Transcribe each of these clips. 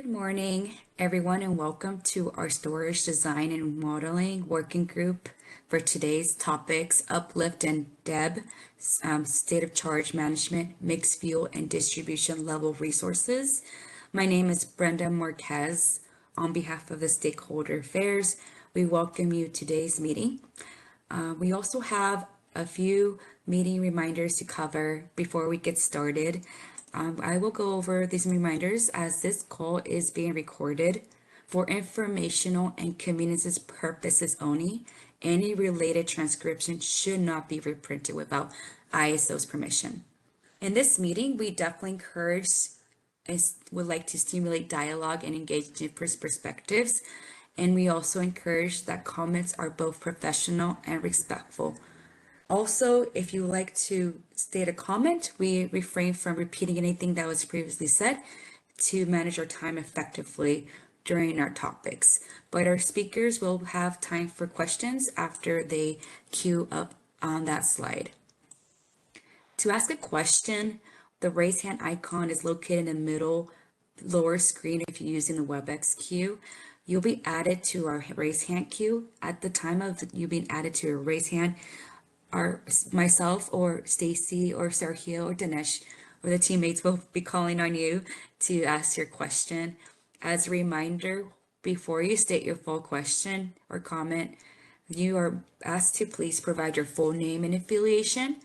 Good morning, everyone, and welcome to our storage design and modeling working group for today's topics: uplift and DEB, state of charge management, mixed fuel and distribution level resources. My name is Brenda Marquez. On behalf of the Stakeholder Affairs, we welcome you to today's meeting. We also have a few meeting reminders to cover before we get started. I will go over these reminders as this call is being recorded for informational and convenience purposes only. Any related transcription should not be reprinted without ISO's permission. In this meeting, we definitely encourage and would like to stimulate dialogue and engage different perspectives. And we also encourage that comments are both professional and respectful. Also, if you like to state a comment, we refrain from repeating anything that was previously said to manage our time effectively during our topics. But our speakers will have time for questions after they queue up on that slide. To ask a question, the raise hand icon is located in the middle lower screen if you're using the WebEx queue. You'll be added to our raise hand queue. At the time of you being added to your raise hand, myself or Stacy or Sergio or Dinesh or the teammates will be calling on you to ask your question. As a reminder, before you state your full question or comment, you are asked to please provide your full name and affiliation.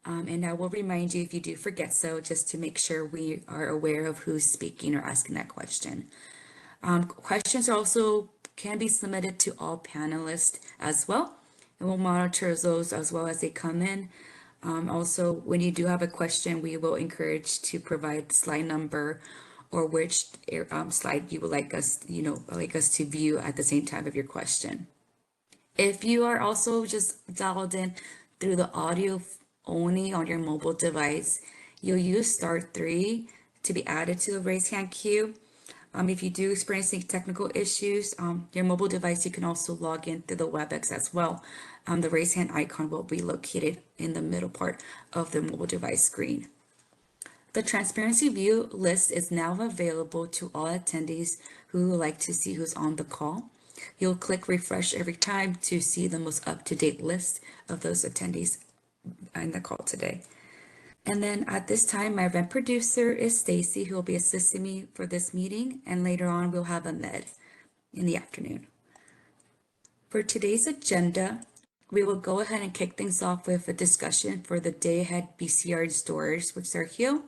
And I will remind you if you do forget so, just to make sure we are aware of who's speaking or asking that question. Questions also can be submitted to all panelists as well, and we'll monitor those as well as they come in. Also, when you do have a question, we will encourage to provide slide number or which slide you would like us, to view at the same time of your question. If you are also just dialed in through the audio only on your mobile device, you'll use *3 to be added to the raise hand queue. If you do experience any technical issues, your mobile device, you can also log in through the WebEx as well. The raise hand icon will be located in the middle part of the mobile device screen. The transparency view list is now available to all attendees who would like to see who's on the call. You'll click refresh every time to see the most up-to-date list of those attendees in the call today. And then at this time, my event producer is Stacy, who will be assisting me for this meeting. And later on, we'll have Ahmed in the afternoon. For today's agenda, we will go ahead and kick things off with a discussion for the day ahead BCR and storage with Sergio.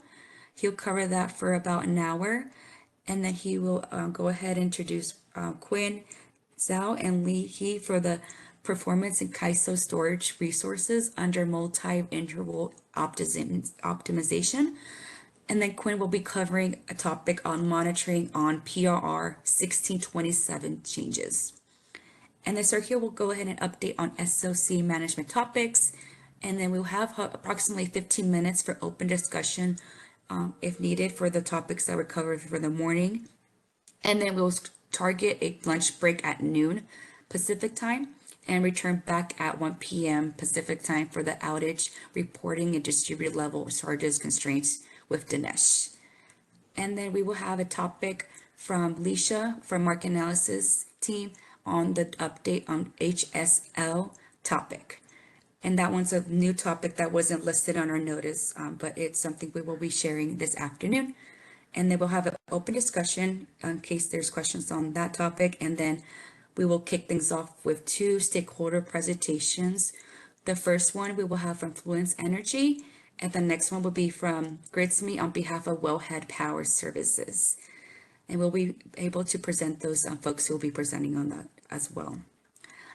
He'll cover that for about an hour. And then he will go ahead and introduce Quinn, Zhao, and Li He for the performance and KAISO storage resources under multi-interval optimization. And then Quinn will be covering a topic on monitoring on PRR 1627 changes. And then Sergio will go ahead and update on SOC management topics. And then we'll have approximately 15 minutes for open discussion if needed for the topics that were covered for the morning. And then we'll target a lunch break at noon Pacific time and return back at 1 p.m. Pacific time for the outage reporting and distributed level charges constraints with Dinesh. And then we will have a topic from Leisha from market analysis team on the update on HSL topic. And that one's a new topic that wasn't listed on our notice, but it's something we will be sharing this afternoon. And then we'll have an open discussion in case there's questions on that topic. And then we will kick things off with two stakeholder presentations. The first one we will have from Fluence Energy, and the next one will be from Gridsme on behalf of Wellhead Power Services. And we'll be able to present those folks who will be presenting on that as well.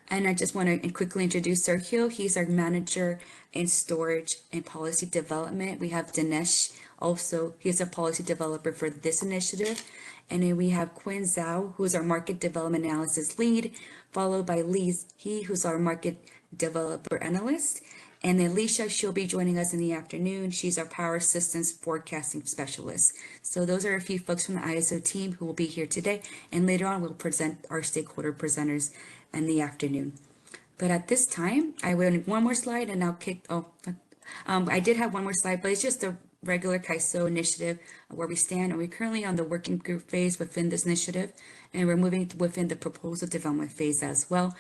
And I just want to quickly introduce Sergio. He's our manager in storage and policy development. We have Dinesh also. He's a policy developer for this initiative. And then we have Quinn Zhao, who's our market development analysis lead, followed by Liz He, who's our market developer analyst. And then Leisha, she'll be joining us in the afternoon. She's our power systems forecasting specialist. So those are a few folks from the ISO team who will be here today. And later on, we'll present our stakeholder presenters in the afternoon. But at this time, I will one more slide and I'll kick, I did have one more slide, but it's just a regular CAISO initiative, where we stand, and we're currently on the working group phase within this initiative, and we're moving within the proposal development phase as well.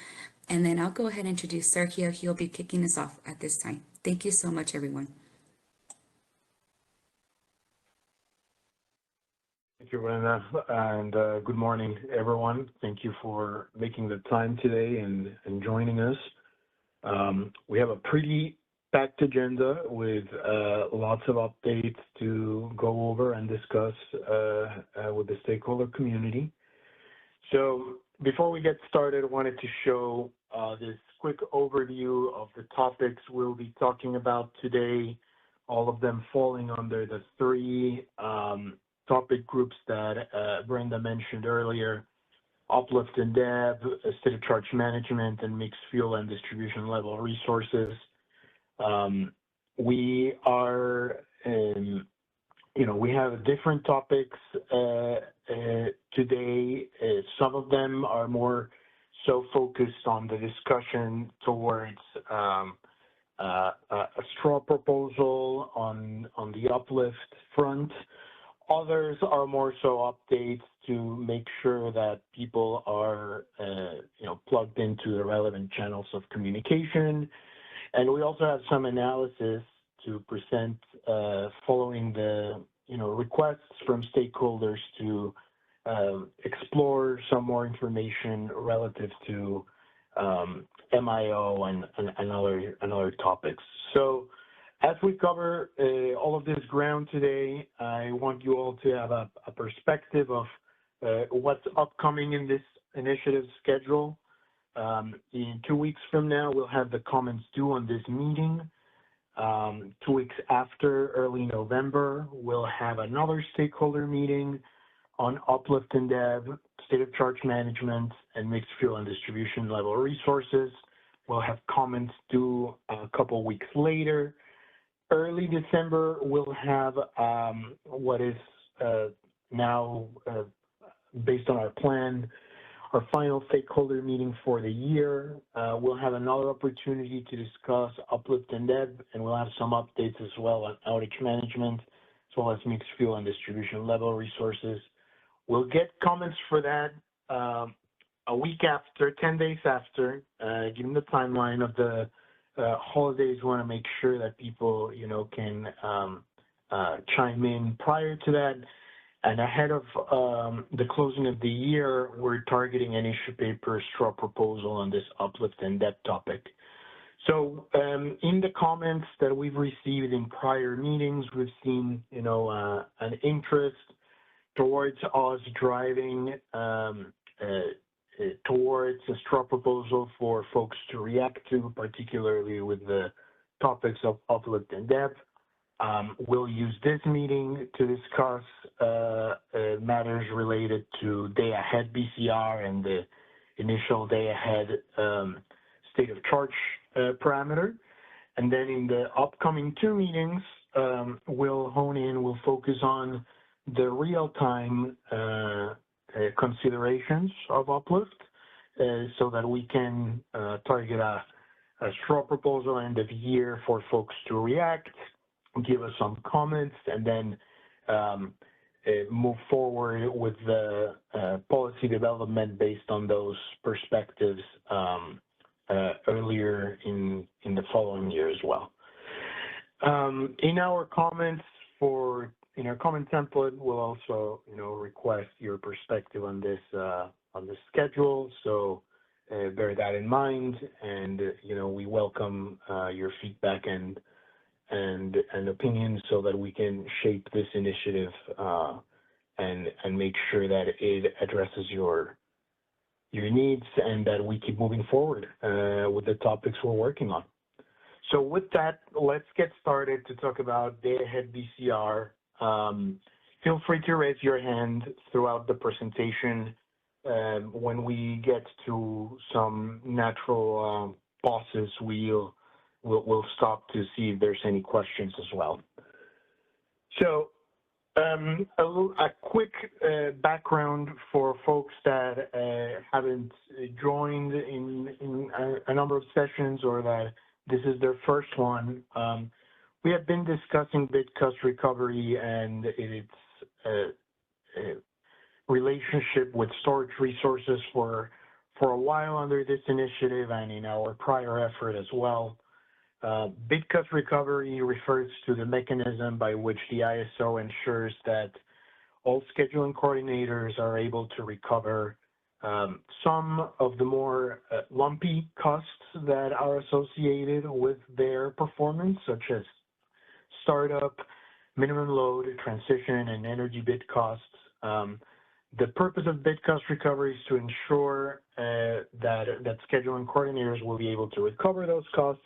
And then I'll go ahead and introduce Sergio. He'll be kicking us off at this time. Thank you so much, everyone. Thank you, Brenda, and good morning, everyone. Thank you for making the time today and joining us. We have a pretty packed agenda with lots of updates to go over and discuss with the stakeholder community. So before we get started, I wanted to show this quick overview of the topics we'll be talking about today, all of them falling under the three topic groups that Brenda mentioned earlier: Uplift and DEB, State of Charge Management, and Mixed Fuel and Distribution Level Resources. We are, we have different topics today. Some of them are more so focused on the discussion towards a straw proposal on the uplift front. Others are more so updates to make sure that people are, plugged into the relevant channels of communication. And we also have some analysis to present following the, requests from stakeholders to explore some more information relative to MIO and other topics. So as we cover all of this ground today, I want you all to have a perspective of what's upcoming in this initiative schedule. In 2 weeks from now, we'll have the comments due on this meeting. 2 weeks after, early November, we'll have another stakeholder meeting on Uplift and DEB, State of Charge Management, and Mixed Fuel and Distribution Level Resources. We'll have comments due a couple weeks later. Early December, we'll have what is now, based on our plan, our final stakeholder meeting for the year. We'll have another opportunity to discuss Uplift and DEB, and we'll have some updates as well on outage management, as well as Mixed Fuel and Distribution Level Resources. We'll get comments for that a week after, 10 days after, given the timeline of the holidays. We want to make sure that people, can chime in prior to that. And ahead of the closing of the year, we're targeting an issue paper straw proposal on this Uplift and DEB topic. So in the comments that we've received in prior meetings, we've seen, an interest towards us driving towards a straw proposal for folks to react to, particularly with the topics of Uplift and DEB. We'll use this meeting to discuss matters related to day-ahead BCR and the initial day-ahead state of charge parameter. And then in the upcoming 2 meetings, we'll focus on the real-time considerations of Uplift so that we can target a straw proposal end of year for folks to react, give us some comments, and then move forward with the policy development based on those perspectives earlier in the following year as well. In our comments in our comment template, we'll also, request your perspective on this schedule. So bear that in mind, and we welcome your feedback and opinions so that we can shape this initiative and make sure that it addresses your needs and that we keep moving forward with the topics we're working on. So with that, let's get started to talk about day-ahead BCR. Feel free to raise your hand throughout the presentation. When we get to some natural pauses, we'll stop to see if there's any questions as well. So a quick background for folks that haven't joined in a number of sessions or that this is their first one. We have been discussing bid cost recovery and its relationship with storage resources for a while under this initiative and in our prior effort as well. Bid cost recovery refers to the mechanism by which the ISO ensures that all scheduling coordinators are able to recover some of the more lumpy costs that are associated with their performance, such as startup, minimum load, transition, and energy bid costs. The purpose of bid cost recovery is to ensure that scheduling coordinators will be able to recover those costs,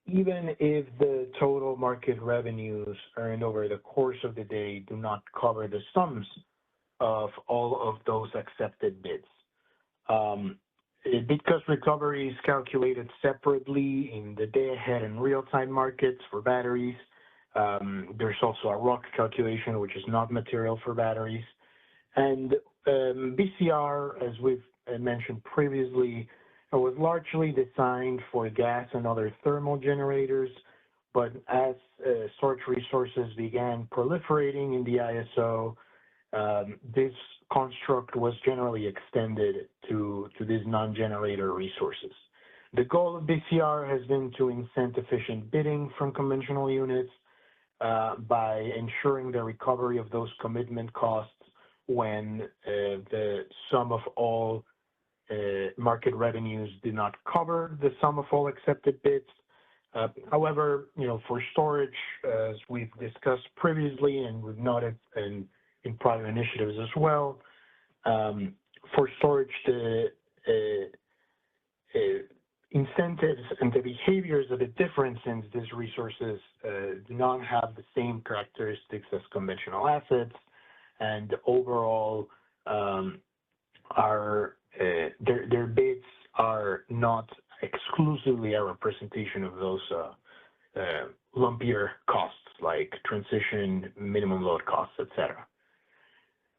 even if the total market revenues earned over the course of the day do not cover the sums of all of those accepted bids. Bid cost recovery is calculated separately in the day-ahead and real-time markets for batteries. There's also a ROC calculation, which is not material for batteries. And BCR, as we've mentioned previously, was largely designed for gas and other thermal generators, but as storage resources began proliferating in the ISO, this construct was generally extended to these non-generator resources. The goal of BCR has been to incent efficient bidding from conventional units by ensuring the recovery of those commitment costs when the sum of all market revenues do not cover the sum of all accepted bids. However, for storage, as we've discussed previously and we've noted in prior initiatives as well, for storage, the incentives and the behaviors are a bit different since these resources do not have the same characteristics as conventional assets, and overall their bids are not exclusively a representation of those lumpier costs like transition, minimum load costs, etc.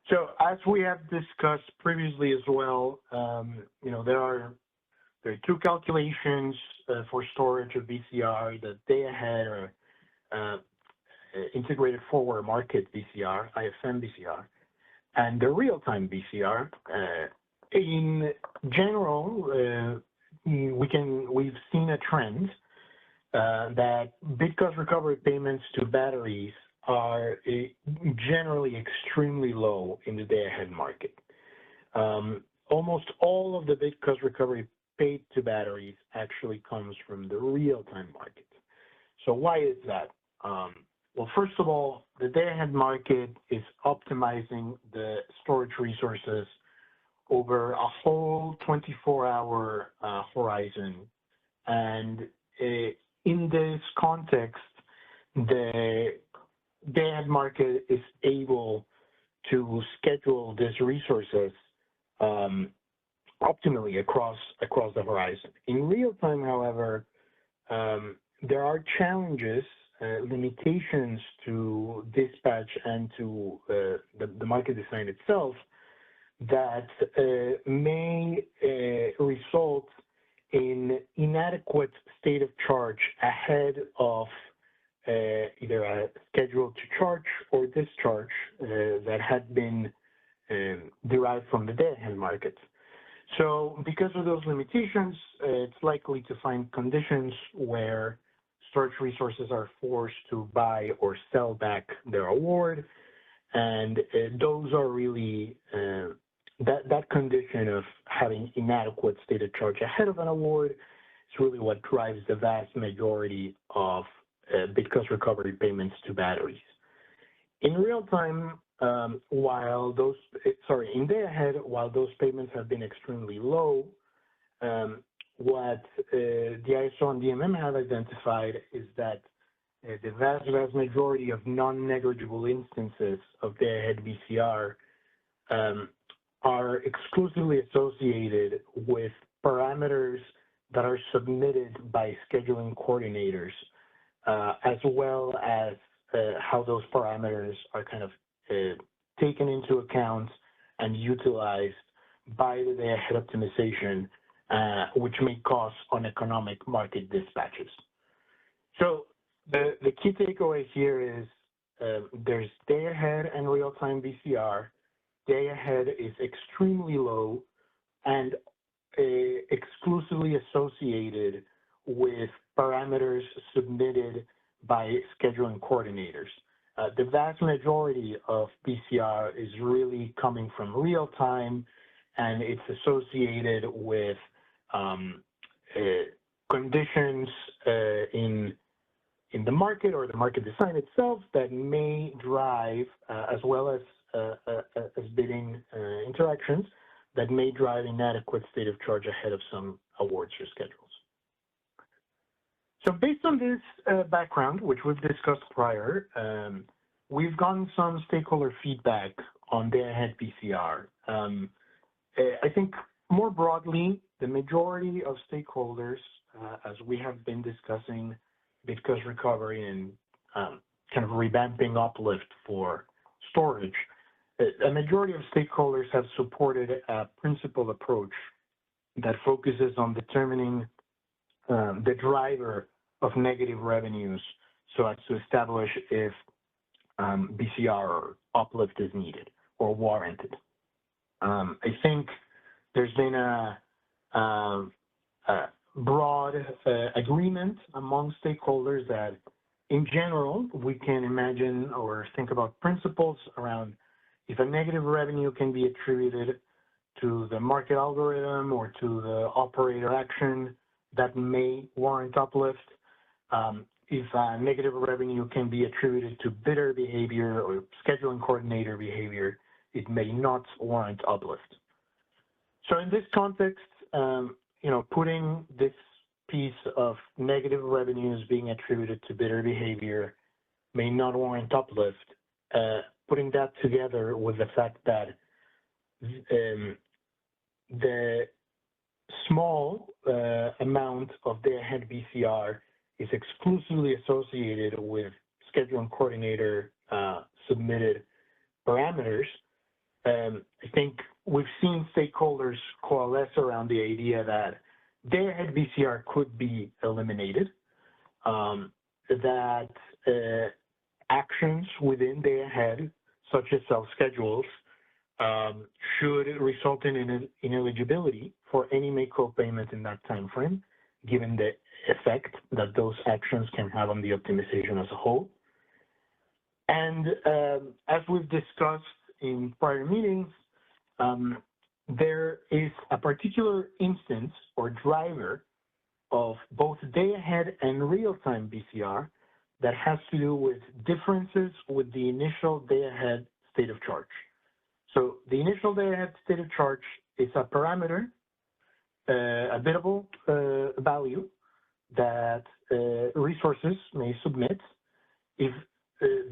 So as we have discussed previously as well, there are two calculations for storage of BCR: the day-ahead or integrated forward market BCR, IFM BCR, and the real-time BCR. In general, we've seen a trend that bid cost recovery payments to batteries are generally extremely low in the day-ahead market. Almost all of the bid cost recovery paid to batteries actually comes from the real-time market. So why is that? Well, first of all, the day-ahead market is optimizing the storage resources over a whole 24-hour horizon. And in this context, the day-ahead market is able to schedule these resources optimally across the horizon. In real time, however, there are challenges, limitations to dispatch and to the market design itself that may result in inadequate state of charge ahead of either a schedule to charge or discharge that had been derived from the day-ahead market. So because of those limitations, it's likely to find conditions where storage resources are forced to buy or sell back their award. And those are really, that condition of having inadequate state of charge ahead of an award is really what drives the vast majority of bid cost recovery payments to batteries. In real time, in day-ahead, while those payments have been extremely low, what the ISO and DMM have identified is that the vast majority of non-negligible instances of day-ahead BCR are exclusively associated with parameters that are submitted by scheduling coordinators, as well as how those parameters are kind of taken into account and utilized by the day-ahead optimization, which may cause uneconomic market dispatches. So The key takeaway here is there's day ahead and real-time BCR. Day ahead is extremely low and exclusively associated with parameters submitted by scheduling coordinators. The vast majority of BCR is really coming from real time, and it's associated with conditions in the market or the market design itself that may drive, as well as bidding interactions, that may drive inadequate state of charge ahead of some awards or schedules. So based on this background, which we've discussed prior, we've gotten some stakeholder feedback on day-ahead BCR. I think more broadly, the majority of stakeholders, as we have been discussing bid cost recovery and kind of revamping uplift for storage, a majority of stakeholders have supported a principled approach that focuses on determining the driver of negative revenues so as to establish if BCR or uplift is needed or warranted. I think there's been a broad agreement among stakeholders that in general, we can imagine or think about principles around if a negative revenue can be attributed to the market algorithm or to the operator action that may warrant uplift. If negative revenue can be attributed to bidder behavior or scheduling coordinator behavior, it may not warrant uplift. So in this context, putting this piece of negative revenues being attributed to bidder behavior may not warrant uplift, putting that together with the fact that the small amount of day-ahead BCR is exclusively associated with scheduling coordinator submitted parameters, I think we've seen stakeholders coalesce around the idea that day-ahead BCR could be eliminated, that actions within day-ahead, such as self-schedules, should result in ineligibility for any make-whole payment in that time frame, given the effect that those actions can have on the optimization as a whole. And as we've discussed in prior meetings, there is a particular instance or driver of both day-ahead and real-time BCR that has to do with differences with the initial day-ahead state of charge. So the initial day-ahead state of charge is a parameter, a biddable value that resources may submit. If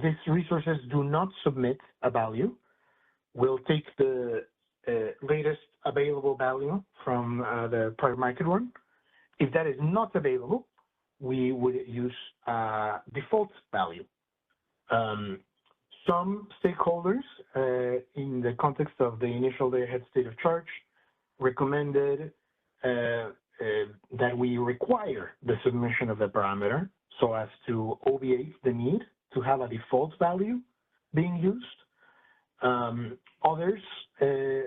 these resources do not submit a value, we'll take the latest available value from the prior market one. If that is not available, we would use default value. Some stakeholders, in the context of the initial day-ahead state of charge, recommended that we require the submission of the parameter so as to obviate the need to have a default value being used. Others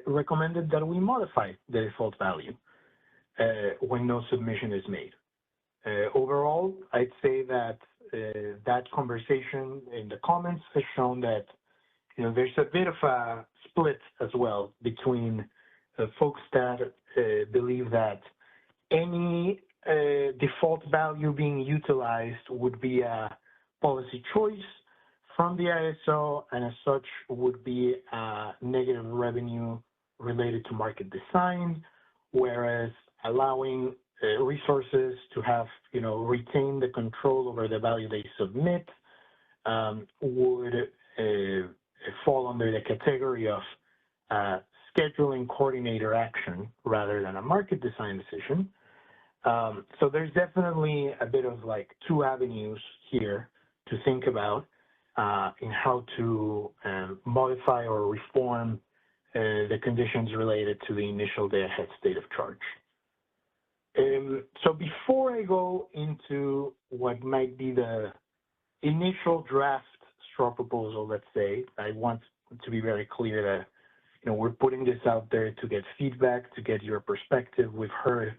recommended that we modify the default value when no submission is made. Overall, I'd say that that conversation in the comments has shown that there's a bit of a split as well between folks that believe that any default value being utilized would be a policy choice from the ISO, and as such would be a negative revenue related to market design, whereas allowing resources to have, retain the control over the value they submit would fall under the category of scheduling coordinator action rather than a market design decision. So there's definitely a bit of two avenues here to think about in how to modify or reform the conditions related to the initial day-ahead state of charge. So before I go into what might be the initial draft straw proposal, let's say, I want to be very clear that, we're putting this out there to get feedback, to get your perspective. We've heard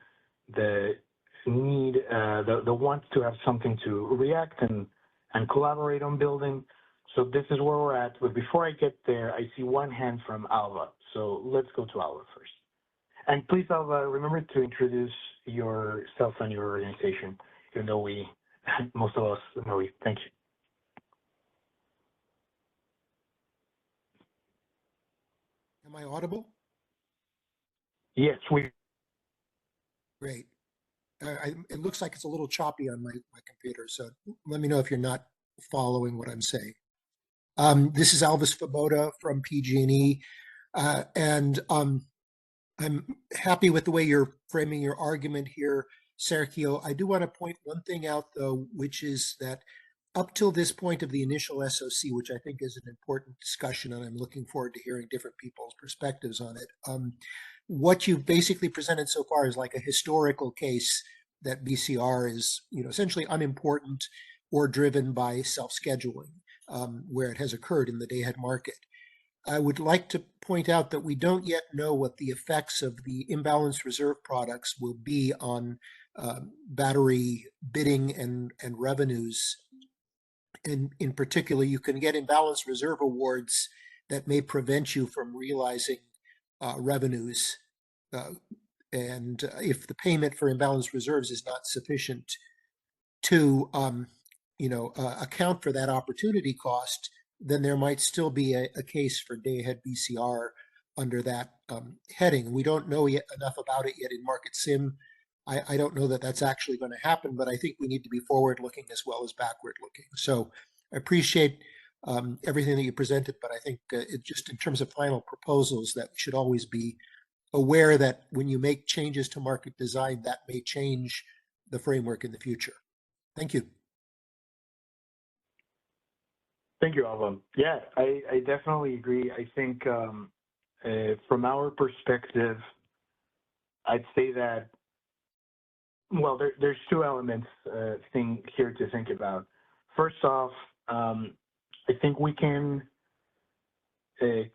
the need, the want to have something to react and collaborate on building. So this is where we're at. But before I get there, I see one hand from Alva. So let's go to Alva first. And please, Alva, remember to introduce yourself and your organization, even though most of us know you. Thank you. Am I audible? Yes, Great. It looks like it's a little choppy on my computer, so let me know if you're not following what I'm saying. This is Alvis Famoda from PG&E, and I'm happy with the way you're framing your argument here, Sergio. I do want to point one thing out, though, which is that up till this point of the initial SOC, which I think is an important discussion, and I'm looking forward to hearing different people's perspectives on it. What you've basically presented so far is like a historical case that BCR is, essentially unimportant or driven by self-scheduling, where it has occurred in the day-ahead market. I would like to point out that we don't yet know what the effects of the imbalanced reserve products will be on battery bidding and revenues. And in particular, you can get imbalanced reserve awards that may prevent you from realizing revenues. And if the payment for imbalanced reserves is not sufficient to account for that opportunity cost, then there might still be a case for day-ahead BCR under that heading. We don't know yet enough about it yet in Market Sim. I don't know that that's actually going to happen, but I think we need to be forward-looking as well as backward-looking. So I appreciate everything that you presented, but I think it just in terms of final proposals that we should always be aware that when you make changes to market design, that may change the framework in the future. Thank you. Thank you, Alva. Yeah, I definitely agree. I think from our perspective, I'd say that, well, there's two elements here to think about. First off, I think we can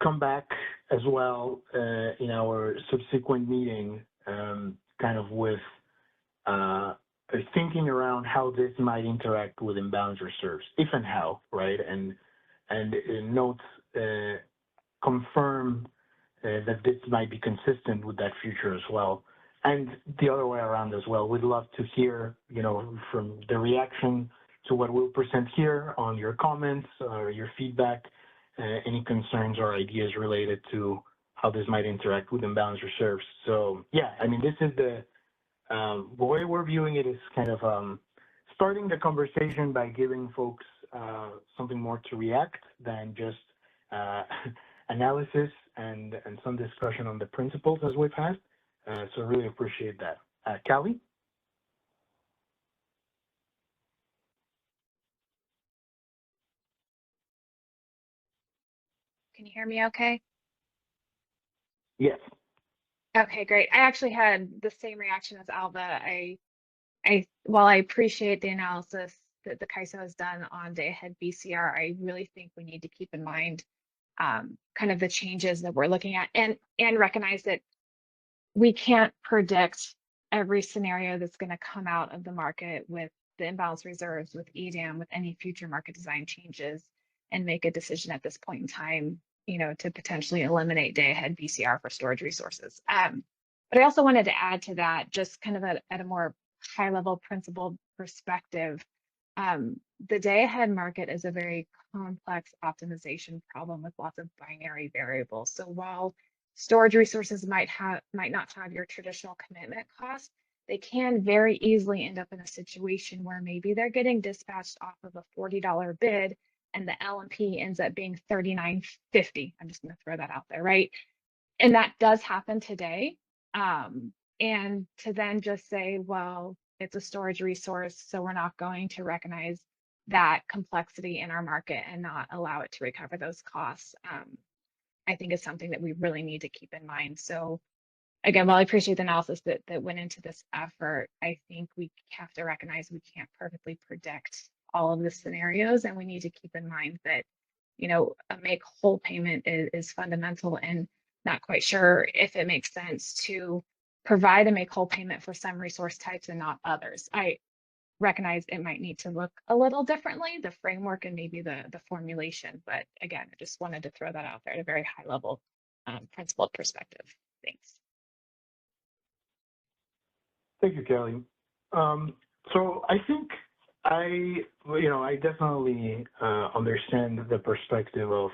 come back as well in our subsequent meeting, kind of with thinking around how this might interact with imbalanced reserves, if and how, right? And note, confirm that this might be consistent with that future as well. And the other way around as well. We'd love to hear, from the reaction to what we'll present here on your comments or your feedback, any concerns or ideas related to how this might interact with imbalanced reserves. So yeah, I mean, this is the way we're viewing it is kind of starting the conversation by giving folks something more to react than just analysis and some discussion on the principles as we've had. So really appreciate that. Callie? Can you hear me okay? Yes. Okay, great. I actually had the same reaction as Alva. While I appreciate the analysis that the CAISO has done on day-ahead BCR, I really think we need to keep in mind kind of the changes that we're looking at and recognize that we can't predict every scenario that's going to come out of the market with the imbalanced reserves, with EDAM, with any future market design changes, and make a decision at this point in time, to potentially eliminate day-ahead BCR for storage resources. But I also wanted to add to that, just kind of at a more high-level principled perspective, the day-ahead market is a very complex optimization problem with lots of binary variables. So while storage resources might not have your traditional commitment cost, they can very easily end up in a situation where maybe they're getting dispatched off of a $40 bid and the LMP ends up being $39.50. I'm just going to throw that out there, right? And that does happen today. And to then just say, well, it's a storage resource, so we're not going to recognize that complexity in our market and not allow it to recover those costs, I think is something that we really need to keep in mind. So again, while I appreciate the analysis that went into this effort, I think we have to recognize we can't perfectly predict all of the scenarios, and we need to keep in mind that, you know, a make whole payment is fundamental, and not quite sure if it makes sense to provide a make whole payment for some resource types and not others. I recognize it might need to look a little differently, the framework and maybe the formulation, but again, I just wanted to throw that out there at a very high level principled perspective. Thanks. Thank you, Kelly. So I think I definitely understand the perspective of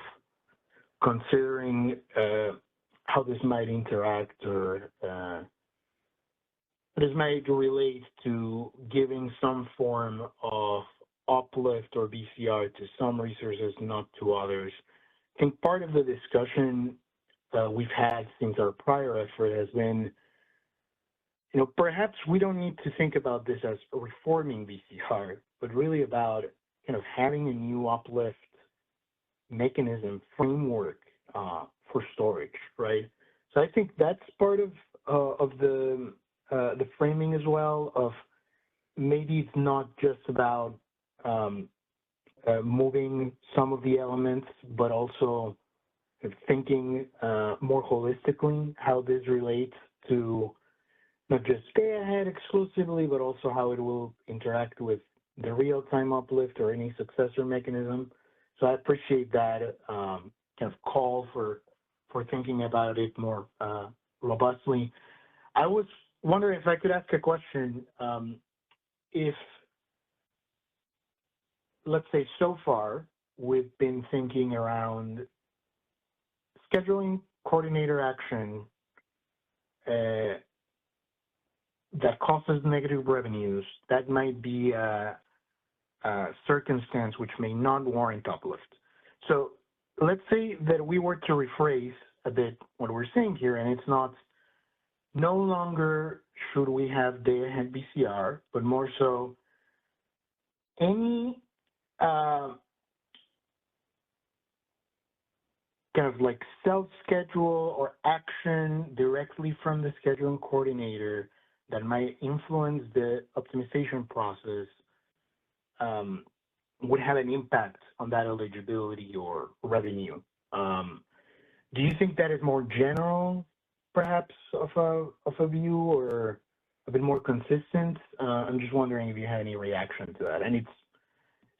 considering how this might interact or this might relate to giving some form of uplift or BCR to some resources, not to others. I think part of the discussion we've had since our prior effort has been, perhaps we don't need to think about this as reforming BCR, but really about kind of having a new uplift mechanism framework for storage, right? So I think that's part of the framing as well. Of maybe it's not just about moving some of the elements, but also thinking more holistically how this relates to not just day ahead exclusively, but also how it will interact with the real-time uplift or any successor mechanism. So I appreciate that kind of call for thinking about it more robustly. I was wondering if I could ask a question. If, let's say, so far we've been thinking around scheduling coordinator action that causes negative revenues, that might be a circumstance which may not warrant uplift. So let's say that we were to rephrase a bit what we're saying here, and it's not no longer should we have day ahead BCR, but more so any kind of like self-schedule or action directly from the scheduling coordinator that might influence the optimization process would have an impact on that eligibility or revenue. Do you think that is more general, perhaps, of a view, or a bit more consistent? I'm just wondering if you had any reaction to that. And it's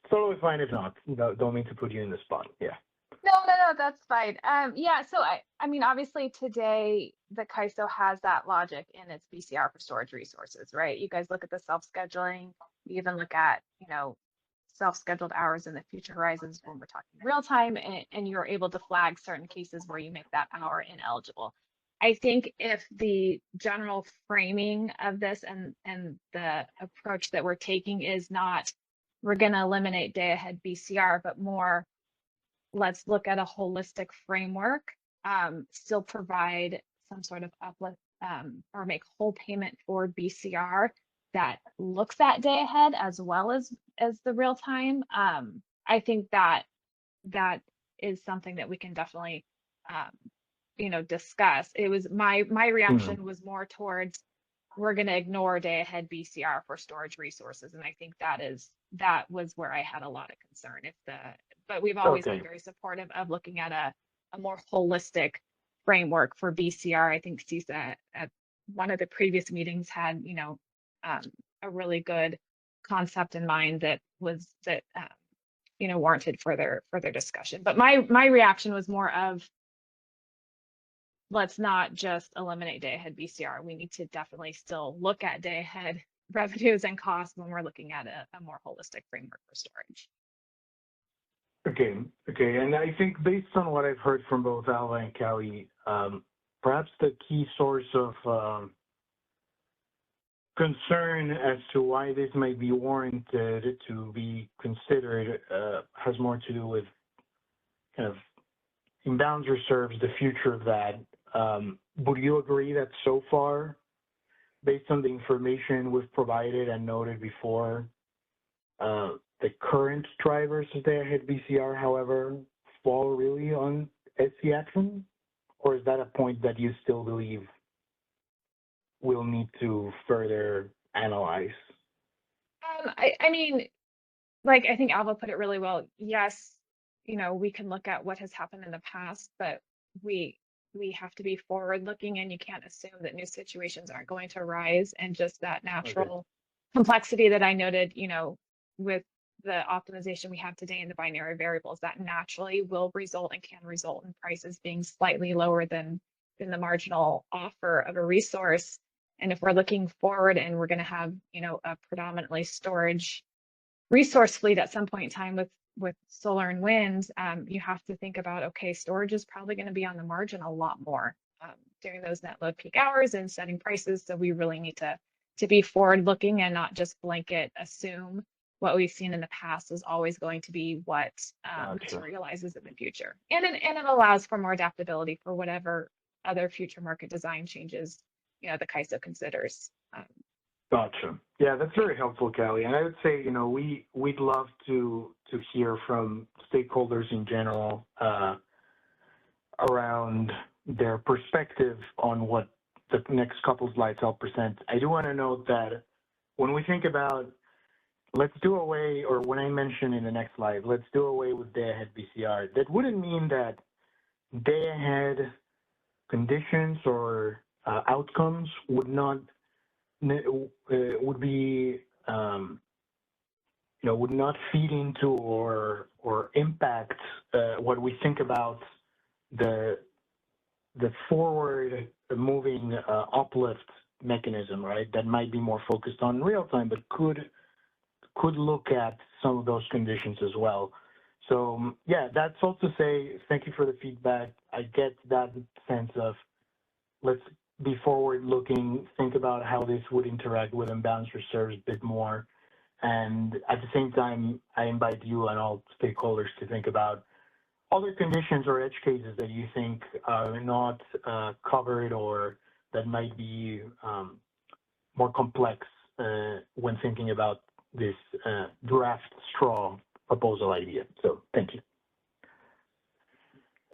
totally fine if not. Don't mean to put you in the spot. Yeah. No, that's fine. Yeah, so I mean, obviously today the CAISO has that logic in its BCR for storage resources, right? You guys look at the self-scheduling, you even look at, self-scheduled hours in the future horizons when we're talking real time, and you're able to flag certain cases where you make that hour ineligible. I think if the general framing of this and the approach that we're taking is not, we're going to eliminate day ahead BCR, but more, let's look at a holistic framework, still provide some sort of uplift or make whole payment for BCR that looks at day ahead as well as the real time. I think that is something that we can definitely discuss. It was my reaction was more towards, we're going to ignore day ahead BCR for storage resources, and I think that was where I had a lot of concern. But we've always been very supportive of looking at a more holistic framework for BCR. I think CISA at one of the previous meetings had, a really good concept in mind that warranted further discussion. But my reaction was more of, let's not just eliminate day ahead BCR. We need to definitely still look at day ahead revenues and costs when we're looking at a more holistic framework for storage. Okay. And I think based on what I've heard from both Alva and Kelly, perhaps the key source of concern as to why this might be warranted to be considered has more to do with kind of inbounds reserves, the future of that. Would you agree that so far, based on the information we've provided and noted before, the current drivers of day ahead BCR, however, fall really on SC action? Or is that a point that you still believe we'll need to further analyze? I mean, like I think Alva put it really well. Yes, we can look at what has happened in the past, but we we have to be forward looking, and you can't assume that new situations aren't going to arise, and just that Okay. natural complexity that I noted, with the optimization we have today in the binary variables, that naturally will result and can result in prices being slightly lower than the marginal offer of a resource. And if we're looking forward and we're going to have, a predominantly storage resource fleet at some point in time with solar and wind, you have to think about, okay, storage is probably going to be on the margin a lot more during those net load peak hours and setting prices. So we really need to be forward looking and not just blanket assume what we've seen in the past is always going to be what Gotcha. materializes in the future. And it allows for more adaptability for whatever other future market design changes, the CAISO considers. Gotcha. Yeah, that's very helpful, Callie. And I would say, we'd love to hear from stakeholders in general around their perspective on what the next couple slides I'll present. I do want to note that when we think about let's do away, or when I mention in the next slide, let's do away with day-ahead BCR, that wouldn't mean that day-ahead conditions or outcomes would not would be would not feed into or impact what we think about the forward moving uplift mechanism, right? That might be more focused on real time, but could look at some of those conditions as well. So yeah, that's all to say. Thank you for the feedback. I get that sense of let's be forward looking, think about how this would interact with imbalanced reserves a bit more. And at the same time, I invite you and all stakeholders to think about other conditions or edge cases that you think are not covered or that might be more complex when thinking about this draft straw proposal idea. So thank you.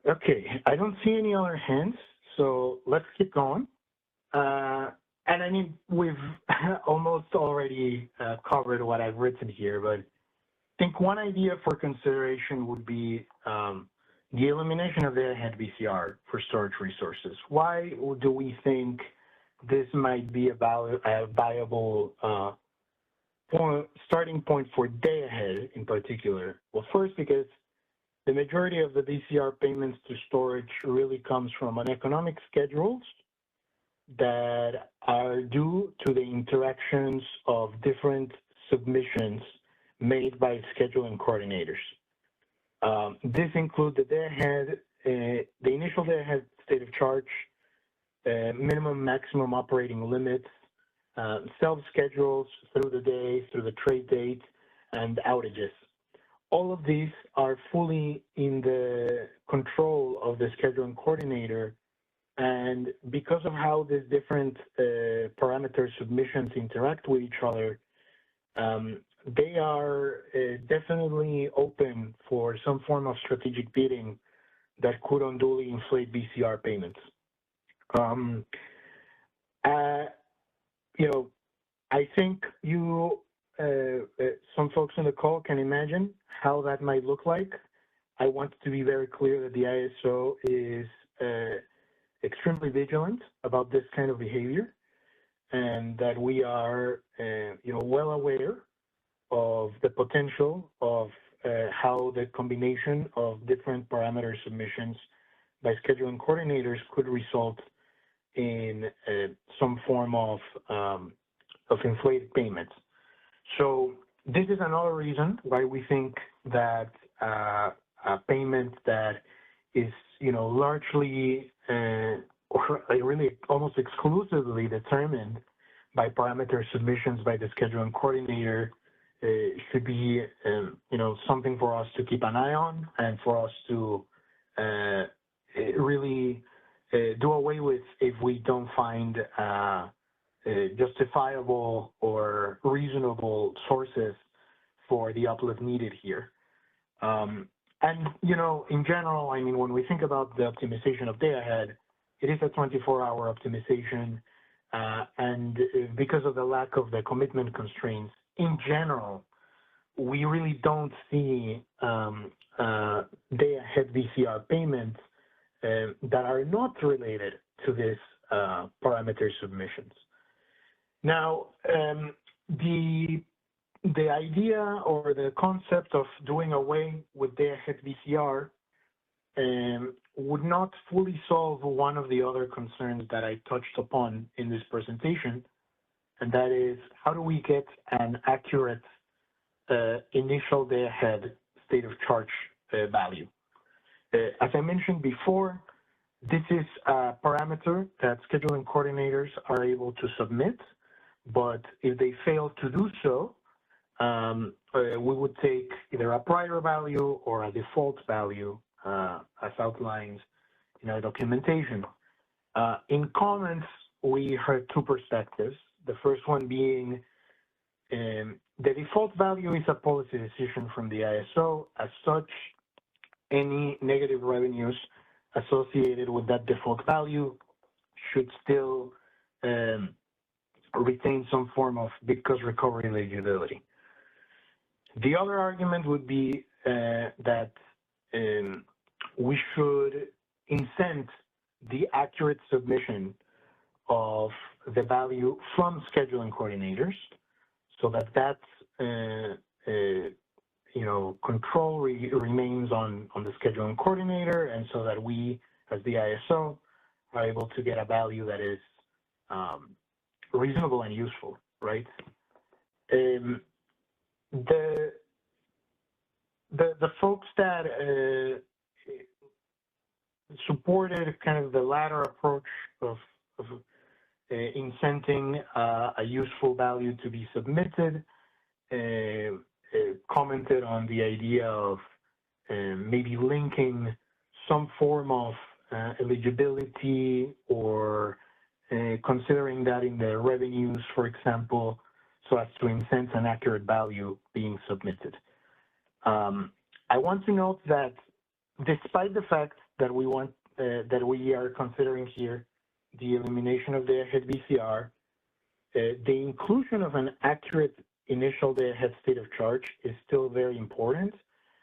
Okay, I don't see any other hands, so let's keep going. And I mean, we've almost already covered what I've written here, but I think one idea for consideration would be the elimination of the day-ahead BCR for storage resources. Why do we think this might be a viable starting point for day-ahead in particular? Well, first, because the majority of the BCR payments to storage really comes from uneconomic schedules that are due to the interactions of different submissions made by scheduling coordinators. This includes the day-ahead, the initial day-ahead state of charge, minimum maximum operating limits, self-schedules through the day, through the trade date, and outages. All of these are fully in the control of the scheduling coordinator. And because of how these different parameter submissions interact with each other, they are definitely open for some form of strategic bidding that could unduly inflate BCR payments. I think some folks on the call can imagine how that might look like. I want to be very clear that the ISO is extremely vigilant about this kind of behavior, and that we are, well aware of the potential of how the combination of different parameter submissions by scheduling coordinators could result in some form of inflated payments. So this is another reason why we think that a payment that is, largely or really almost exclusively determined by parameter submissions by the scheduling coordinator should be, something for us to keep an eye on and for us to really do away with if we don't find justifiable or reasonable sources for the uplift needed here. And, in general, I mean, when we think about the optimization of day-ahead, it is a 24-hour optimization. And because of the lack of the commitment constraints, in general, we really don't see day-ahead VCR payments that are not related to this parameter submissions. Now, the idea or the concept of doing away with day-ahead VCR would not fully solve one of the other concerns that I touched upon in this presentation, and that is, how do we get an accurate initial day-ahead state of charge value? As I mentioned before, this is a parameter that scheduling coordinators are able to submit, but if they fail to do so, we would take either a prior value or a default value as outlined in our documentation. In comments, we heard two perspectives. The first one being the default value is a policy decision from the ISO. As such, any negative revenues associated with that default value should still retain some form of because recovery eligibility. The other argument would be that we should incent the accurate submission of the value from scheduling coordinators, so that control remains on the scheduling coordinator, and so that we, as the ISO, are able to get a value that is reasonable and useful, right? The folks that supported kind of the latter approach of incenting a useful value to be submitted commented on the idea of maybe linking some form of eligibility or considering that in the revenues, for example, so as to incent an accurate value being submitted. I want to note that despite the fact that we are considering here the elimination of day-ahead VCR, the inclusion of an accurate initial day-ahead state of charge is still very important,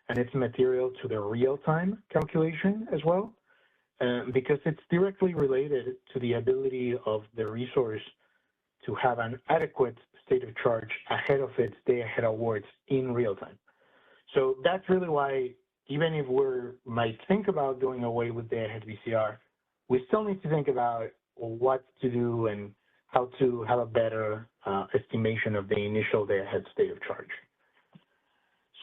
and it's material to the real-time calculation as well, because it's directly related to the ability of the resource to have an adequate state of charge ahead of its day-ahead awards in real time. So that's really why, even if we might think about doing away with day-ahead VCR, we still need to think about what to do and how to have a better estimation of the initial day-ahead state of charge.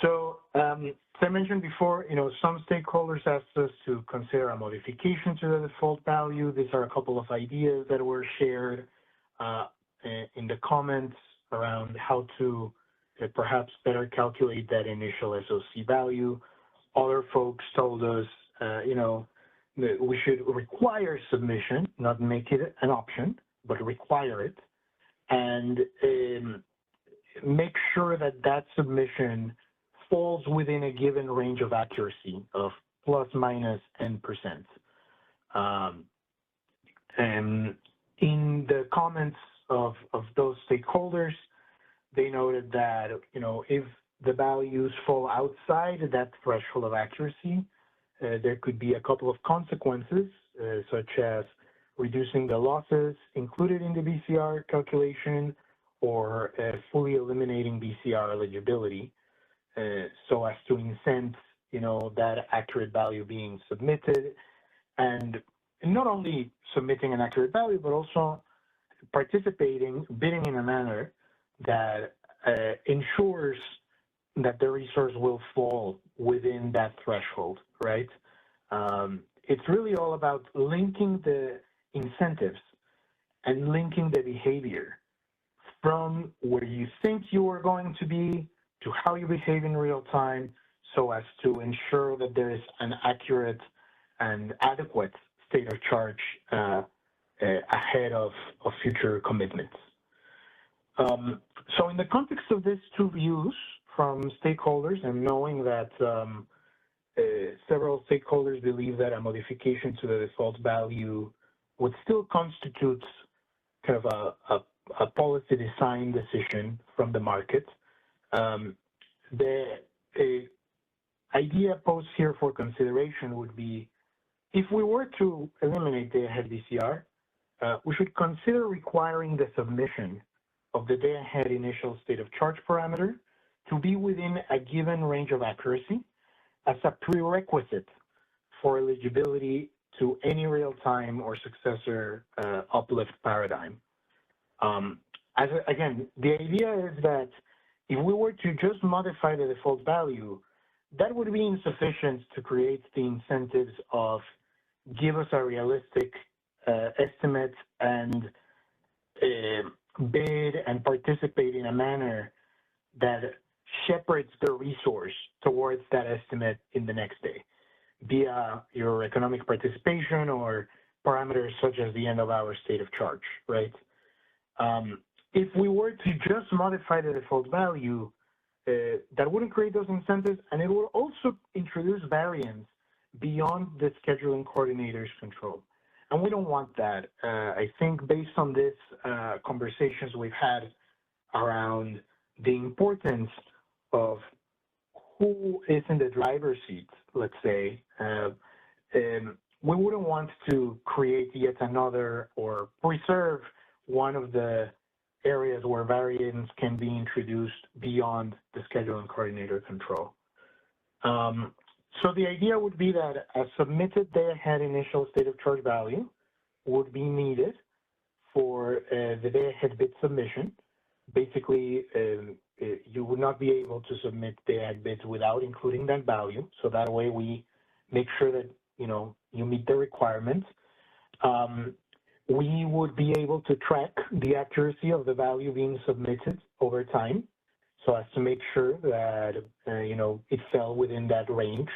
So, as I mentioned before, some stakeholders asked us to consider a modification to the default value. These are a couple of ideas that were shared in the comments around how to perhaps better calculate that initial SOC value. Other folks told us, that we should require submission, not make it an option, but require it, and make sure that that submission falls within a given range of accuracy of plus minus N%. And in the comments of those stakeholders, they noted that, if the values fall outside that threshold of accuracy, there could be a couple of consequences, such as reducing the losses included in the VCR calculation or fully eliminating VCR eligibility, so as to incent, that accurate value being submitted, and not only submitting an accurate value, but also bidding in a manner that ensures that the resource will fall within that threshold, right? It's really all about linking the incentives and linking the behavior from where you think you are going to be to how you behave in real time, so as to ensure that there is an accurate and adequate state of charge ahead of future commitments. So in the context of these two views from stakeholders, and knowing that several stakeholders believe that a modification to the default value would still constitute kind of a policy design decision from the market, the idea posed here for consideration would be, if we were to eliminate day-ahead VCR, we should consider requiring the submission of the day-ahead initial state of charge parameter to be within a given range of accuracy as a prerequisite for eligibility to any real-time or successor uplift paradigm. Again, the idea is that if we were to just modify the default value, that would be insufficient to create the incentives of give us a realistic estimate and bid and participate in a manner that shepherds the resource towards that estimate in the next day, via your economic participation or parameters such as the end of hour state of charge, right? If we were to just modify the default value, that wouldn't create those incentives, and it would also introduce variance beyond the scheduling coordinator's control. And we don't want that. I think based on this conversations we've had around the importance of who is in the driver's seat, let's say, we wouldn't want to create yet another or preserve one of the areas where variance can be introduced beyond the scheduling coordinator control. So the idea would be that a submitted day-ahead initial state of charge value would be needed for the day-ahead bid submission. Basically, you would not be able to submit day-ahead bids without including that value. So that way we make sure that, you meet the requirements. We would be able to track the accuracy of the value being submitted over time, so as to make sure that, it fell within that range.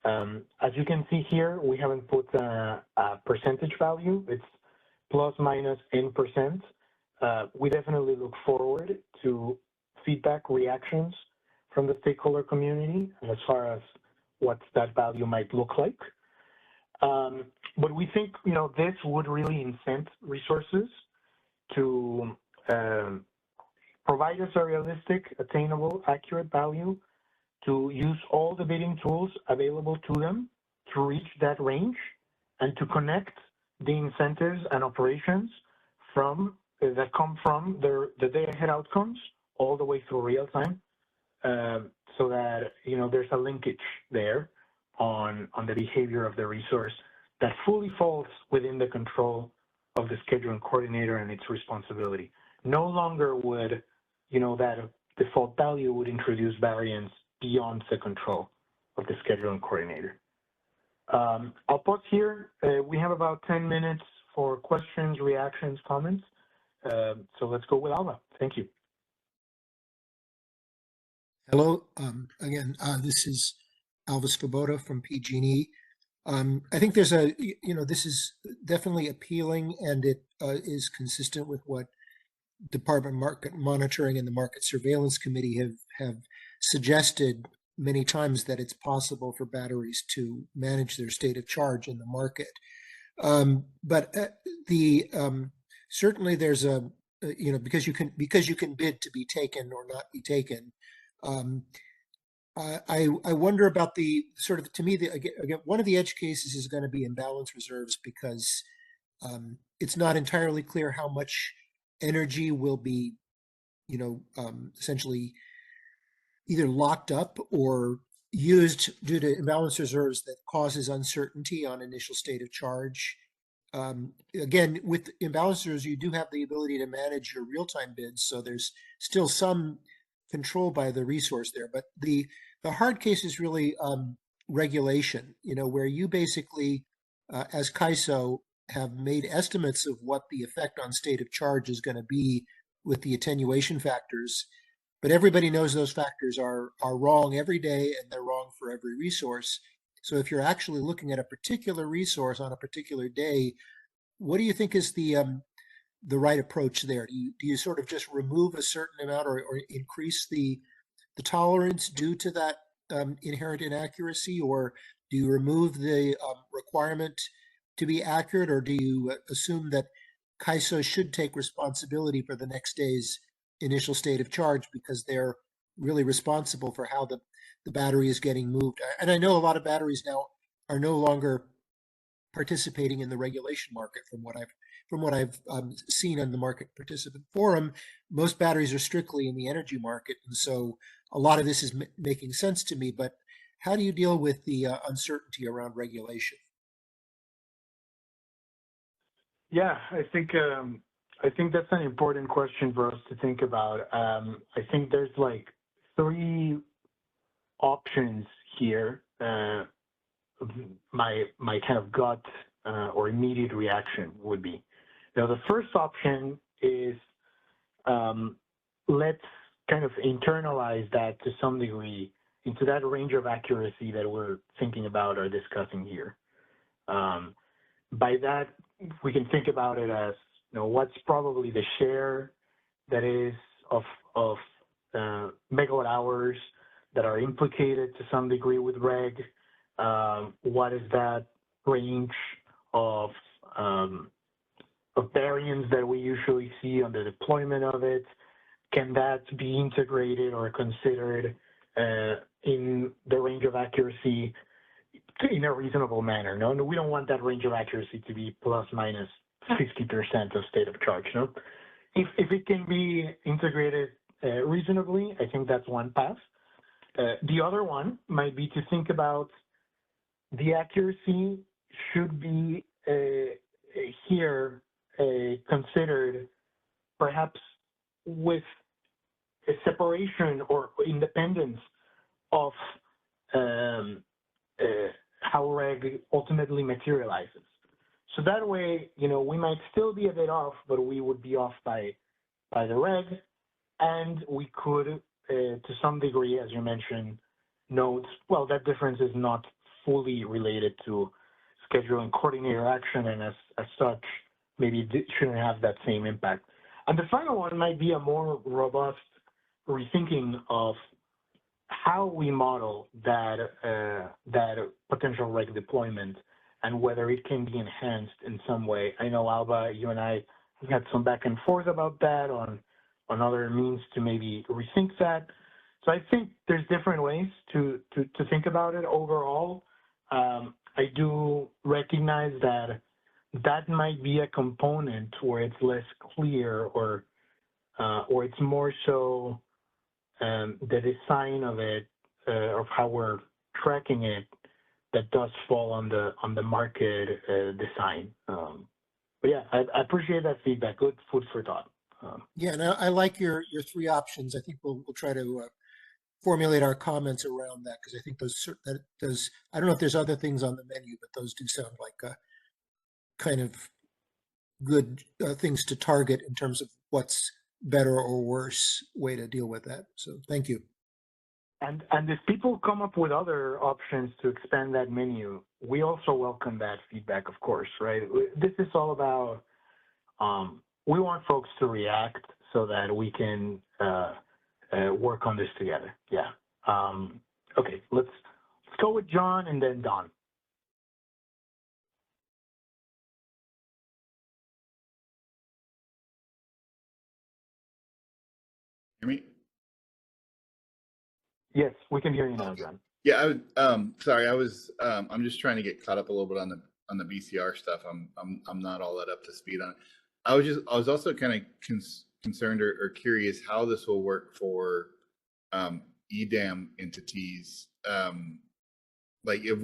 As you can see here, we haven't put a percentage value. It's plus minus N%. We definitely look forward to feedback, reactions from the stakeholder community as far as what that value might look like. But we think, this would really incent resources to provide us a realistic, attainable, accurate value, to use all the bidding tools available to them to reach that range, and to connect the incentives and operations that come from the day-ahead outcomes all the way through real time, so that there's a linkage there on the behavior of the resource that fully falls within the control of the scheduling coordinator and its responsibility. No longer would that default value would introduce variance beyond the control of the scheduling coordinator. I'll pause here. We have about 10 minutes for questions, reactions, comments. So let's go with Alva. Thank you. Hello, again, this is Alva Svoboda from PG&E. I think there's this is definitely appealing, and it is consistent with what Department of Market Monitoring and the Market Surveillance Committee have suggested many times, that it's possible for batteries to manage their state of charge in the market. But certainly there's because you can bid to be taken or not be taken. I wonder about the sort of, to me, again, one of the edge cases is going to be imbalance reserves, because it's not entirely clear how much energy will be, essentially either locked up or used due to imbalance reserves that causes uncertainty on initial state of charge. Again, with imbalance reserves, you do have the ability to manage your real-time bids, so there's still some control by the resource there. But the hard case is really regulation, where you basically, as CAISO, have made estimates of what the effect on state of charge is going to be with the attenuation factors. But everybody knows those factors are wrong every day, and they're wrong for every resource. So if you're actually looking at a particular resource on a particular day, what do you think is the right approach there? Do you sort of just remove a certain amount or increase the tolerance due to that inherent inaccuracy, or do you remove the requirement to be accurate, or do you assume that CAISO should take responsibility for the next day's initial state of charge because they're really responsible for how the battery is getting moved. And I know a lot of batteries now are no longer participating in the regulation market from what I've seen on the market participant forum. Most batteries are strictly in the energy market, and so a lot of this is making sense to me. But how do you deal with the uncertainty around regulation? Yeah, I think that's an important question for us to think about. I think there's like three options here. My kind of gut or immediate reaction would be, now the first option is let's kind of internalize that to some degree into that range of accuracy that we're thinking about or discussing here. By that, we can think about it as, you know, what's probably the share that is of megawatt hours that are implicated to some degree with reg. What is that range of variance that we usually see on the deployment of it? Can that be integrated or considered in the range of accuracy in a reasonable manner? No, we don't want that range of accuracy to be plus minus 50% of state of charge. No, if it can be integrated reasonably, I think that's one path. The other one might be to think about the accuracy should be here considered perhaps with a separation or independence of how reg ultimately materializes. So that way, you know, we might still be a bit off, but we would be off by the reg, and we could, to some degree, as you mentioned, note, well, that difference is not fully related to scheduling coordinator action, and as such, maybe it shouldn't have that same impact. And the final one might be a more robust rethinking of how we model that potential reg deployment and whether it can be enhanced in some way. I know, Alba, you and I had some back and forth about that on other means to maybe rethink that. So I think there's different ways to think about it overall. I do recognize that might be a component where it's less clear or it's more so the design of it, of how we're tracking it, that does fall on the market design. But yeah, I appreciate that feedback. Good food for thought. Yeah, and I like your three options. I think we'll try to formulate our comments around that, because I think those I don't know if there's other things on the menu, but those do sound like kind of good things to target in terms of what's better or worse way to deal with that. So thank you. And if people come up with other options to expand that menu, we also welcome that feedback, of course, right? This is all about, we want folks to react so that we can work on this together. Yeah. Okay, let's go with John and then Don. Hear me? Yes, we can hear you now, John. Yeah, sorry, I'm just trying to get caught up a little bit on the BCR stuff. I'm not all that up to speed on it. I was also kind of concerned or curious how this will work for EDAM entities. Like if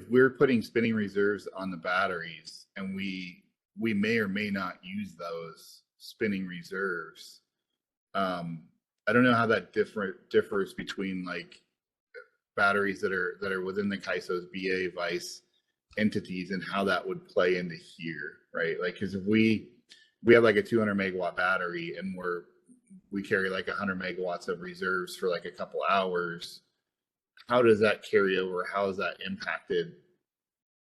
we're putting spinning reserves on the batteries and we may or may not use those spinning reserves. I don't know how that differs between like batteries that are within the CAISO's BA Vice entities and how that would play into here, right? Like, because if we have like a 200 megawatt battery and we carry like 100 megawatts of reserves for like a couple hours, how does that carry over? How is that impacted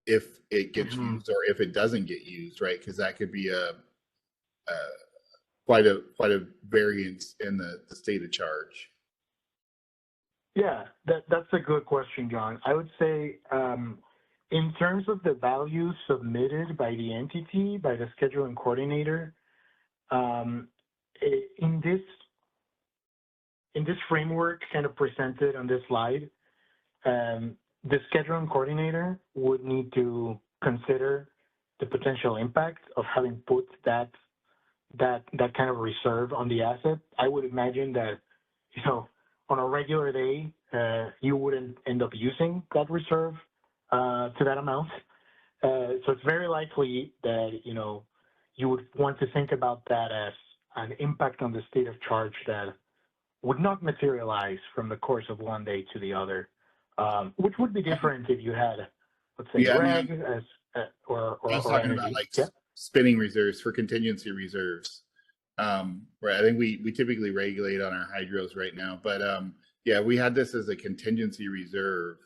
if it gets used or if it doesn't get used, right? Because that could be quite a variance in the state of charge. Yeah, that's a good question, John. I would say in terms of the values submitted by the entity, by the scheduling coordinator, in this in this framework kind of presented on this slide, the scheduling coordinator would need to consider the potential impact of having put that kind of reserve on the asset. I would imagine that, you know, on a regular day, you wouldn't end up using that reserve to that amount. So it's very likely that, you know, you would want to think about that as an impact on the state of charge that would not materialize from the course of one day to the other, which would be different if you had, let's say, Yeah, I reg mean, as, or I was talking about energy. like Yeah. spinning reserves for contingency reserves. Right. I think we typically regulate on our hydros right now, but yeah, we had this as a contingency reserve.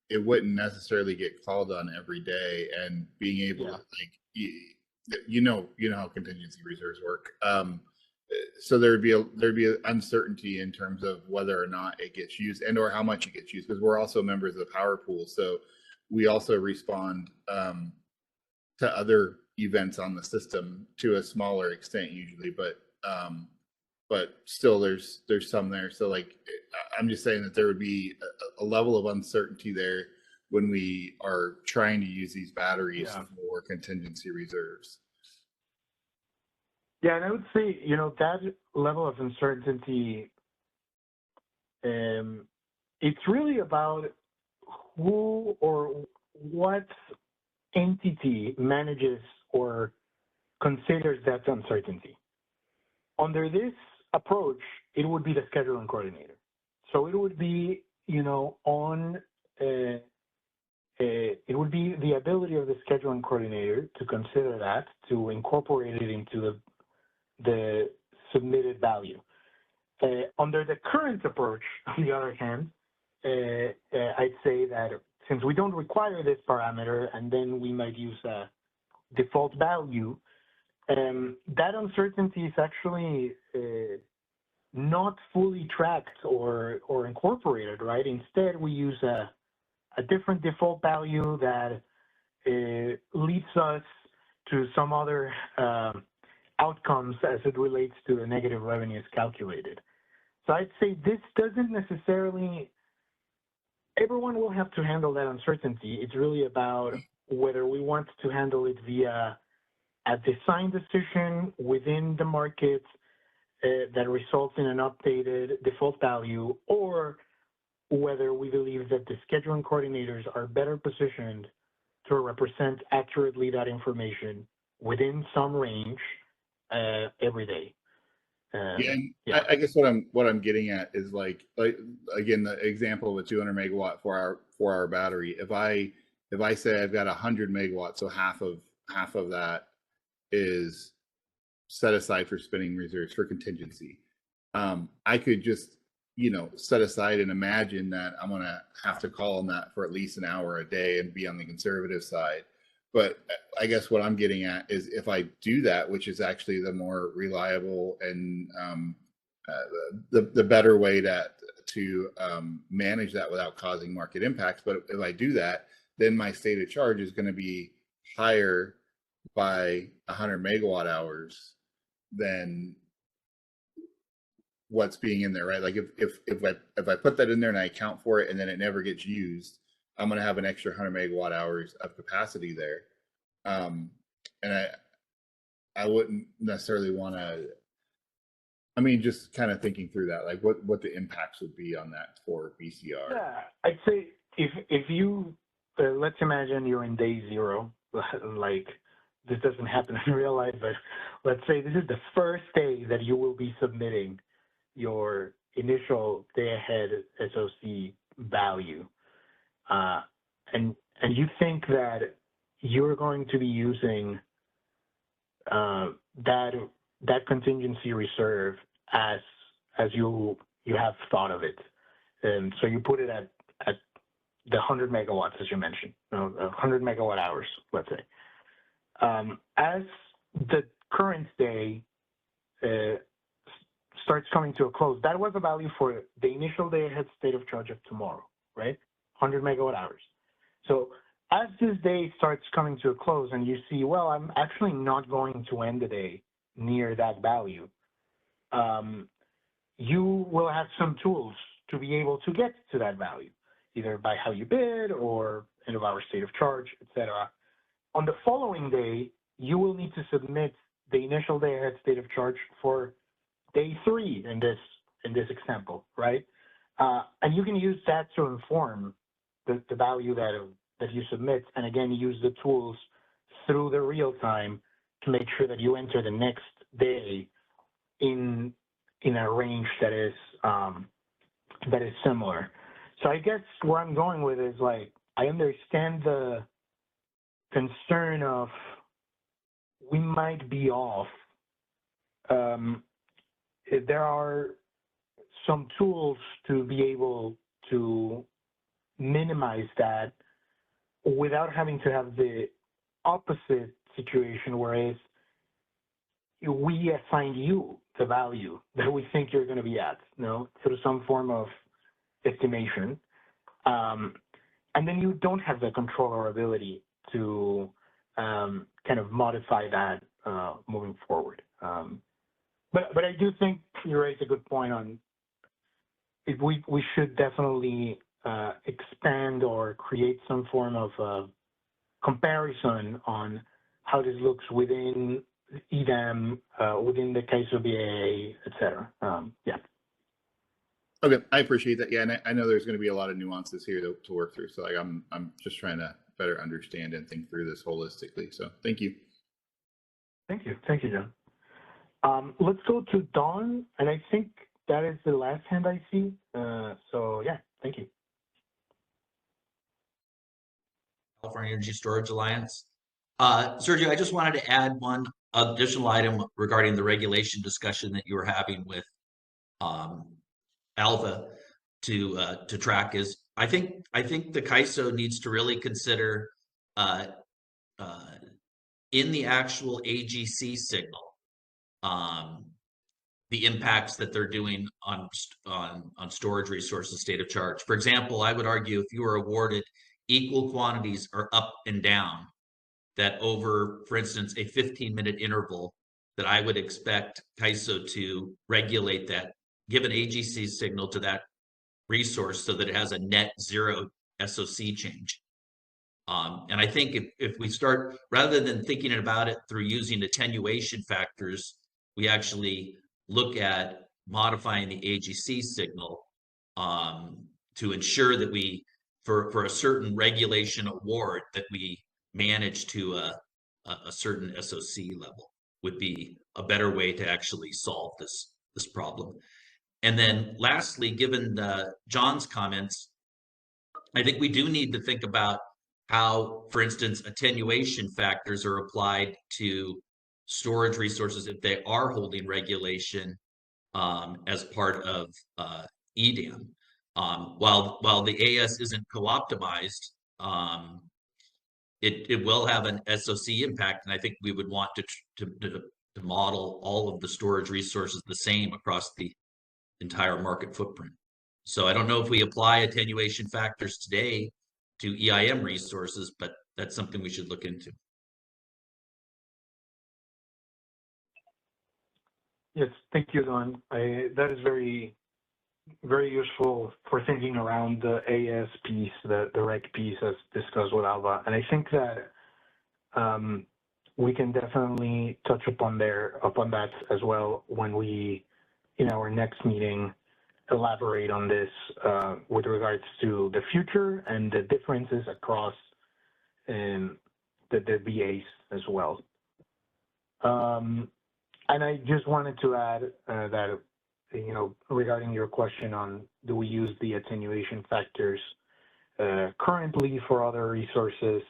It wouldn't necessarily get called on every day, and being able to like you know how contingency reserves work. So there'd be an uncertainty in terms of whether or not it gets used and or how much it gets used, because we're also members of the power pool, so we also respond to other events on the system to a smaller extent usually, but still there's some there. So like I'm just saying that there would be a level of uncertainty there when we are trying to use these batteries for contingency reserves. Yeah, and I would say, you know, that level of uncertainty, it's really about who or what entity manages or considers that uncertainty. Under this approach, it would be the scheduling coordinator. So it would be, you know, it would be the ability of the scheduling coordinator to consider that, to incorporate it into the submitted value. Under the current approach, on the other hand, I'd say that since we don't require this parameter, and then we might use a default value, that uncertainty is actually not fully tracked or incorporated, right? Instead, we use a different default value that leads us to some other outcomes as it relates to the negative revenues calculated. So I'd say this doesn't necessarily, everyone will have to handle that uncertainty. It's really about whether we want to handle it via a design decision within the market that results in an updated default value, or whether we believe that the scheduling coordinators are better positioned to represent accurately that information within some range every day. I guess what I'm getting at is like again, the example of a 200 megawatt 4-hour battery. If I say I've got 100 megawatts, so half of that is set aside for spinning reserves for contingency. I could just, you know, set aside and imagine that I'm going to have to call on that for at least an hour a day and be on the conservative side. But I guess what I'm getting at is if I do that, which is actually the more reliable and the better way to manage that without causing market impacts. But if I do that, then my state of charge is going to be higher by 100 megawatt hours than what's being in there, right? Like if I put that in there and I account for it and then it never gets used, I'm going to have an extra 100 megawatt hours of capacity there. And I wouldn't necessarily want to, I mean, just kind of thinking through that, like what the impacts would be on that for BCR. Yeah, I'd say if you, let's imagine you're in day zero, like this doesn't happen in real life, but let's say this is the first day that you will be submitting your initial day ahead SOC value. And you think that you're going to be using that contingency reserve as you have thought of it. And so you put it at the 100 megawatts, as you mentioned, 100 megawatt hours, let's say. As the current day starts coming to a close, that was a value for the initial day ahead state of charge of tomorrow, right? 100 megawatt hours. So as this day starts coming to a close and you see, well, I'm actually not going to end the day near that value, you will have some tools to be able to get to that value, either by how you bid or end of hour state of charge, etc. On the following day, you will need to submit the initial day ahead state of charge for day 3 in this example, right? And you can use that to inform the value that you submit, and again, use the tools through the real time to make sure that you enter the next day in a range that is similar. So I guess where I'm going with is, like, I understand the concern of we might be off. There are some tools to be able to minimize that without having to have the opposite situation, whereas we assign you the value that we think you're going to be at, through some form of estimation. And then you don't have the control or ability to kind of modify that moving forward. But I do think you raised a good point on if we should definitely expand or create some form of comparison on how this looks within EDAM, within the case of BAA, et cetera. Yeah. Okay, I appreciate that. Yeah, and I know there's going to be a lot of nuances here to work through. So, like, I'm just trying to better understand and think through this holistically. So, thank you. Thank you, John. Let's go to Dawn, and I think that is the last hand I see. So yeah, thank you. California Energy Storage Alliance. Sergio, I just wanted to add one additional item regarding the regulation discussion that you were having with Alva to track is I think the CAISO needs to really consider in the actual AGC signal the impacts that they're doing on storage resources state of charge. For example, I would argue if you were awarded equal quantities or up and down, that over, for instance, a 15-minute interval, that I would expect CAISO to regulate that, give an AGC signal to that resource so that it has a net zero SOC change. And I think if we start, rather than thinking about it through using attenuation factors, we actually look at modifying the AGC signal to ensure that we, for a certain regulation award, that we manage to a certain SOC level would be a better way to actually solve this problem. And then lastly, given John's comments, I think we do need to think about how, for instance, attenuation factors are applied to storage resources if they are holding regulation as part of EDAM. While the AS isn't co-optimized, it will have an SOC impact, and I think we would want to model all of the storage resources the same across the entire market footprint. So I don't know if we apply attenuation factors today to EIM resources, but that's something we should look into. Yes, thank you, Don. That is very, very useful for thinking around the AS piece, the reg piece as discussed with Alva. And I think that we can definitely touch upon that as well when we, in our next meeting, elaborate on this with regards to the future and the differences across the BAs as well. And I just wanted to add that, regarding your question on do we use the attenuation factors currently for other resources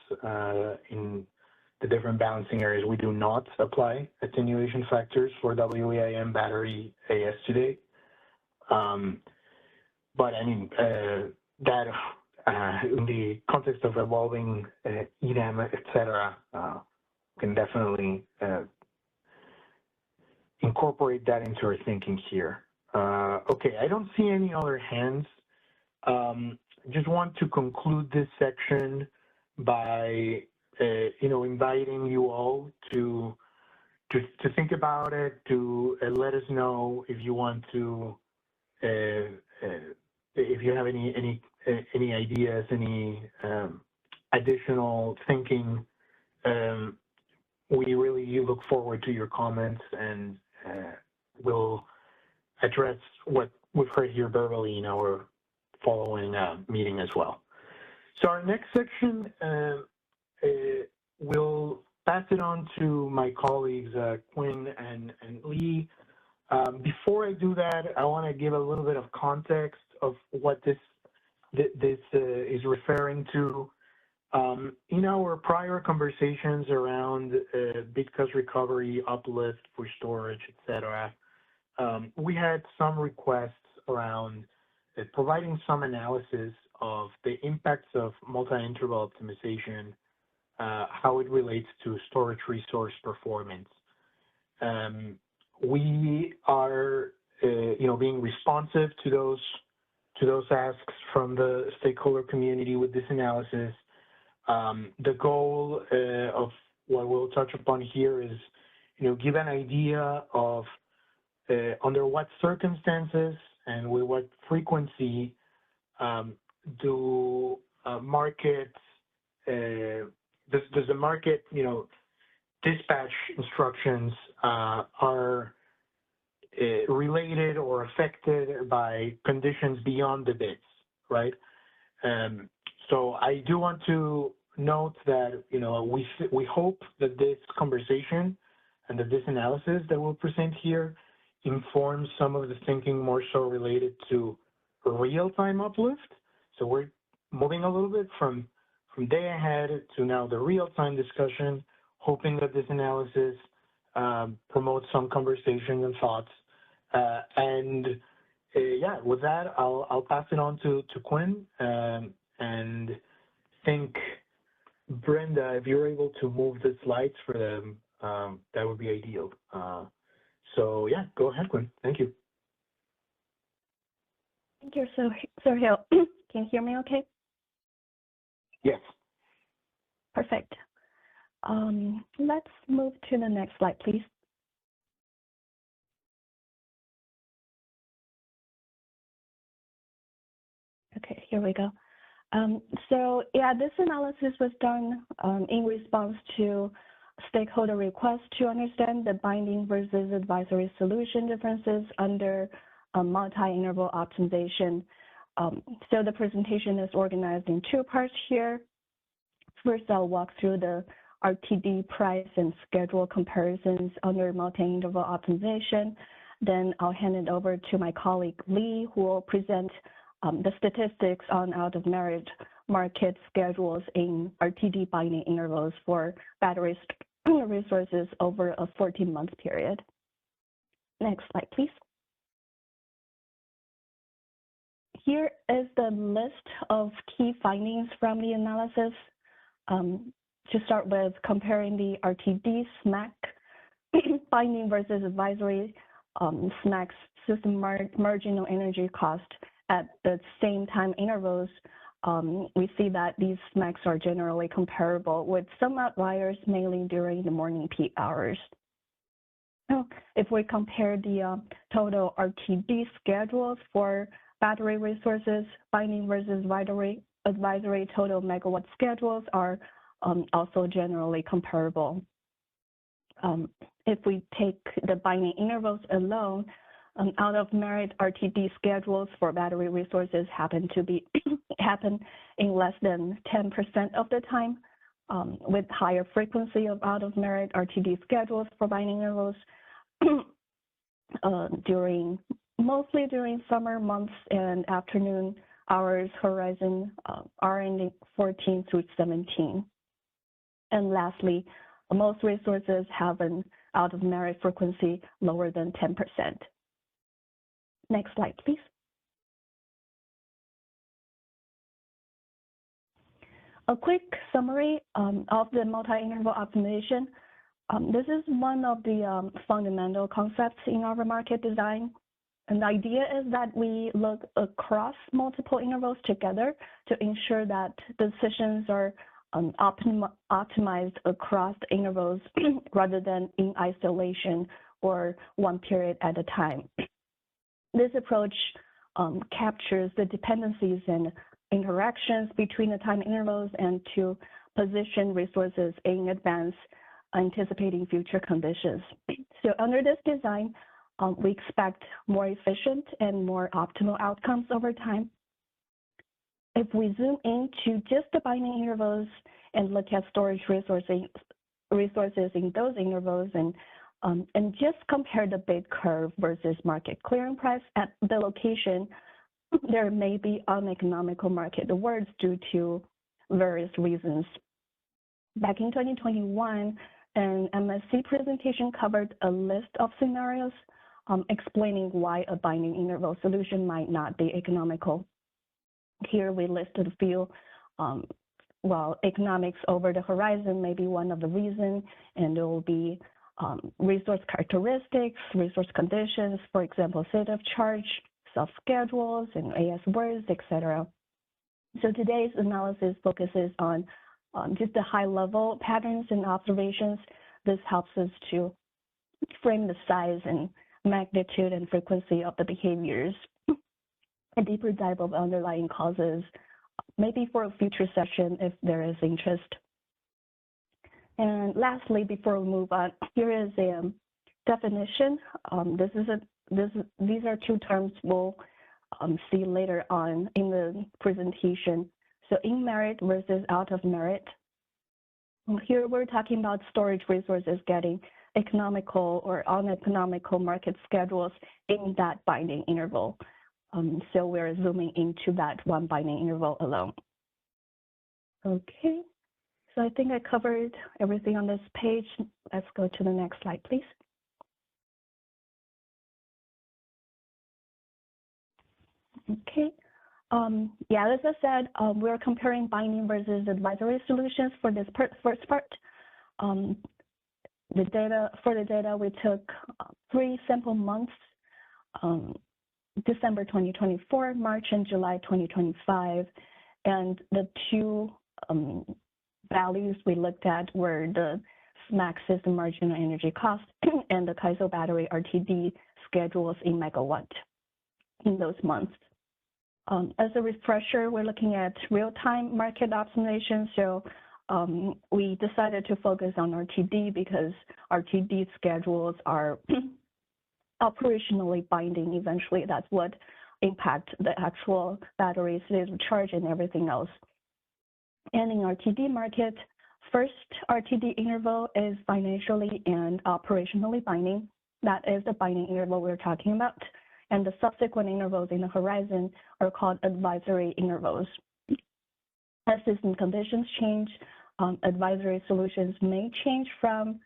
in the different balancing areas, we do not apply attenuation factors for WEIM battery AS today. But I mean, that in the context of evolving EDAM, et cetera, can definitely incorporate that into our thinking here. Okay, I don't see any other hands. Just want to conclude this section by, inviting you all to think about it, to let us know if you want to if you have any ideas, any additional thinking, we really look forward to your comments, and we'll address what we've heard here verbally in our following meeting as well. So our next section, we'll pass it on to my colleagues, Quinn and Lee. Before I do that, I want to give a little bit of context of what this is referring to. In our prior conversations around bid cost recovery, uplift for storage, etc., we had some requests around providing some analysis of the impacts of multi-interval optimization, how it relates to storage resource performance. We are, being responsive to those asks from the stakeholder community with this analysis. The goal of what we'll touch upon here is, give an idea of under what circumstances and with what frequency do markets, does the market, dispatch instructions are related or affected by conditions beyond the bids, right? So I do want to note that, we hope that this conversation and that this analysis that we'll present here informs some of the thinking more so related to real-time uplift. So we're moving a little bit from day ahead to now the real-time discussion, hoping that this analysis promotes some conversation and thoughts. With that, I'll pass it on to Quinn, and think, Brenda, if you're able to move the slides for them, that would be ideal. Go ahead, Quinn. Thank you. Thank you, Sergio. Can you hear me okay? Yes. Perfect. Let's move to the next slide, please. Okay, here we go. This analysis was done in response to stakeholder requests to understand the binding versus advisory solution differences under multi-interval optimization. So the presentation is organized in two parts here. First, I'll walk through the RTD price and schedule comparisons under multi-interval optimization. Then I'll hand it over to my colleague Lee, who will present the statistics on out-of-merit market schedules in RTD binding intervals for battery resources over a 14-month period. Next slide, please. Here is the list of key findings from the analysis. To start with, comparing the RTD SMAC binding versus advisory SMAC's system marginal energy cost at the same time intervals, we see that these SMACs are generally comparable, with some outliers mainly during the morning peak hours. Now, if we compare the total RTD schedules for battery resources, binding versus advisory total megawatt schedules are also generally comparable. If we take the binding intervals alone, out-of-merit RTD schedules for battery resources happen in less than 10% of the time, with higher frequency of out-of-merit RTD schedules for binding intervals mostly during summer months and afternoon hours horizon RN 14 through 17. And lastly, most resources have an out-of-merit frequency lower than 10%. Next slide, please. A quick summary of the multi-interval optimization. This is one of the fundamental concepts in our market design. And the idea is that we look across multiple intervals together to ensure that decisions are optimized across the intervals rather than in isolation or one period at a time. This approach captures the dependencies and interactions between the time intervals and to position resources in advance, anticipating future conditions. So under this design, we expect more efficient and more optimal outcomes over time. If we zoom into just the binding intervals and look at storage resources in those intervals and just compare the bid curve versus market clearing price at the location, there may be uneconomical market awards due to various reasons. Back in 2021, an MSC presentation covered a list of scenarios explaining why a binding interval solution might not be economical. Here we listed a few. Well, economics over the horizon may be one of the reasons, and there will be resource characteristics, resource conditions, for example, state of charge, self-schedules, and AS words, etc. So today's analysis focuses on just the high-level patterns and observations. This helps us to frame the size and magnitude and frequency of the behaviors. A deeper dive of underlying causes, maybe for a future session if there is interest. And lastly, before we move on, here is a definition. These are two terms we'll see later on in the presentation. So in merit versus out of merit. Here we're talking about storage resources getting economical or uneconomical market schedules in that binding interval. So we're zooming into that one binding interval alone. Okay, so I think I covered everything on this page. Let's go to the next slide, please. Okay, yeah, as I said, we're comparing binding versus advisory solutions for this first part. For the data, we took 3 sample months, December 2024, March and July 2025, and the two values we looked at were the SMAC system marginal energy cost and the CAISO battery RTD schedules in megawatt in those months. As a refresher, we're looking at real-time market optimization. So we decided to focus on RTD because RTD schedules are operationally binding. Eventually, that's what impact the actual battery state of charge and everything else. And in RTD market, first RTD interval is financially and operationally binding. That is the binding interval we're talking about. And the subsequent intervals in the horizon are called advisory intervals. As system conditions change, advisory solutions may change from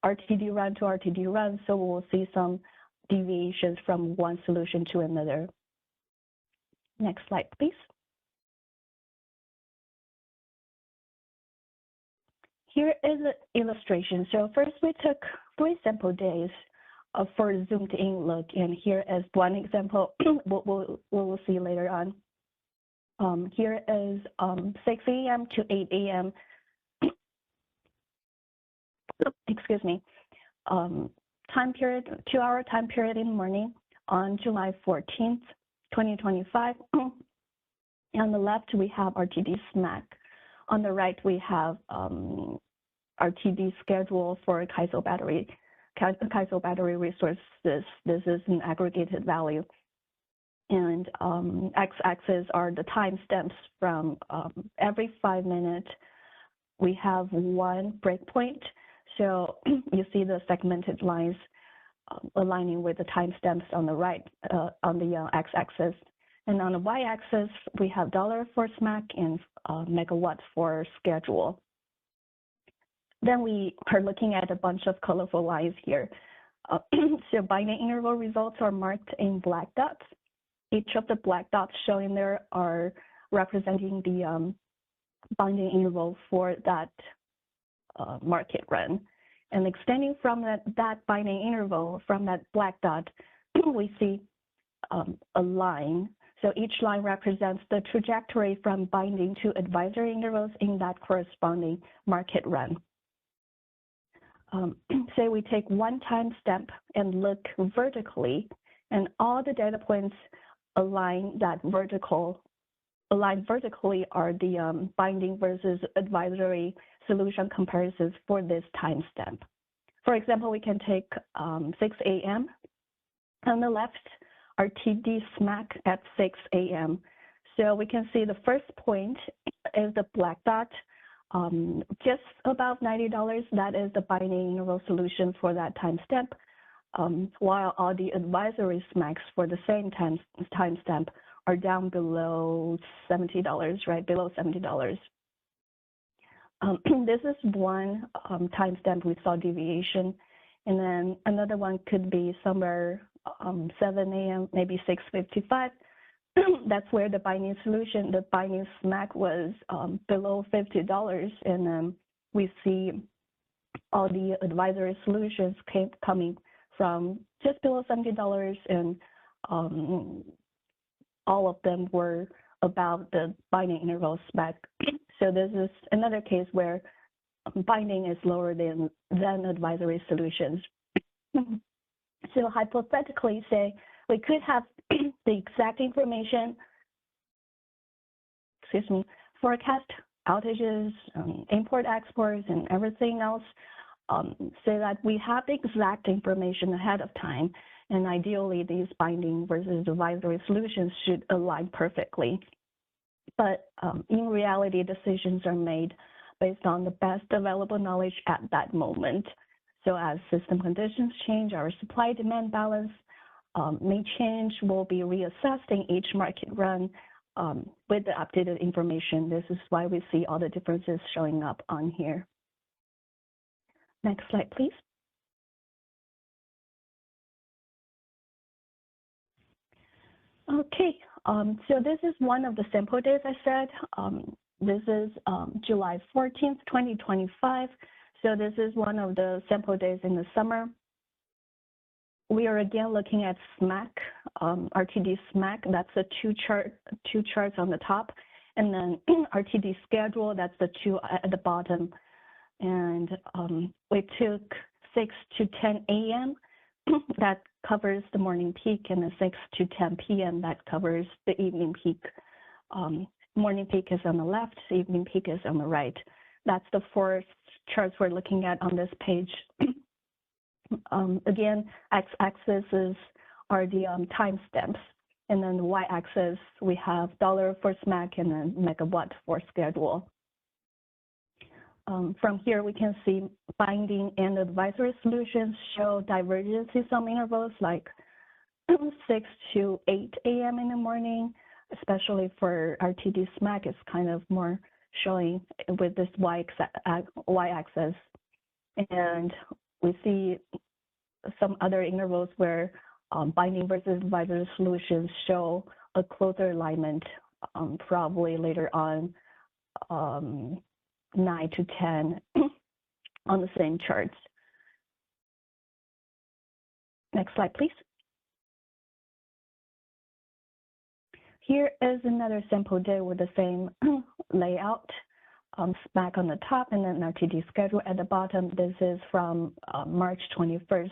RTD run to RTD run, so we'll see some deviations from one solution to another. Next slide, please. Here is an illustration. So first we took 3 sample days for a zoomed in look, and here is one example we'll see later on. Here is 6 a.m. to 8 a.m. Excuse me. Time period, 2-hour time period in the morning on July 14th, 2025. On the left, we have RTD SMAC. On the right, we have RTD schedule for CAISO battery resources. This is an aggregated value. And x-axis are the timestamps from every 5 minutes. We have one breakpoint. So you see the segmented lines aligning with the timestamps on the right, on the x-axis. And on the y-axis, we have dollar for SMAC and megawatts for schedule. Then we are looking at a bunch of colorful lines here. So binding interval results are marked in black dots. Each of the black dots showing there are representing the binding interval for that market run. And extending from that binding interval, from that black dot, we see a line. So each line represents the trajectory from binding to advisory intervals in that corresponding market run. Say we take one timestamp and look vertically, and all the data points aligned vertically are the binding versus advisory solution comparisons for this timestamp. For example, we can take 6 a.m. On the left, our TD SMAC at 6 a.m. So we can see the first point is the black dot, just above $90. That is the binding interval solution for that timestamp, while all the advisory SMACs for the same timestamp are down below $70, right? Below $70. This is one timestamp we saw deviation, and then another one could be somewhere 7 a.m., maybe 6:55. That's where the binding solution, the binding SMAC was below $50, and then we see all the advisory solutions coming from just below $70, and all of them were about the binding interval SMAC. So this is another case where binding is lower than advisory solutions. So hypothetically, say we could have the exact information, forecast outages, import exports, and everything else, so that we have the exact information ahead of time. And ideally, these binding versus advisory solutions should align perfectly. But in reality, decisions are made based on the best available knowledge at that moment. So as system conditions change, our supply-demand balance may change. We'll be reassessing each market run with the updated information. This is why we see all the differences showing up on here. Next slide, please. Okay, so this is one of the sample days I said. This is July 14th, 2025. So this is one of the sample days in the summer. We are again looking at SMAC, RTD SMAC. That's the two charts on the top, and then RTD schedule. That's the two at the bottom. And we took 6 to 10 a.m. that covers the morning peak, and the 6 to 10 p.m. that covers the evening peak. Morning peak is on the left, evening peak is on the right. That's the four charts we're looking at on this page. Again, x-axis are the timestamps, and then the y-axis we have dollar for SMAC and then megawatt for schedule. From here, we can see binding and advisory solutions show divergence in some intervals, like 6 to 8 a.m. in the morning, especially for RTD SMAC. It's kind of more showing with this y-axis. And we see some other intervals where binding versus advisory solutions show a closer alignment, probably later on 9 to 10 on the same charts. Next slide, please. Here is another sample day with the same layout, SMAC on the top and then RTD schedule at the bottom. This is from March 21st.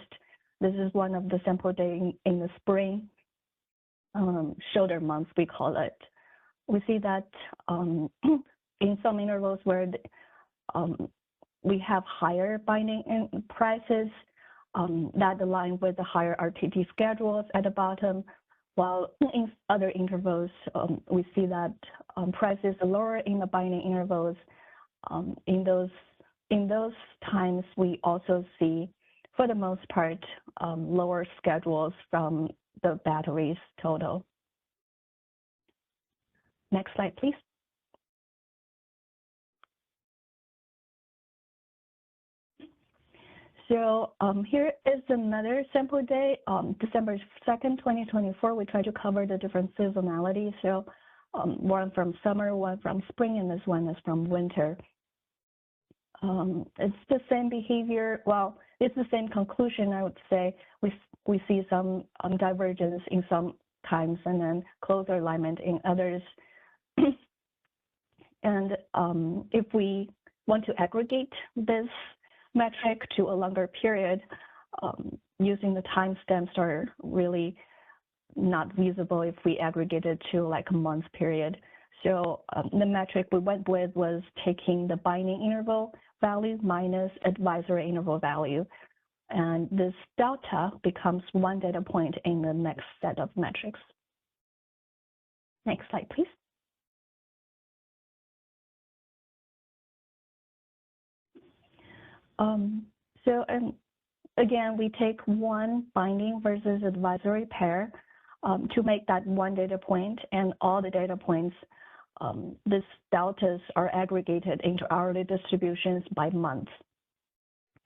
This is one of the sample days in the spring, shoulder month, we call it. We see that in some intervals where we have higher binding prices that align with the higher RTD schedules at the bottom, while in other intervals, we see that prices are lower in the binding intervals. In those times, we also see, for the most part, lower schedules from the batteries total. Next slide, please. So here is another sample day, December 2nd, 2024. We try to cover the different seasonality. So one from summer, one from spring, and this one is from winter. It's the same behavior. Well, it's the same conclusion, I would say. We see some divergence in some times and then closer alignment in others. And if we want to aggregate this metric to a longer period, using the timestamps are really not visible if we aggregate it to like a month period. So the metric we went with was taking the binding interval value minus advisory interval value. And this delta becomes one data point in the next set of metrics. Next slide, please. And again, we take one binding versus advisory pair to make that one data point, and all the data points, these deltas are aggregated into hourly distributions by month.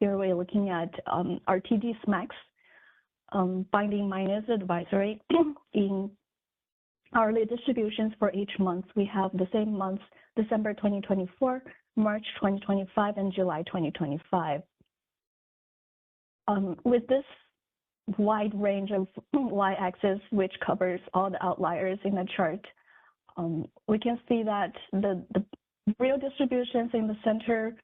Here we're looking at RTD SMACs, binding minus advisory in hourly distributions for each month. We have the same months, December 2024, March 2025, and July 2025. With this wide range of y-axis, which covers all the outliers in the chart, we can see that the real distributions in the center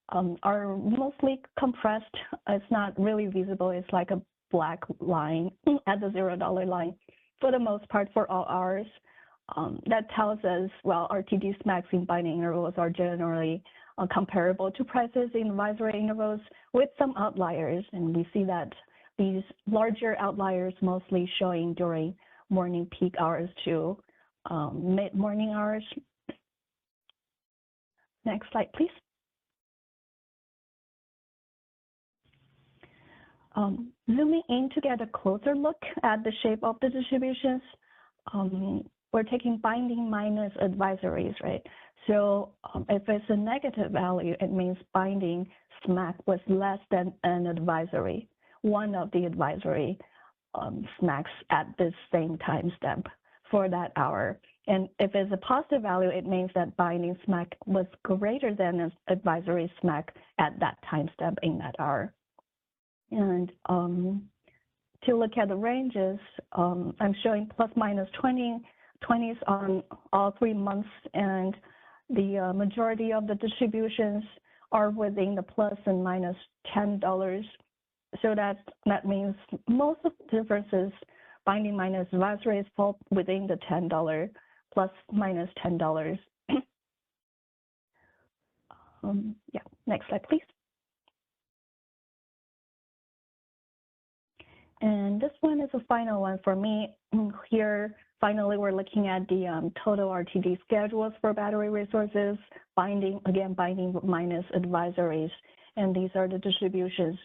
are mostly compressed. It's not really visible. It's like a black line at the $0 line for the most part for all hours. That tells us, well, RTD SMACs in binding intervals are generally comparable to prices in advisory intervals with some outliers. And we see that these larger outliers mostly showing during morning peak hours to mid-morning hours. Next slide, please. Zooming in to get a closer look at the shape of the distributions, we're taking binding minus advisories, right? So if it's a negative value, it means binding SMAC was less than an advisory, one of the advisory SMACs at the same timestamp for that hour. And if it's a positive value, it means that binding SMAC was greater than an advisory SMAC at that timestamp in that hour. And to look at the ranges, I'm showing plus minus 20s on all 3 months, and the majority of the distributions are within the plus and minus $10. So that means most of the differences, binding minus advisories, fall within the $10 plus minus $10. Yeah, next slide, please. And this one is a final one for me. Here, finally, we're looking at the total RTD schedules for battery resources, binding minus advisories, and these are the distributions.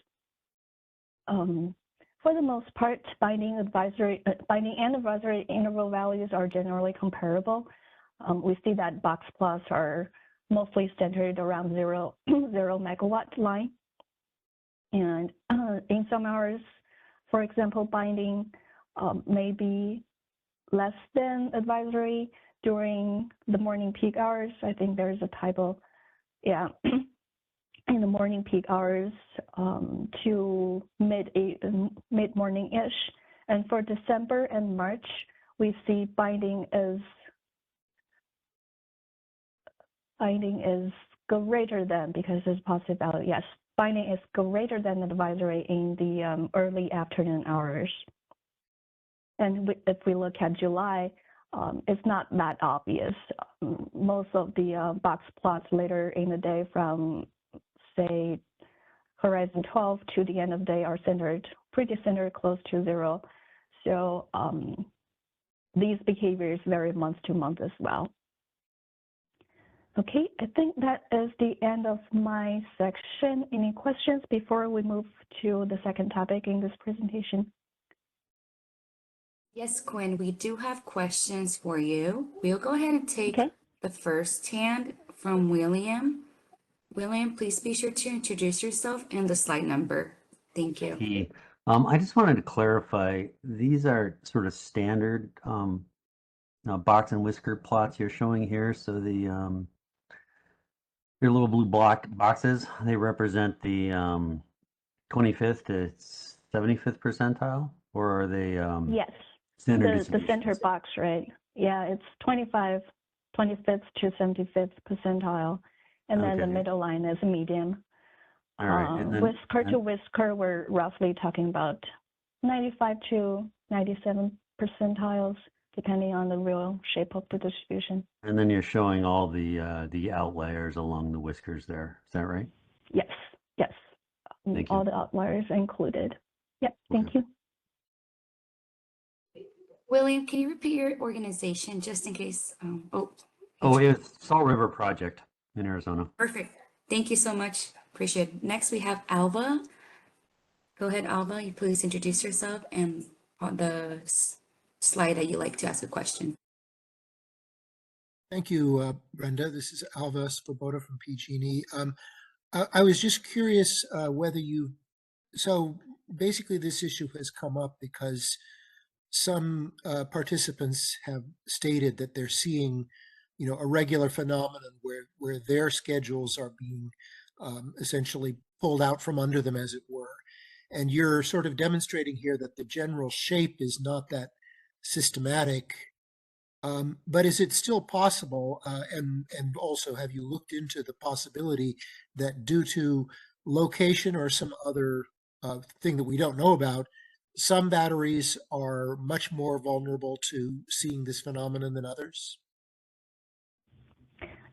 For the most part, binding and advisory interval values are generally comparable. We see that box plots are mostly centered around 0 megawatt line. And in some hours, for example, binding may be less than advisory during the morning peak hours. I think there's a typo, yeah, in the morning peak hours to mid-morning-ish. And for December and March, we see binding is greater than, because there's positive value, yes. Binding is greater than advisory in the early afternoon hours. And if we look at July, it's not that obvious. Most of the box plots later in the day from, say, horizon 12 to the end of the day are pretty centered close to 0. So these behaviors vary month to month as well. Okay, I think that is the end of my section. Any questions before we move to the second topic in this presentation? Yes, Quinn, we do have questions for you. We'll go ahead and take the first hand from William. William, please be sure to introduce yourself and the slide number. Thank you. Hey, I just wanted to clarify, these are sort of standard box and whisker plots you're showing here. So the your little blue block boxes, they represent the 25th to 75th percentile, or are they yes, standard the center box, right? Yeah, it's 25th to 75th percentile, and then the middle line is median. All right, and then, whisker to whisker, we're roughly talking about 95 to 97 percentiles, depending on the real shape of the distribution. And then you're showing all the outliers along the whiskers there. Is that right? Yes, yes. Thank All you. the outliers included. Yep, thank Okay. you. William, can you repeat your organization just in case? Oh, it's Salt River Project in Arizona. Perfect. Thank you so much. Appreciate it. Next, we have Alva. Go ahead, Alva. You please introduce yourself and on the slide that you like to ask a question. Thank you, Brenda. This is Alva Svoboda from PG&E. I was just curious whether so basically this issue has come up because some participants have stated that they're seeing, a regular phenomenon where their schedules are being essentially pulled out from under them, as it were. And you're sort of demonstrating here that the general shape is not that systematic. But is it still possible, and also have you looked into the possibility that due to location or some other thing that we don't know about, some batteries are much more vulnerable to seeing this phenomenon than others?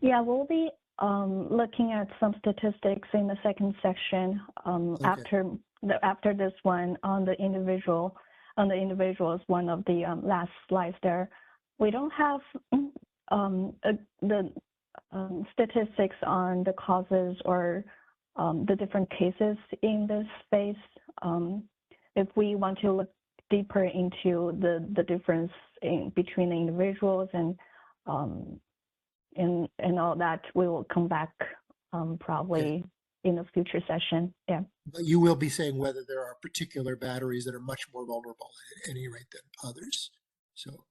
Yeah, we'll be looking at some statistics in the second section Okay. after this one on the individual is one of the last slides there. We don't have the statistics on the causes or the different cases in this space. If we want to look deeper into the difference between the individuals and all that, we will come back probably in a future session. Yeah. But you will be saying whether there are particular batteries that are much more vulnerable at any rate than others. So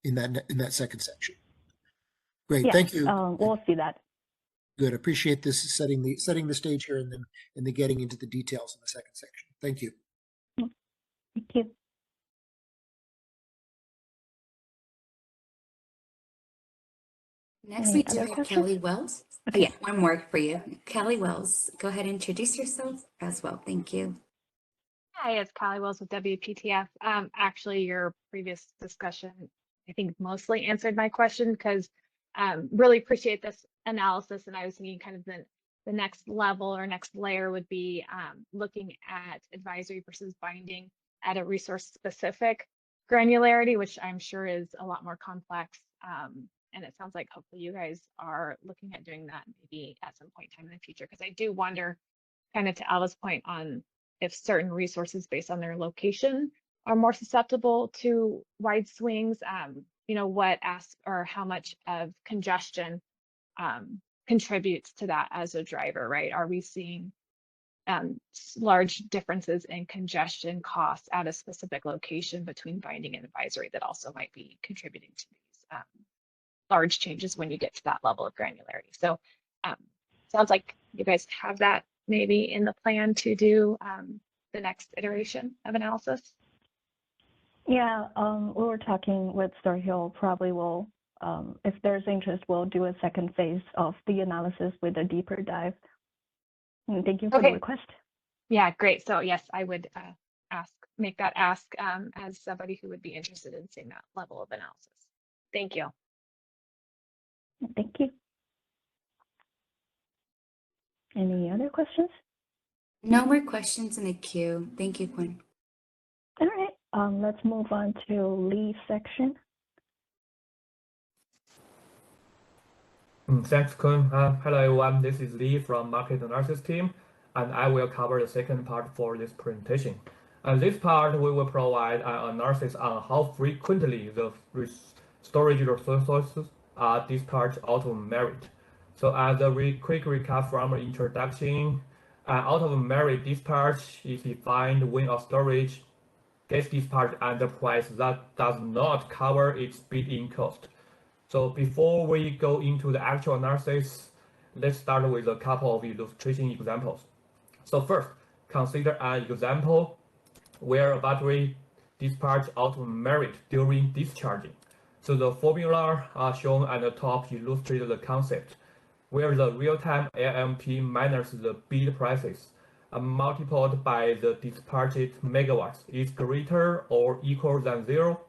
in that second section. Great, Yeah, thank you. we'll see that. Good, appreciate this setting the stage here and then getting into the details in the second section. Thank you. Thank you. Next, Any we do other have questions? Kelly Wells. Okay. Yeah, one more for you. Kelly Wells, go ahead and introduce yourself as well. Thank you. Hi, it's Callie Wells with WPTF. Actually, your previous discussion, I think, mostly answered my question because really appreciate this analysis. And I was thinking kind of the next level or next layer would be looking at advisory versus binding at a resource specific granularity, which I'm sure is a lot more complex. And it sounds like hopefully you guys are looking at doing that maybe at some point in time in the future, because I do wonder, kind of to Alva's point, on if certain resources based on their location are more susceptible to wide swings, what or how much of congestion contributes to that as a driver, right? Are we seeing large differences in congestion costs at a specific location between binding and advisory that also might be contributing to these large changes when you get to that level of granularity? So sounds like you guys have that maybe in the plan to do the next iteration of analysis. Yeah, we were talking with Star Hill. Probably will, if there's interest, we'll do a second phase of the analysis with a deeper dive. And thank you for the request. Yeah, great. So yes, I would make that ask as somebody who would be interested in seeing that level of analysis. Thank you. Thank you. Any other questions? No more questions in the queue. Thank you, Quinn. All right, let's move on to Lee's section. Thanks, Kun. Hello, everyone. This is Lee from Market Analysis team, and I will cover the second part for this presentation. This part, we will provide an analysis on how frequently the storage resources are discharged out of merit. So as a quick recap from our introduction, out of merit discharge is defined when a storage gets discharged at the price that does not cover its bid-in cost. So before we go into the actual analysis, let's start with a couple of illustration examples. So first, consider an example where a battery discharges out of merit during discharging. So the formula shown at the top illustrates the concept, where the real-time LMP minus the bid prices multiplied by the dispatched megawatts is greater or equal than 0,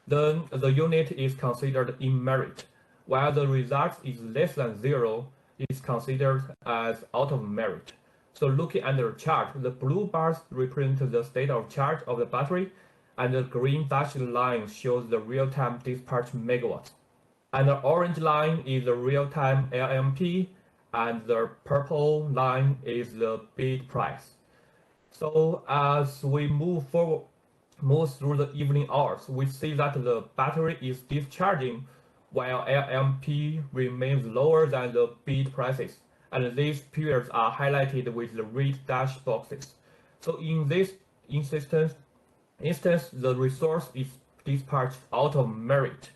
then the unit is considered in merit, while the result is less than 0, it is considered as out of merit. So looking at the chart, the blue bars represent the state of charge of the battery, and the green dashed line shows the real-time dispatch megawatts. And the orange line is the real-time LMP, and the purple line is the bid price. So as we move through the evening hours, we see that the battery is discharging while LMP remains lower than the bid prices, and these periods are highlighted with the red dash boxes. So in this instance, the resource is dispatched out of merit.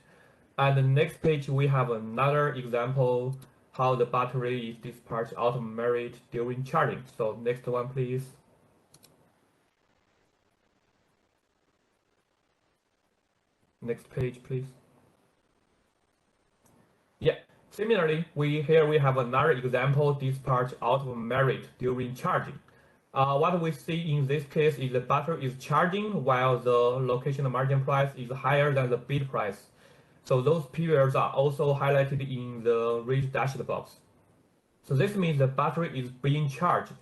And the next page, we have another example how the battery is dispatched out of merit during charging. So next one, please. Next page, please. Yeah, similarly, here we have another example dispatch out of merit during charging. What we see in this case is the battery is charging while the location margin price is higher than the bid price. So those periods are also highlighted in the red dashed box. So this means the battery is being charged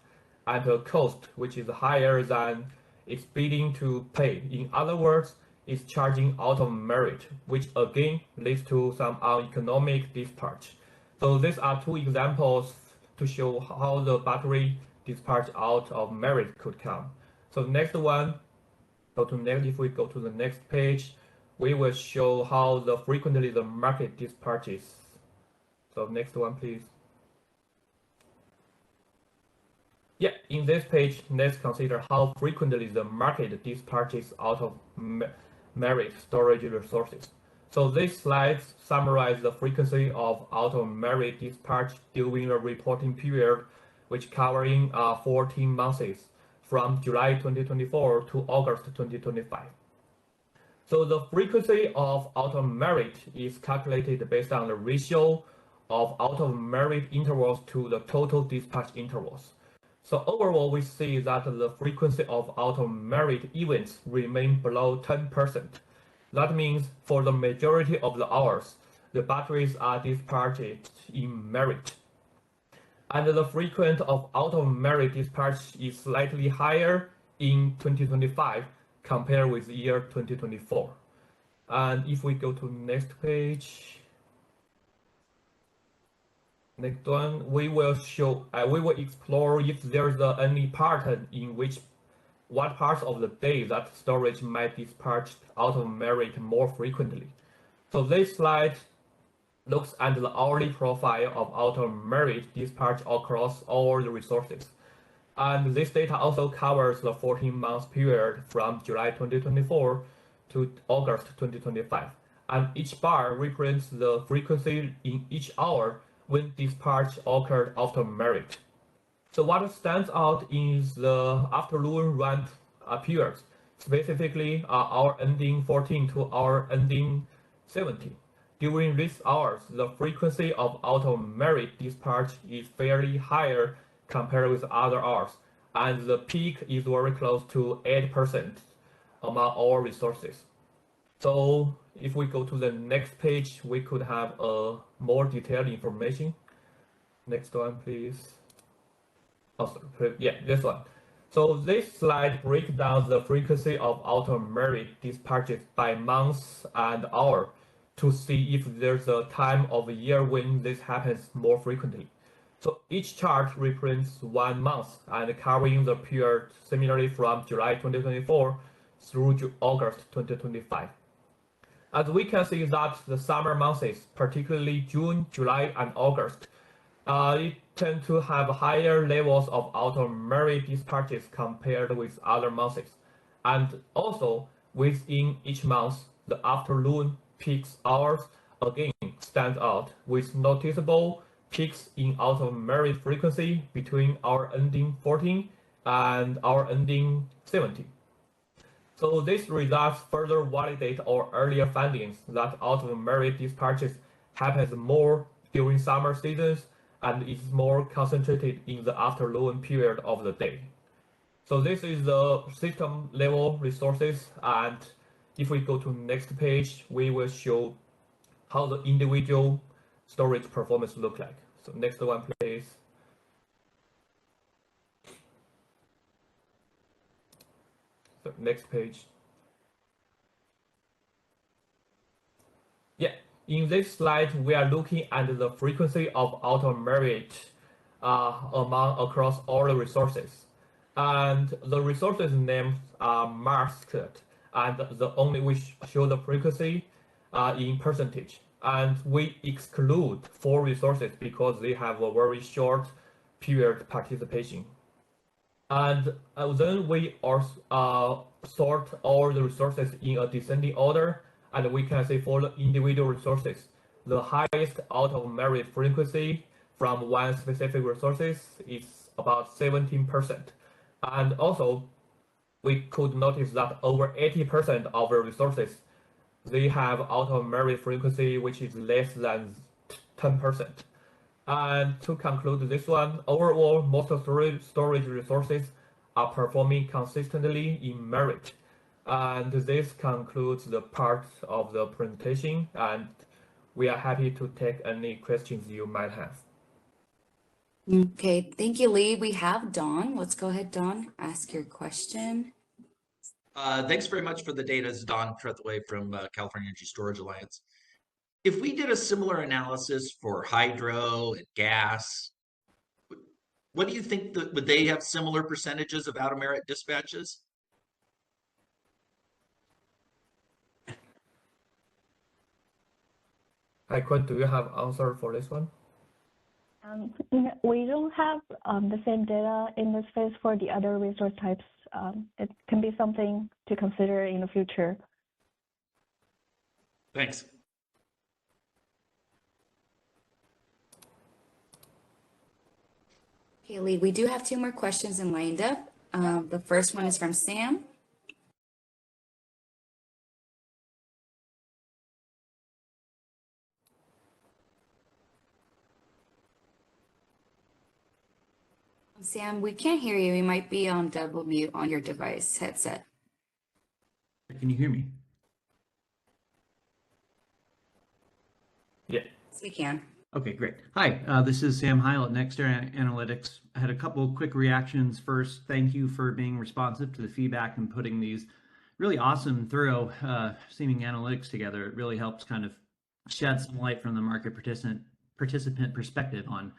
at a cost which is higher than its bidding to pay. In other words, it's charging out of merit, which again leads to some uneconomic dispatch. So these are two examples to show how the battery dispatch out of merit could come. So next one, if we go to the next page, we will show how frequently the market dispatches. So next one, please. Yeah, in this page, let's consider how frequently the market dispatches out of merit storage resources. So these slides summarize the frequency of out of merit dispatch during a reporting period, which covering 14 months from July 2024 to August 2025. So the frequency of out of merit is calculated based on the ratio of out of merit intervals to the total dispatch intervals. So overall, we see that the frequency of out of merit events remain below 10%. That means for the majority of the hours, the batteries are dispatched in merit. And the frequency of out of merit dispatch is slightly higher in 2025 compared with the year 2024. And if we go to next page, next one, we will explore if there's any pattern in which what parts of the day that storage might dispatch out of merit more frequently. So this slide looks at the hourly profile of out of merit dispatch across all the resources. And this data also covers the 14-month period from July 2024 to August 2025. And each bar represents the frequency in each hour when dispatch occurred out of merit. So what stands out is the afternoon run periods, specifically hour ending 14 to hour ending 17. During these hours, the frequency of out of merit dispatch is fairly higher compared with other hours, and the peak is very close to 8% among all resources. So if we go to the next page, we could have more detailed information. Next one, please. Oh, sorry. Yeah, this one. So this slide breaks down the frequency of out of merit dispatches by months and hour to see if there's a time of year when this happens more frequently. So each chart represents 1 month and covering the period similarly from July 2024 through August 2025. As we can see that the summer months, particularly June, July, and August, it tend to have higher levels of out of merit dispatches compared with other months. And also within each month, the afternoon peaks hours again stand out with noticeable peaks in out of merit frequency between hour ending 14 and hour ending 17. So these results further validate our earlier findings that out of merit dispatches happens more during summer seasons and it's more concentrated in the afternoon period of the day. So this is the system level resources, and if we go to next page, we will show how the individual storage performance look like. So next one, please. So next page. Yeah, in this slide, we are looking at the frequency of auto merit across all the resources. And the resources names are masked, and the only we show the frequency in percentage. And we exclude 4 resources because they have a very short period participation. And then we also sort all the resources in a descending order, and we can see for the individual resources, the highest out of merit frequency from one specific resources is about 17%. And also, we could notice that over 80% of the resources, they have out of merit frequency which is less than 10%. And to conclude this one, overall, most storage resources are performing consistently in merit. And this concludes the part of the presentation, and we are happy to take any questions you might have. Okay, thank you, Lee. We have Dawn. Let's go ahead, Dawn, ask your question. Thanks very much for the data. This is Don Trethaway from California Energy Storage Alliance. If we did a similar analysis for hydro and gas, what do you think that would they have similar percentages of out of merit dispatches? Hi, Quinn, do you have answer for this one? We don't have the same data in this phase for the other resource types. It can be something to consider in the future. Thanks. Okay, Lee, we do have 2 more questions in lined up. The first one is from Sam. Sam, we can't hear you. You might be on double mute on your device headset. Can you hear me? Yeah. Yes, we can. Okay, great. Hi, this is Sam Heil at Nextera Analytics. I had a couple of quick reactions. First, thank you for being responsive to the feedback and putting these really awesome, thorough seeming analytics together. It really helps kind of shed some light from the market participant perspective on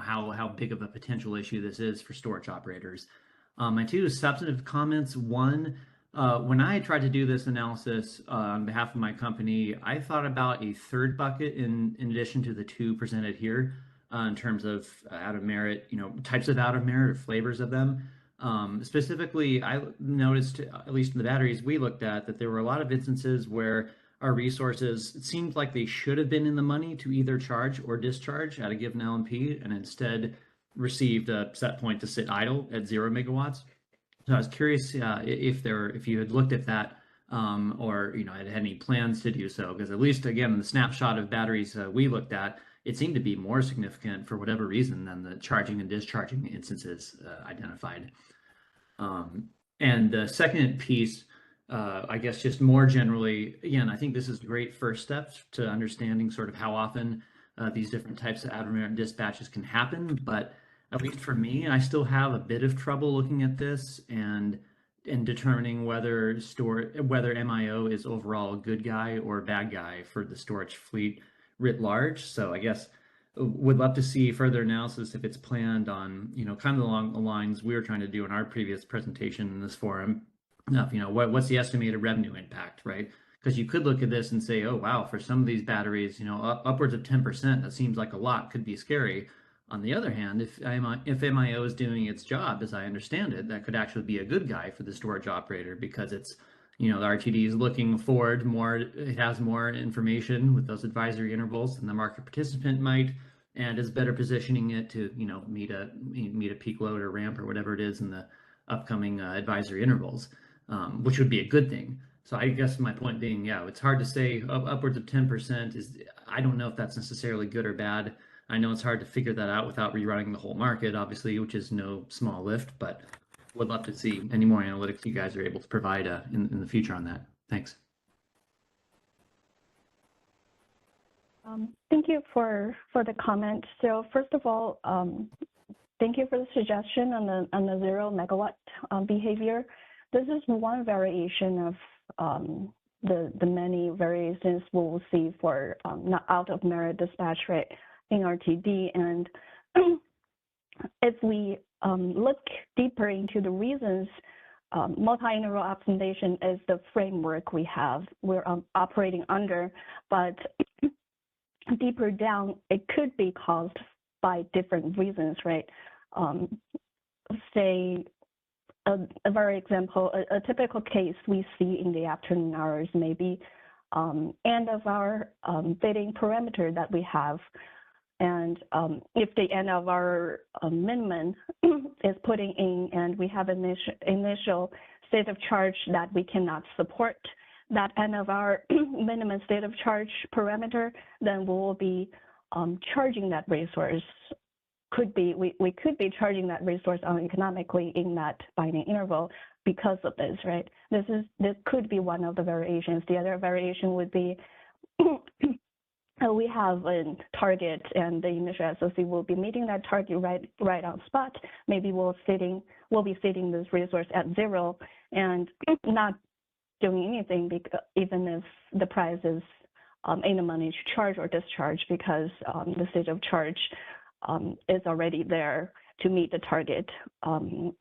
how big of a potential issue this is for storage operators. My 2 substantive comments. One, when I tried to do this analysis on behalf of my company, I thought about a third bucket in addition to the 2 presented here in terms of out of merit, types of out of merit or flavors of them. Specifically, I noticed, at least in the batteries we looked at, that there were a lot of instances where our resources, it seemed like they should have been in the money to either charge or discharge at a given LMP, and instead received a set point to sit idle at 0 megawatts. So I was curious if you had looked at that or had any plans to do so, because at least again the snapshot of batteries we looked at, it seemed to be more significant for whatever reason than the charging and discharging instances identified. And the second piece, I guess just more generally, again, I think this is great first steps to understanding sort of how often these different types of out of merit dispatches can happen. But at least for me, I still have a bit of trouble looking at this and determining whether MIO is overall a good guy or a bad guy for the storage fleet writ large. So I guess would love to see further analysis if it's planned on, kind of along the lines we were trying to do in our previous presentation in this forum. What's the estimated revenue impact, right? Because you could look at this and say, oh, wow, for some of these batteries, upwards of 10%, that seems like a lot, could be scary. On the other hand, if MIO is doing its job, as I understand it, that could actually be a good guy for the storage operator because it's, the RTD is looking forward more, it has more information with those advisory intervals than the market participant might, and is better positioning it to, meet a peak load or ramp or whatever it is in the upcoming advisory intervals. Which would be a good thing. So I guess my point being, yeah, it's hard to say upwards of 10% is, I don't know if that's necessarily good or bad. I know it's hard to figure that out without rerunning the whole market, obviously, which is no small lift, but would love to see any more analytics you guys are able to provide in the future on that. Thanks. Thank you for the comment. So first of all, thank you for the suggestion on the 0 megawatt behavior. This is one variation of the many variations we'll see for not out of merit dispatch rate in RTD. And if we look deeper into the reasons, multi-interval optimization is the framework we're operating under, but deeper down, it could be caused by different reasons, right? Say, a very example, a typical case we see in the afternoon hours, maybe end of our bidding parameter that we have. And if the end of our minimum is putting in and we have initial state of charge that we cannot support that end of our minimum state of charge parameter, then we will be charging that resource. We could be charging that resource uneconomically in that binding interval because of this, right? This could be one of the variations. The other variation would be we have a target and the initial SOC will be meeting that target right on spot. Maybe we'll be setting this resource at 0 and not doing anything, because even if the price is in the money to charge or discharge, because the state of charge is already there to meet the target.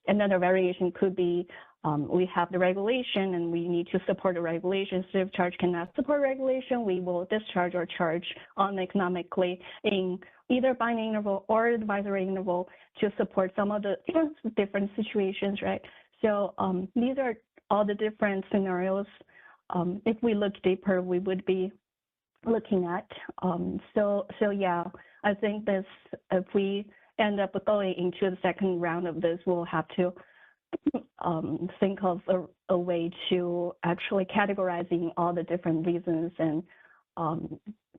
Another variation could be we have the regulation and we need to support the regulation. So if charge cannot support regulation, we will discharge or charge uneconomically in either binding interval or advisory interval to support some of the different situations, right? So these are all the different scenarios. If we look deeper, we would be looking at. So yeah, I think this, if we end up going into the second round of this, we'll have to think of a way to actually categorizing all the different reasons and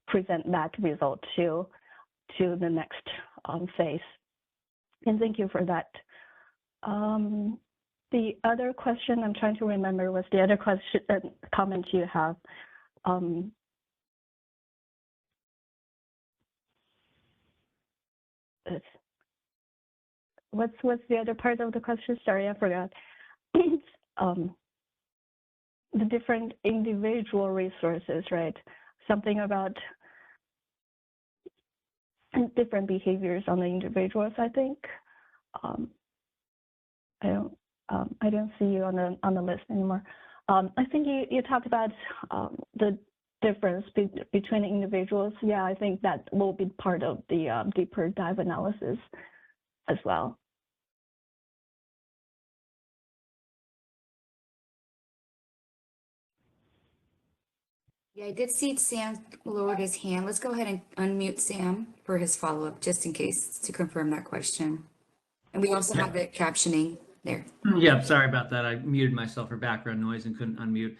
present that result to the next phase. And thank you for that. The other question I'm trying to remember was the other question, comment you have. What's the other part of the question? Sorry, I forgot. The different individual resources, right? Something about different behaviors on the individuals, I think. I don't see you on the list anymore. I think you talked about the difference between individuals. Yeah, I think that will be part of the deeper dive analysis as well. Yeah, I did see Sam lowered his hand. Let's go ahead and unmute Sam for his follow-up, just in case, to confirm that question. And we also have it captioning there. Yeah, sorry about that. I muted myself for background noise and couldn't unmute.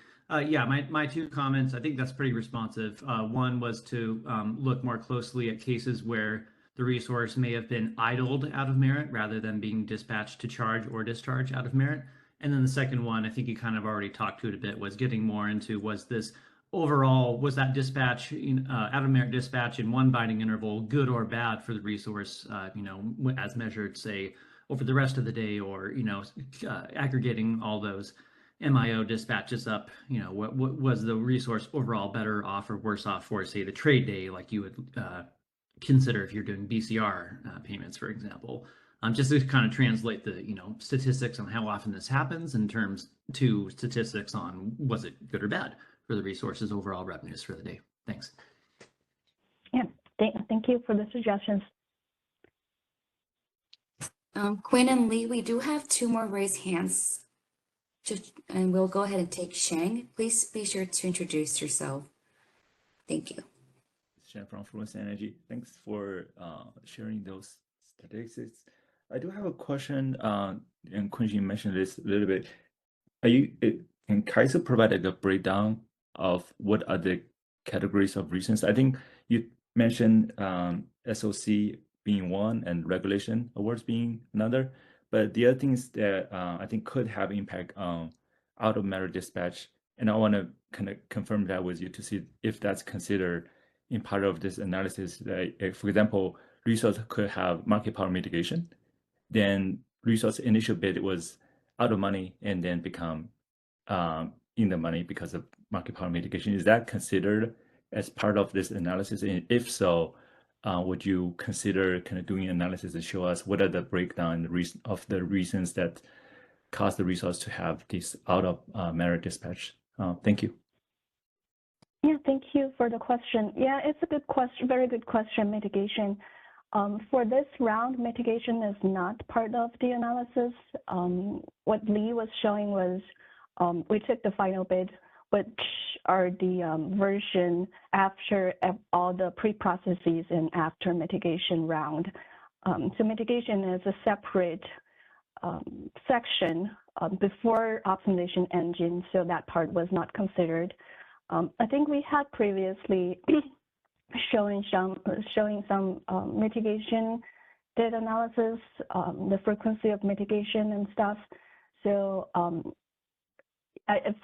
Yeah, my two comments, I think that's pretty responsive. One was to look more closely at cases where the resource may have been idled out of merit rather than being dispatched to charge or discharge out of merit. And then the second one, I think you kind of already talked to it a bit, was getting more into was that dispatch, out of merit dispatch in one binding interval good or bad for the resource, as measured, say, over the rest of the day, or, aggregating all those MIO dispatches up, what was the resource overall better off or worse off for, say, the trade day, like you would consider if you're doing BCR payments, for example. Just to kind of translate the, statistics on how often this happens in terms to statistics on was it good or bad for the resource's overall revenues for the day. Thanks. Yeah, thank you for the suggestions. Quinn and Lee, we do have 2 more raised hands, and we'll go ahead and take Sheng. Please be sure to introduce yourself. Thank you. Sheng from Fluence Energy. Thanks for sharing those statistics. I do have a question, and Quinn mentioned this a little bit. Can CAISO provide a breakdown of what are the categories of reasons? I think you mentioned SOC being one and regulation awards being another. But the other things that I think could have impact on out of merit dispatch, and I want to kind of confirm that with you to see if that's considered in part of this analysis. That, for example, resource could have market power mitigation, then resource initial bid was out of money and then become in the money because of market power mitigation. Is that considered as part of this analysis? And if so, would you consider kind of doing analysis to show us what are the breakdown of the reasons that cause the resource to have this out of merit dispatch? Thank you. Yeah, thank you for the question. Yeah, it's a good question, very good question, mitigation. For this round, mitigation is not part of the analysis. What Lee was showing was we took the final bid, which are the version after all the pre-processes and after mitigation round. So mitigation is a separate section before optimization engine, so that part was not considered. I think we had previously showing some mitigation data analysis, the frequency of mitigation and stuff. So if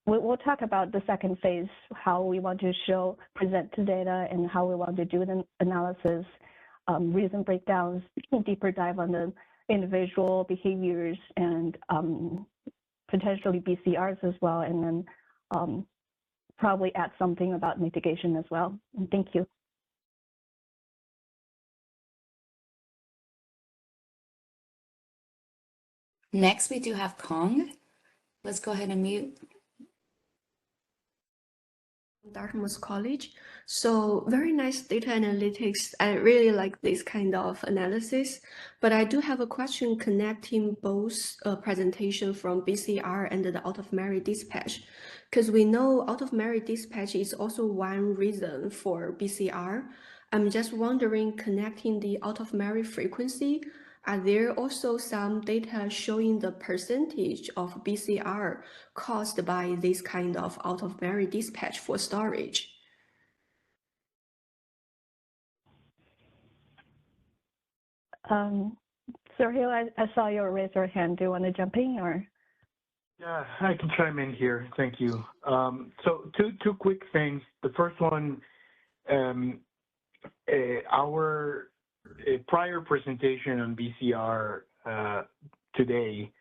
we'll talk about the second phase, how we want to present the data and how we want to do the analysis, reason breakdowns, deeper dive on the individual behaviors and potentially BCRs as well, and then probably add something about mitigation as well. And thank you. Next, we do have Kong. Let's go ahead and mute. Dartmouth College. So very nice data analytics. I really like this kind of analysis, but I do have a question connecting both presentation from BCR and the out of merit dispatch, because we know out of merit dispatch is also one reason for BCR. I'm just wondering, connecting the out of merit frequency, are there also some data showing the percentage of BCR caused by this kind of out of merit dispatch for storage? Sergio, I saw you raise your hand. Do you want to jump in or? Yeah, I can chime in here. Thank you. So two quick things. The first one, our prior presentation on BCR today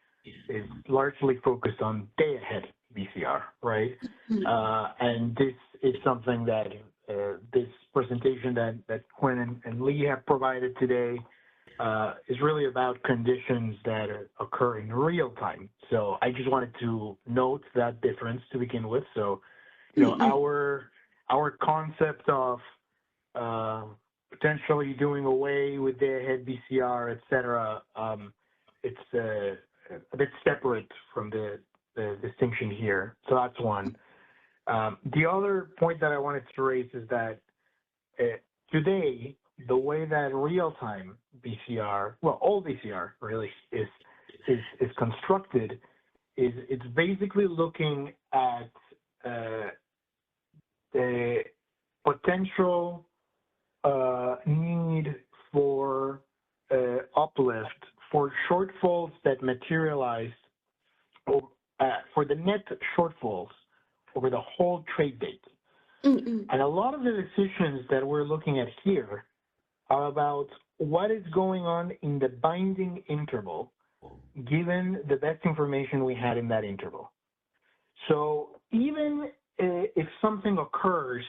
is largely focused on day-ahead BCR, right? And this is something that this presentation that Quinn and Lee have provided today is really about conditions that occur in real time. So I just wanted to note that difference to begin with. So, you know, our concept of potentially doing away with day-ahead BCR, et cetera, it's a bit separate from the distinction here. So that's one. The other point that I wanted to raise is that today, the way that real-time BCR, well, all BCR really is constructed, is it's basically looking at the potential need for uplift for shortfalls that materialize for the net shortfalls over the whole trade date. And a lot of the decisions that we're looking at here are about what is going on in the binding interval, given the best information we had in that interval. So even if something occurs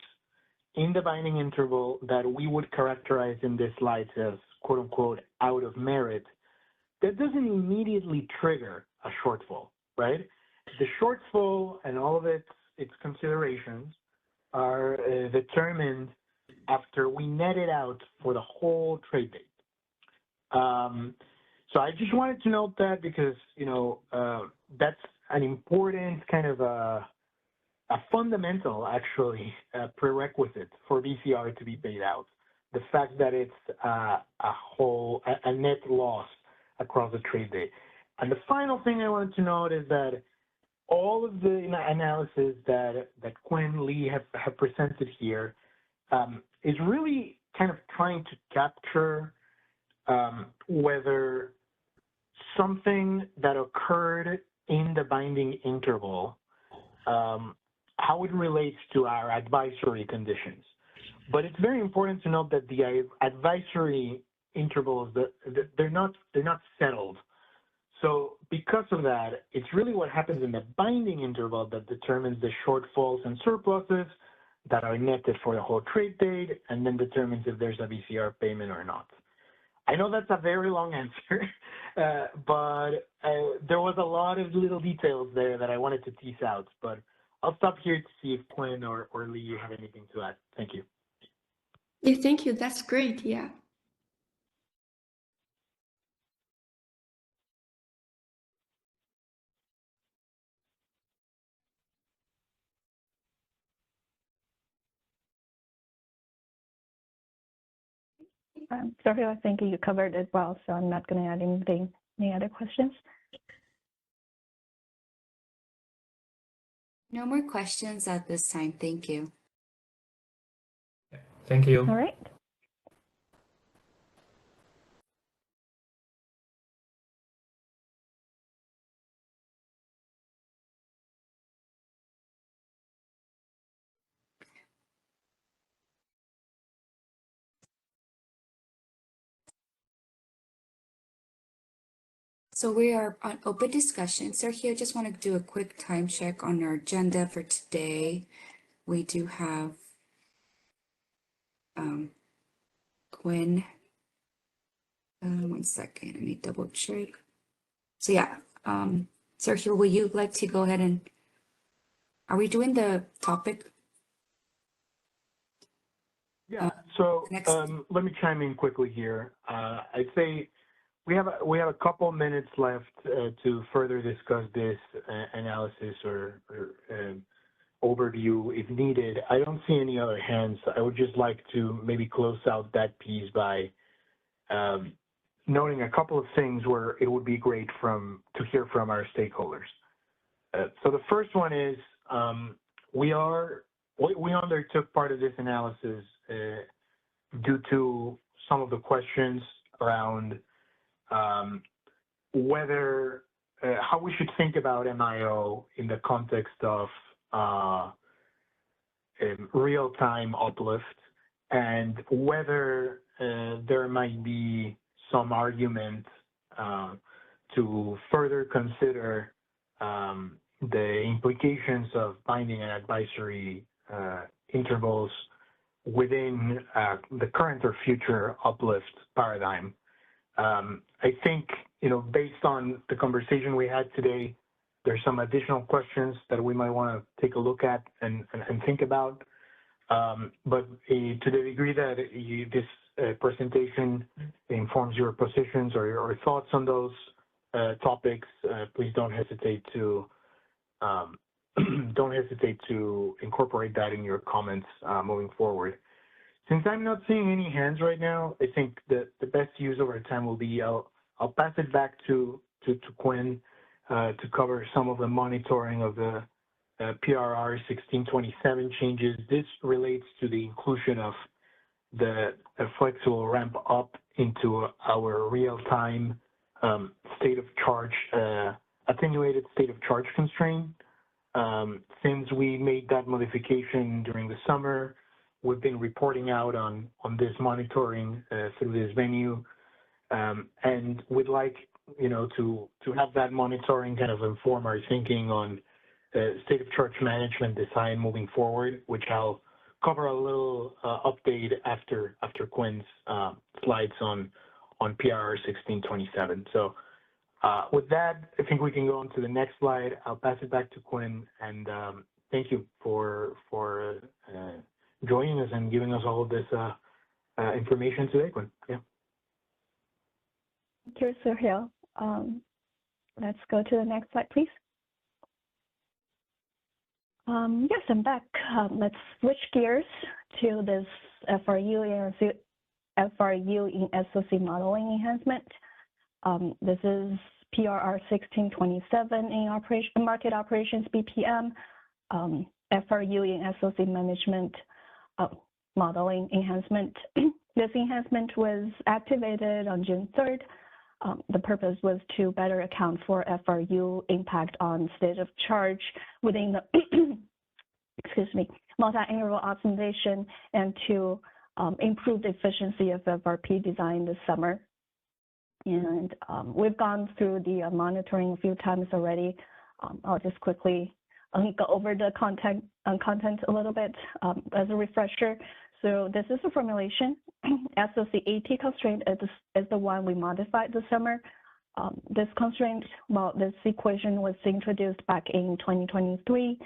in the binding interval that we would characterize in this slide as quote unquote out of merit, that doesn't immediately trigger a shortfall, right? The shortfall and all of its considerations are determined after we net it out for the whole trade date. So I just wanted to note that because, you know, that's an important kind of a fundamental, actually, prerequisite for BCR to be paid out. The fact that it's a net loss across the trade day. And the final thing I wanted to note is that all of the analysis that Quinn Lee have presented here is really kind of trying to capture whether something that occurred in the binding interval, how it relates to our advisory conditions. But it's very important to note that the advisory intervals, they're not settled. So because of that, it's really what happens in the binding interval that determines the shortfalls and surpluses that are netted for the whole trade date, and then determines if there's a BCR payment or not. I know that's a very long answer, but there was a lot of little details there that I wanted to tease out. But I'll stop here to see if Quinn or Lee, you have anything to add. Thank you. Yeah, thank you. That's great. Yeah. Sorry, I think you covered it well, so I'm not going to add anything. Any other questions? No more questions at this time. Thank you. Thank you. All right. So we are on open discussion. Sergio, just want to do a quick time check on our agenda for today. We do have Quinn. 1 second, let me double check. So yeah, Sergio, will you like to go ahead and, are we doing the topic? Yeah, so next- let me chime in quickly here. I'd say we have a couple minutes left to further discuss this analysis or overview if needed. I don't see any other hands. I would just like to maybe close out that piece by noting a couple of things where it would be great to hear from our stakeholders. So the first one is we undertook part of this analysis due to some of the questions around whether how we should think about MIO in the context of real-time uplift, and whether there might be some argument to further consider the implications of binding and advisory intervals within the current or future uplift paradigm. I think, based on the conversation we had today, there's some additional questions that we might want to take a look at and think about. But to the degree that this presentation informs your positions or your thoughts on those topics, please don't hesitate to incorporate that in your comments moving forward. Since I'm not seeing any hands right now, I think that the best use of our time will be I'll pass it back to Quinn to cover some of the monitoring of the PRR 1627 changes. This relates to the inclusion of the flexible ramp up into our real-time state of charge, attenuated state of charge constraint. Since we made that modification during the summer, we've been reporting out on this monitoring through this venue, and we'd like to have that monitoring kind of inform our thinking on state of charge management design moving forward, which I'll cover a little update after Quinn's slides on PRR 1627. So with that, I think we can go on to the next slide. I'll pass it back to Quinn, and thank you for joining us and giving us all of this information today, Quinn. Yeah. Thank you, Sergio. Let's go to the next slide, please. Yes, I'm back. Let's switch gears to this FRU in SOC modeling enhancement. This is PRR 1627 in market operations BPM, FRU in SOC management. modeling enhancement. This enhancement was activated on June 3rd. The purpose was to better account for FRU impact on state of charge within the excuse me, multi-interval optimization and to improve the efficiency of FRP design this summer. And we've gone through the monitoring a few times already. I'll just quickly go over the content a little bit as a refresher. So this is a formulation. SOC-AT constraint is the one we modified this summer. This constraint, well, this equation was introduced back in 2023,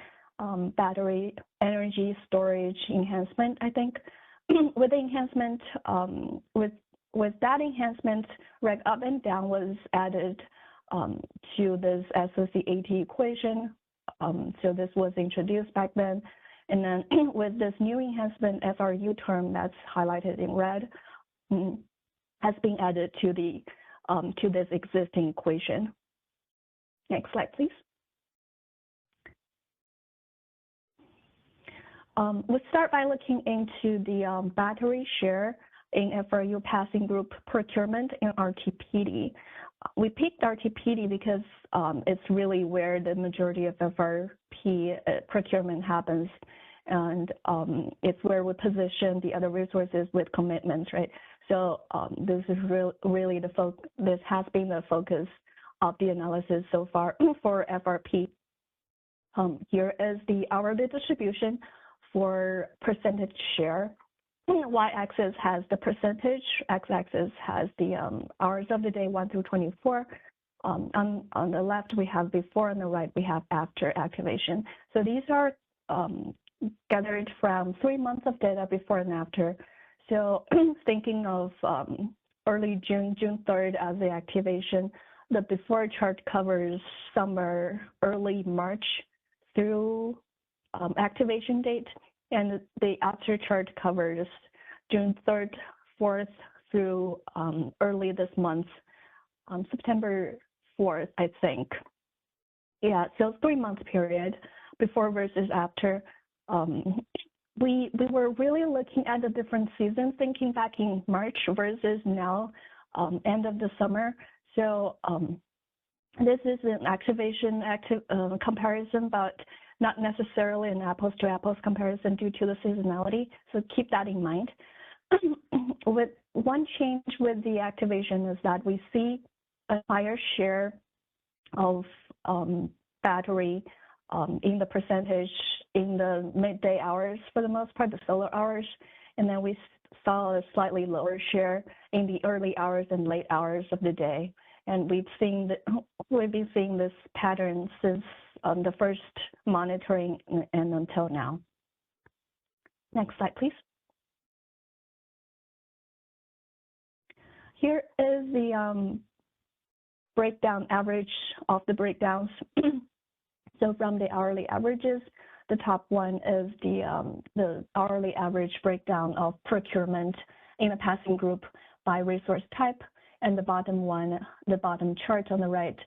battery energy storage enhancement, I think. With the enhancement, with that enhancement, reg up and down was added to this SOC-AT equation. So this was introduced back then. And then with this new enhancement, FRU term that's highlighted in red has been added to the to this existing equation. Next slide, please. We'll start by looking into the battery share in FRU passing group procurement in RTPD. We picked RTPD because it's really where the majority of FRP procurement happens, and it's where we position the other resources with commitments, right? So this is really this has been the focus of the analysis so far for FRP. Here is the hourly distribution for percentage share. Y-axis has the percentage, x-axis has the hours of the day 1 through 24. On the left we have before, on the right we have after activation. So these are gathered from 3 months of data before and after. So thinking of early June, June 3rd as the activation, the before chart covers summer, early March through activation date, and the after chart covers June 3rd, 4th through early this month, September 4th, I think. Yeah, so 3 month period before versus after. We were really looking at the different seasons, thinking back in March versus now, end of the summer. So this is an activation comparison, but not necessarily an apples to apples comparison due to the seasonality. So keep that in mind. With one change with the activation is that we see a higher share of battery in the percentage in the midday hours for the most part, the solar hours, and then we saw a slightly lower share in the early hours and late hours of the day. And we've been seeing this pattern since the first monitoring and until now. Next slide, please. Here is the breakdown average of the breakdowns. So from the hourly averages, the top one is the hourly average breakdown of procurement in a passing group by resource type. And the bottom one, the bottom chart on the right,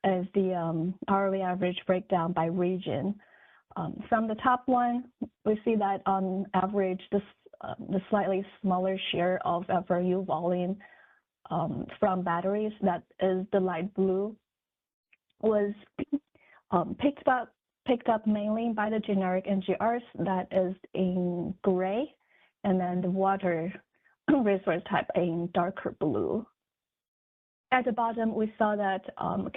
is the hourly average breakdown by region. From the top one, we see that on average, the slightly smaller share of FRU volume from batteries, that is the light blue, was picked up mainly by the generic NGRs, that is in gray, and then the water resource type in darker blue. At the bottom, we saw that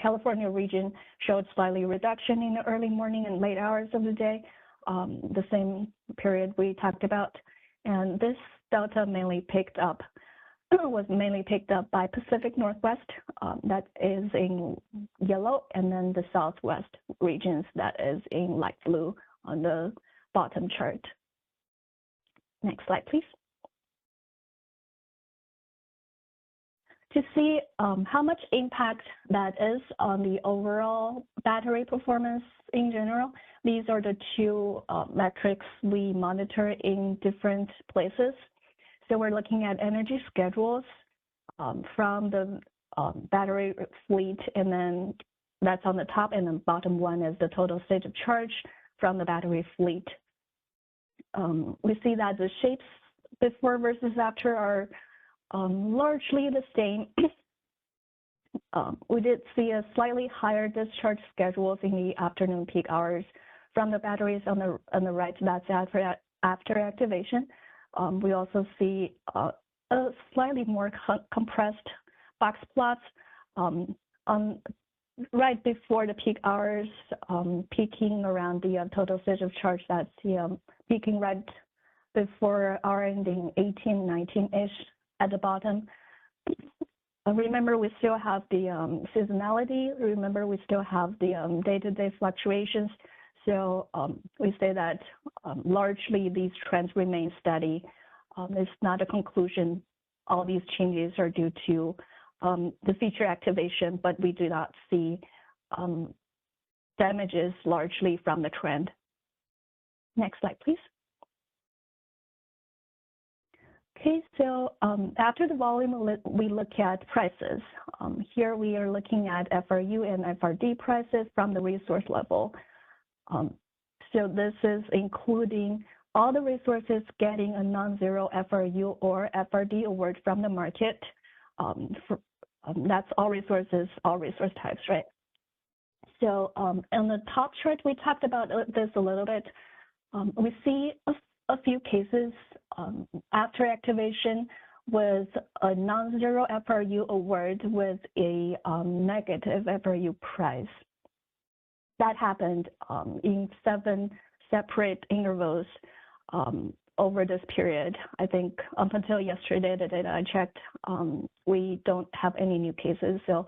California region showed slightly reduction in the early morning and late hours of the day, the same period we talked about. And this delta was mainly picked up by Pacific Northwest, that is in yellow, and then the Southwest regions, that is in light blue on the bottom chart. Next slide, please. To see how much impact that is on the overall battery performance in general, these are the two metrics we monitor in different places. So we're looking at energy schedules from the battery fleet, and then that's on the top, and then bottom one is the total state of charge from the battery fleet. We see that the shapes before versus after are largely the same. We did see a slightly higher discharge schedules in the afternoon peak hours from the batteries on the right. That's after activation. We also see a slightly more compressed box plots on right before the peak hours, peaking around the total stage of charge. That's peaking right before hour ending 18, 19-ish at the bottom. Remember, we still have the seasonality. Remember, we still have the day-to-day fluctuations. So we say that largely these trends remain steady. It's not a conclusion. All these changes are due to the feature activation, but we do not see damages largely from the trend. Next slide, please. Okay, so after the volume, we look at prices. Here we are looking at FRU and FRD prices from the resource level. So this is including all the resources getting a non-zero FRU or FRD award from the market. That's all resources, all resource types, right? So on the top chart, we talked about this a little bit. We see a few cases after activation with a non-zero FRU award with a negative FRU price. That happened in 7 separate intervals over this period. I think up until yesterday, the data I checked, we don't have any new cases. So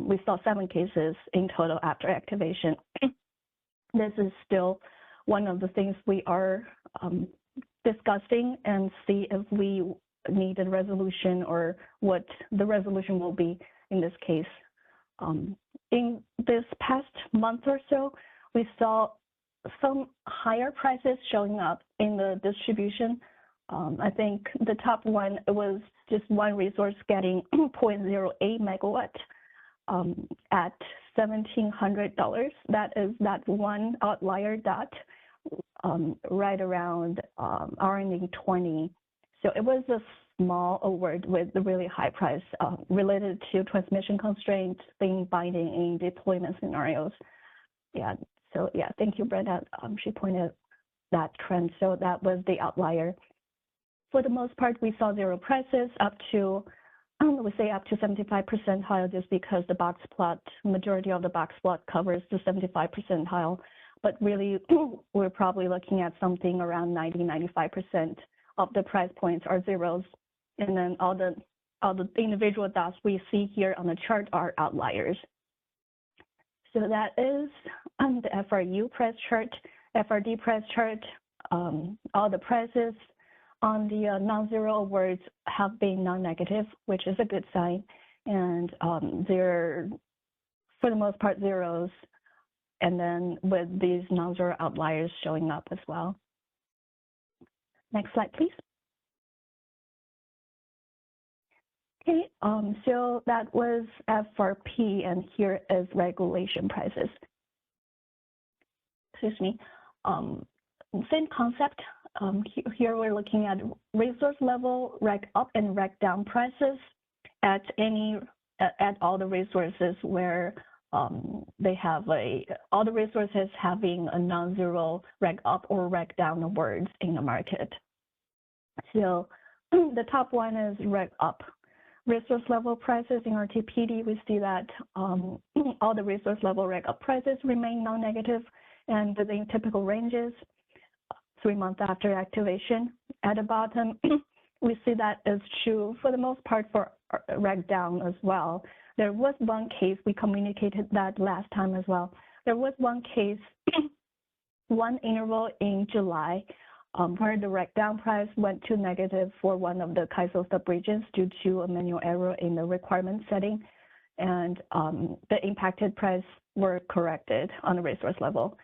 we saw 7 cases in total after activation. This is still one of the things we are discussing and see if we need a resolution or what the resolution will be in this case. In this past month or so, we saw some higher prices showing up in the distribution. I think the top one was just one resource getting 0.08 megawatt at $1,700. That is that one outlier dot right around hour ending 20. So it was a small award with a really high price related to transmission constraints being binding in deployment scenarios. Yeah. So yeah, thank you, Brenda. She pointed that trend. So that was the outlier. For the most part, we saw zero prices up to, we say up to 75% higher just because the box plot, majority of the box plot covers the 75% higher. But really, we're probably looking at something around 90–95% of the price points are zeros. And then all the individual dots we see here on the chart are outliers. So that is the FRU price chart, FRD price chart. All the prices on the non-zero awards have been non-negative, which is a good sign. And they're, for the most part, zeros. And then with these non-zero outliers showing up as well. Next slide, please. Okay, so that was FRP, and here is regulation prices. Excuse me. Same concept. Here we're looking at resource level, rec up and rec down prices at all the resources where they have all the resources having a non-zero rec up or rec down awards in the market. So the top one is rec up. Resource level prices in RTPD, we see that all the resource level rec up prices remain non-negative and within typical ranges 3 months after activation. At the bottom, we see that is true for the most part for rec down as well. There was one case, we communicated that last time as well. There was one case, one interval in July, where the rec down price went to negative for one of the CAISO subregions due to a manual error in the requirement setting. And the impacted price were corrected on the resource level.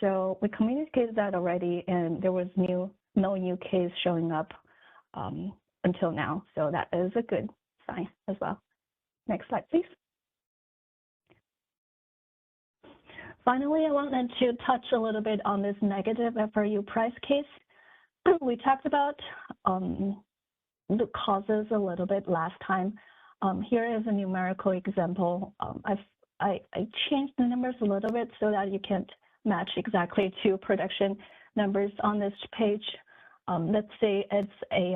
So we communicated that already, and there was no new case showing up until now. So that is a good sign as well. Next slide, please. Finally, I wanted to touch a little bit on this negative FRU price case. we talked about the causes a little bit last time. Here is a numerical example. I changed the numbers a little bit so that you can't match exactly to production numbers on this page. Let's say it's a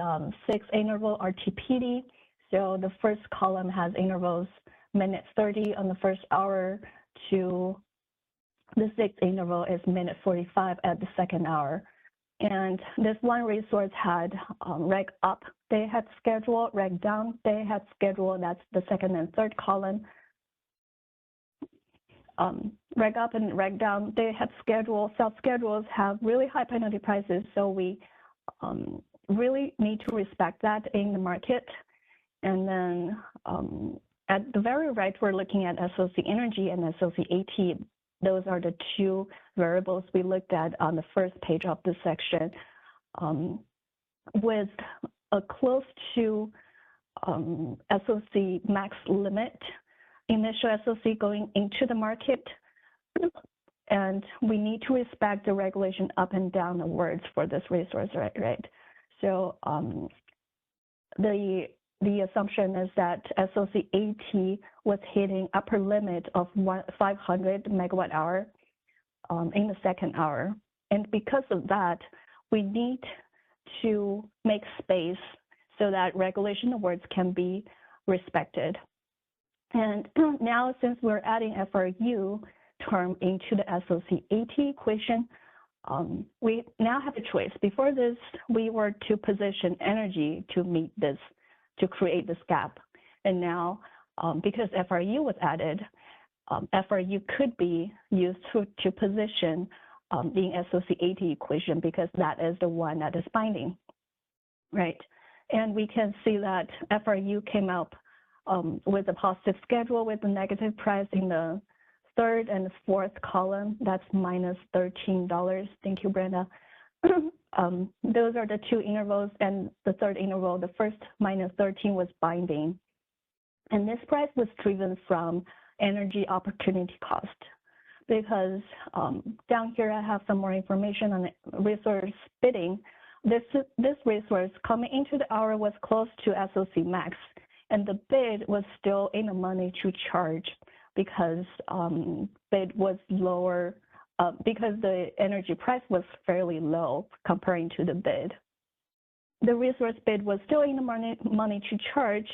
6-interval RTPD. So the first column has intervals minute 30 on the first hour to the 6th interval is minute 45 at the second hour. And this one resource had reg up, they had schedule, reg down, they had schedule, that's the second and third column. Reg up and reg down, they had schedule, self-schedules have really high penalty prices, so we really need to respect that in the market. And then at the very right, we're looking at SOC energy and SOC AT. Those are the two variables we looked at on the first page of this section. With a close to SOC max limit, initial SOC going into the market, and we need to respect the regulation up and down the words for this resource, right? So the assumption is that SOC AT was hitting upper limit of 500 megawatt hour in the second hour. And because of that, we need to make space so that regulation awards can be respected. And now, since we're adding FRU term into the SOC AT equation, we now have a choice. Before this, we were to position energy to meet this, to create this gap. And now, because FRU was added, FRU could be used to position the SOC AT equation because that is the one that is binding, right? And we can see that FRU came up with a positive schedule with a negative price in the third and the fourth column. That's minus $13. Thank you, Brenda. Those are the two intervals, and the third interval, the first minus 13 was binding. And this price was driven from energy opportunity cost because down here I have some more information on resource bidding. This resource coming into the hour was close to SOC max, and the bid was still in the money to charge because bid was lower because the energy price was fairly low comparing to the bid. The resource bid was still in the money to charge.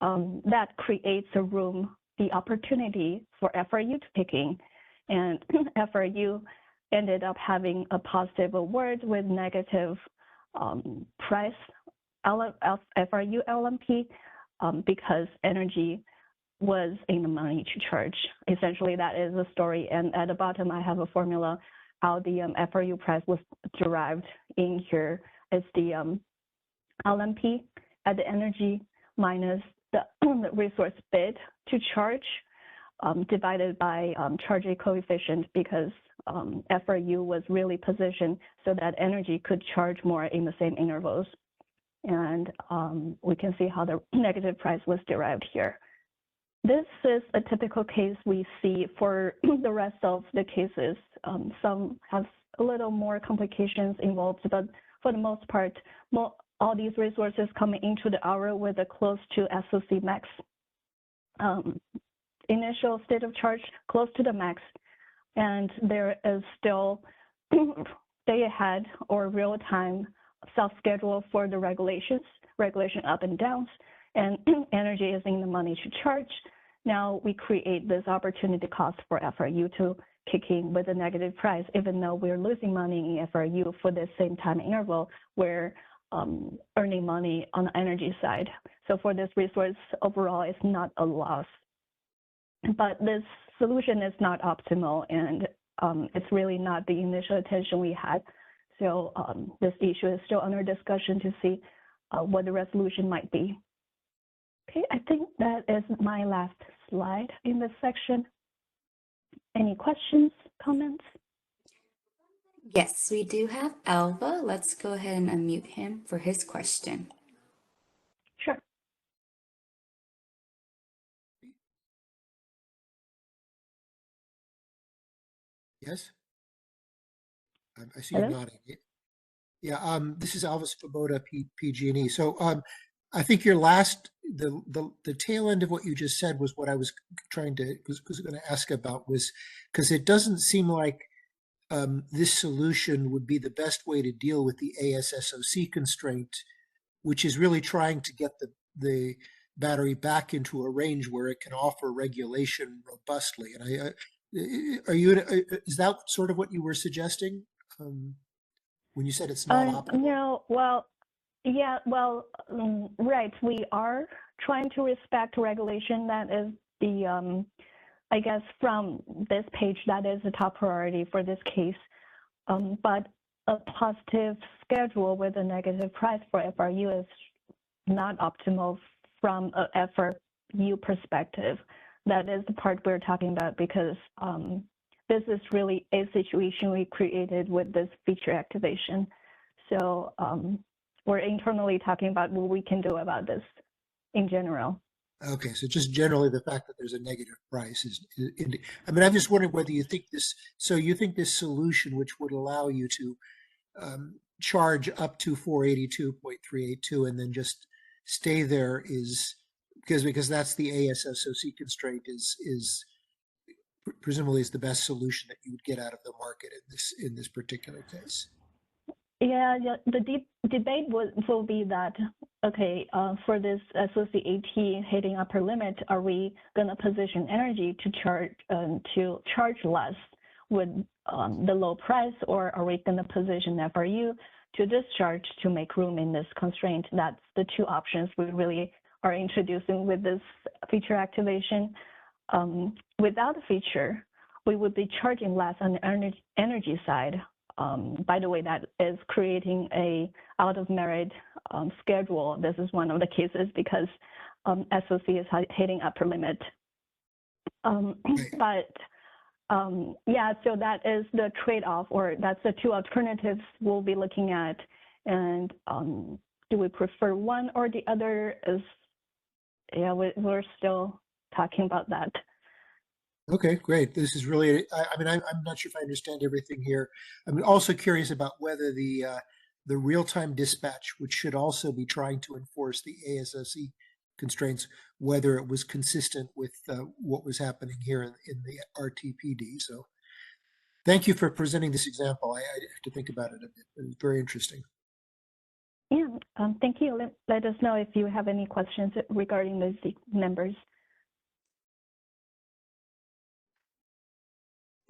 That creates a room, the opportunity for FRU to kick in. And FRU ended up having a positive award with negative price FRU LMP because energy was in the money to charge. Essentially, that is the story. And at the bottom, I have a formula how the FRU price was derived in here. It's the LMP at the energy minus the resource bid to charge divided by charge rate coefficient because FRU was really positioned so that energy could charge more in the same intervals. And we can see how the negative price was derived here. This is a typical case we see for the rest of the cases. Some have a little more complications involved, but for the most part, all these resources coming into the hour with a close to SOC max. Initial state of charge close to the max, and there is still day ahead or real time self-schedule for the regulation up and downs, and energy is in the money to charge. Now we create this opportunity cost for FRU to kick in with a negative price, even though we're losing money in FRU for the same time interval, we're earning money on the energy side. So for this resource, overall, it's not a loss. But this solution is not optimal, and it's really not the initial attention we had. So this issue is still under discussion to see what the resolution might be. Okay, I think that is my last slide in this section. Any questions, comments? Yes, we do have Alva. Let's go ahead and unmute him for his question. Sure. Yes? I see you Hello? nodding. Yeah, this is Alvis Svoboda, PG&E. So I think your the tail end of what you just said was what I was going to ask about, was because it doesn't seem like this solution would be the best way to deal with the ASSOC constraint, which is really trying to get the battery back into a range where it can offer regulation robustly. And is that sort of what you were suggesting when you said it's not optimal? No, well, yeah, well, right. We are trying to respect regulation. That is the, I guess from this page, that is the top priority for this case. But a positive schedule with a negative price for FRU is not optimal from a FRU perspective. That is the part we're talking about, because this is really a situation we created with this feature activation. So we're internally talking about what we can do about this in general. Okay, so just generally the fact that there's a negative price is, I mean, I'm just wondering whether you think you think this solution, which would allow you to charge up to 482.382 and then just stay there, is because that's the ASSOC constraint, is presumably is the best solution that you would get out of the market in this particular case. Yeah, the debate will be that, okay, for this SOC-AT hitting upper limit, are we going to position energy to charge less with the low price, or are we going to position FRU to discharge to make room in this constraint? That's the two options we really are introducing with this feature activation. Without the feature, we would be charging less on the energy side. By the way, that is creating a out of merit schedule. This is one of the cases because SOC is hitting upper limit. But yeah, so that is the trade-off, or that's the two alternatives we'll be looking at. And do we prefer one or the other? Yeah, we're still talking about that. Okay, great. This is really, I mean, I'm not sure if I understand everything here. I'm also curious about whether the real-time dispatch, which should also be trying to enforce the ASSOC constraints, whether it was consistent with what was happening here in the RTPD. So thank you for presenting this example. I have to think about it a bit. It was very interesting. Yeah, thank you. Let us know if you have any questions regarding those numbers.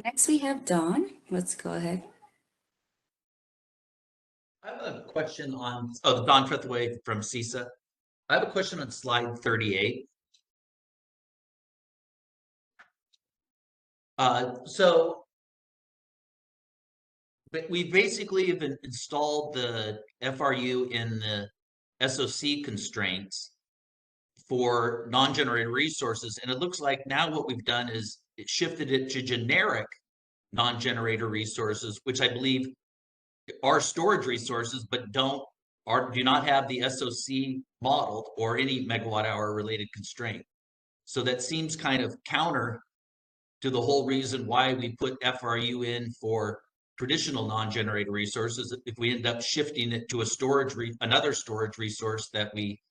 Next, we have Don. Let's go ahead. I have a question on, Don Trethewey from CISA. I have a question on slide 38. But we basically have installed the FRU in the SOC constraints for non-generated resources. And it looks like now what we've done is it shifted it to generic non-generator resources, which I believe are storage resources, but do not have the SOC modeled or any megawatt hour related constraint. So that seems kind of counter to the whole reason why we put FRU in for traditional non-generator resources. If we end up shifting it to another storage resource that we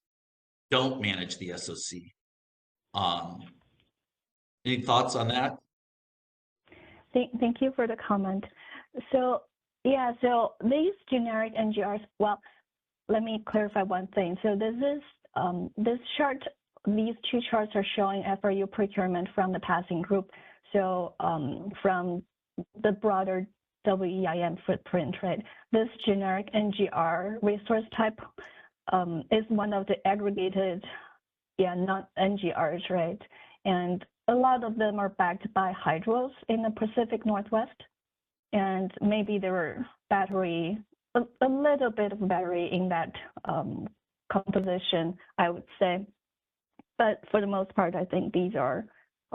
don't manage the SOC. Any thoughts on that? Thank you for the comment. So yeah, so these generic NGRs, well, let me clarify one thing. So this is this chart, these two charts are showing FRU procurement from the passing group. So from the broader WEIM footprint, right? This generic NGR resource type is one of the aggregated, not NGRs, right? And a lot of them are backed by hydros in the Pacific Northwest. And maybe there were a little bit of battery in that composition, I would say. But for the most part, I think these are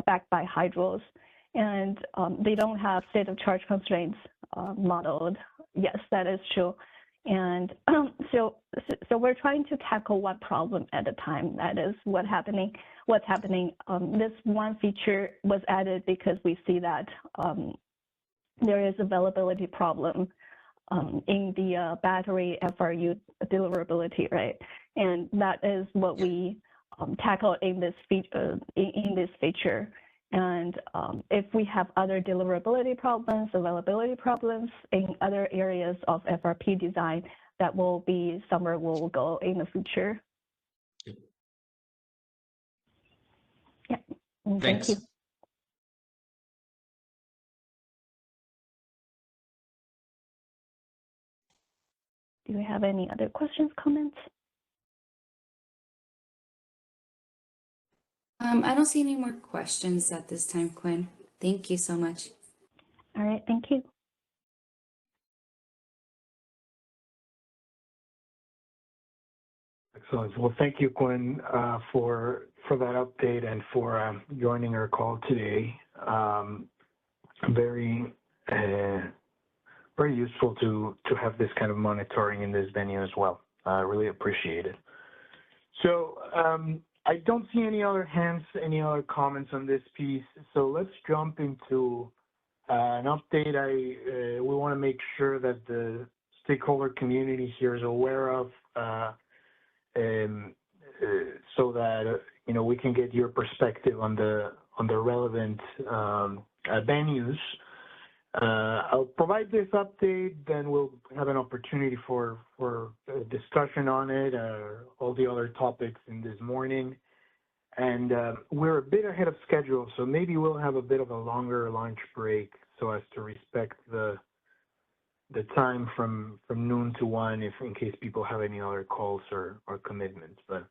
backed by hydros. And they don't have state of charge constraints modeled. Yes, that is true. And so we're trying to tackle one problem at a time. That is what's happening. This one feature was added because we see that there is availability problem in the battery FRU deliverability, right? And that is what we tackle in this feature. And if we have other deliverability problems, availability problems in other areas of FRP design, that will be somewhere we'll go in the future. Yeah, thank you. Do we have any other questions, comments? I don't see any more questions at this time, Quinn. Thank you so much. All right, thank you. Excellent. Well, thank you, Quinn, for that update and for joining our call today. Very useful to have this kind of monitoring in this venue as well. I really appreciate it. So I don't see any other hands, any other comments on this piece. So let's jump into an update. We want to make sure that the stakeholder community here is aware of, so that we can get your perspective on the relevant venues. I'll provide this update, then we'll have an opportunity for a discussion on it, all the other topics in this morning. And we're a bit ahead of schedule, so maybe we'll have a bit of a longer lunch break so as to respect the time from noon to 1 in case people have any other calls or commitments. But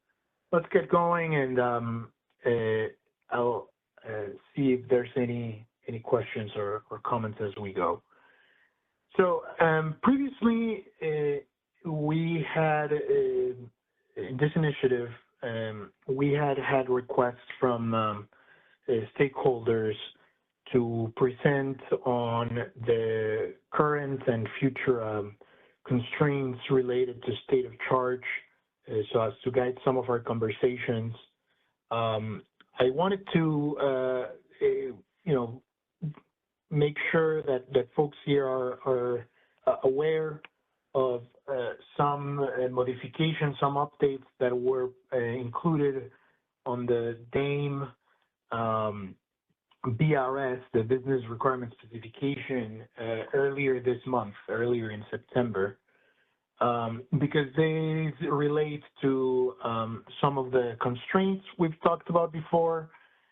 let's get going, and I'll see if there's any questions or comments as we go. So previously, we had, in this initiative, we had requests from stakeholders to present on the current and future constraints related to state of charge, so as to guide some of our conversations. I wanted to, make sure that folks here are aware of some modifications, some updates that were included on the DAME BRS, the Business Requirement Specification, earlier this month, earlier in September, because they relate to some of the constraints we've talked about before.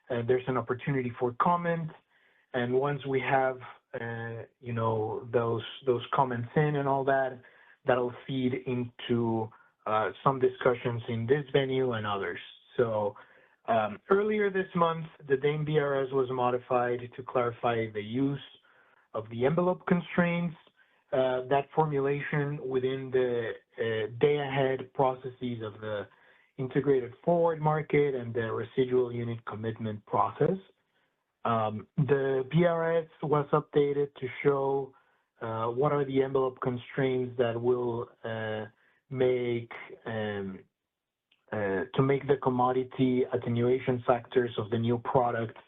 There's an opportunity for comment, and once we have those comments in and all that, that'll feed into some discussions in this venue and others. So earlier this month, the DAME BRS was modified to clarify the use of the envelope constraints, that formulation within the day-ahead processes of the integrated forward market and the residual unit commitment process. The BRS was updated to show what are the envelope constraints that will make the commodity attenuation factors of the new products,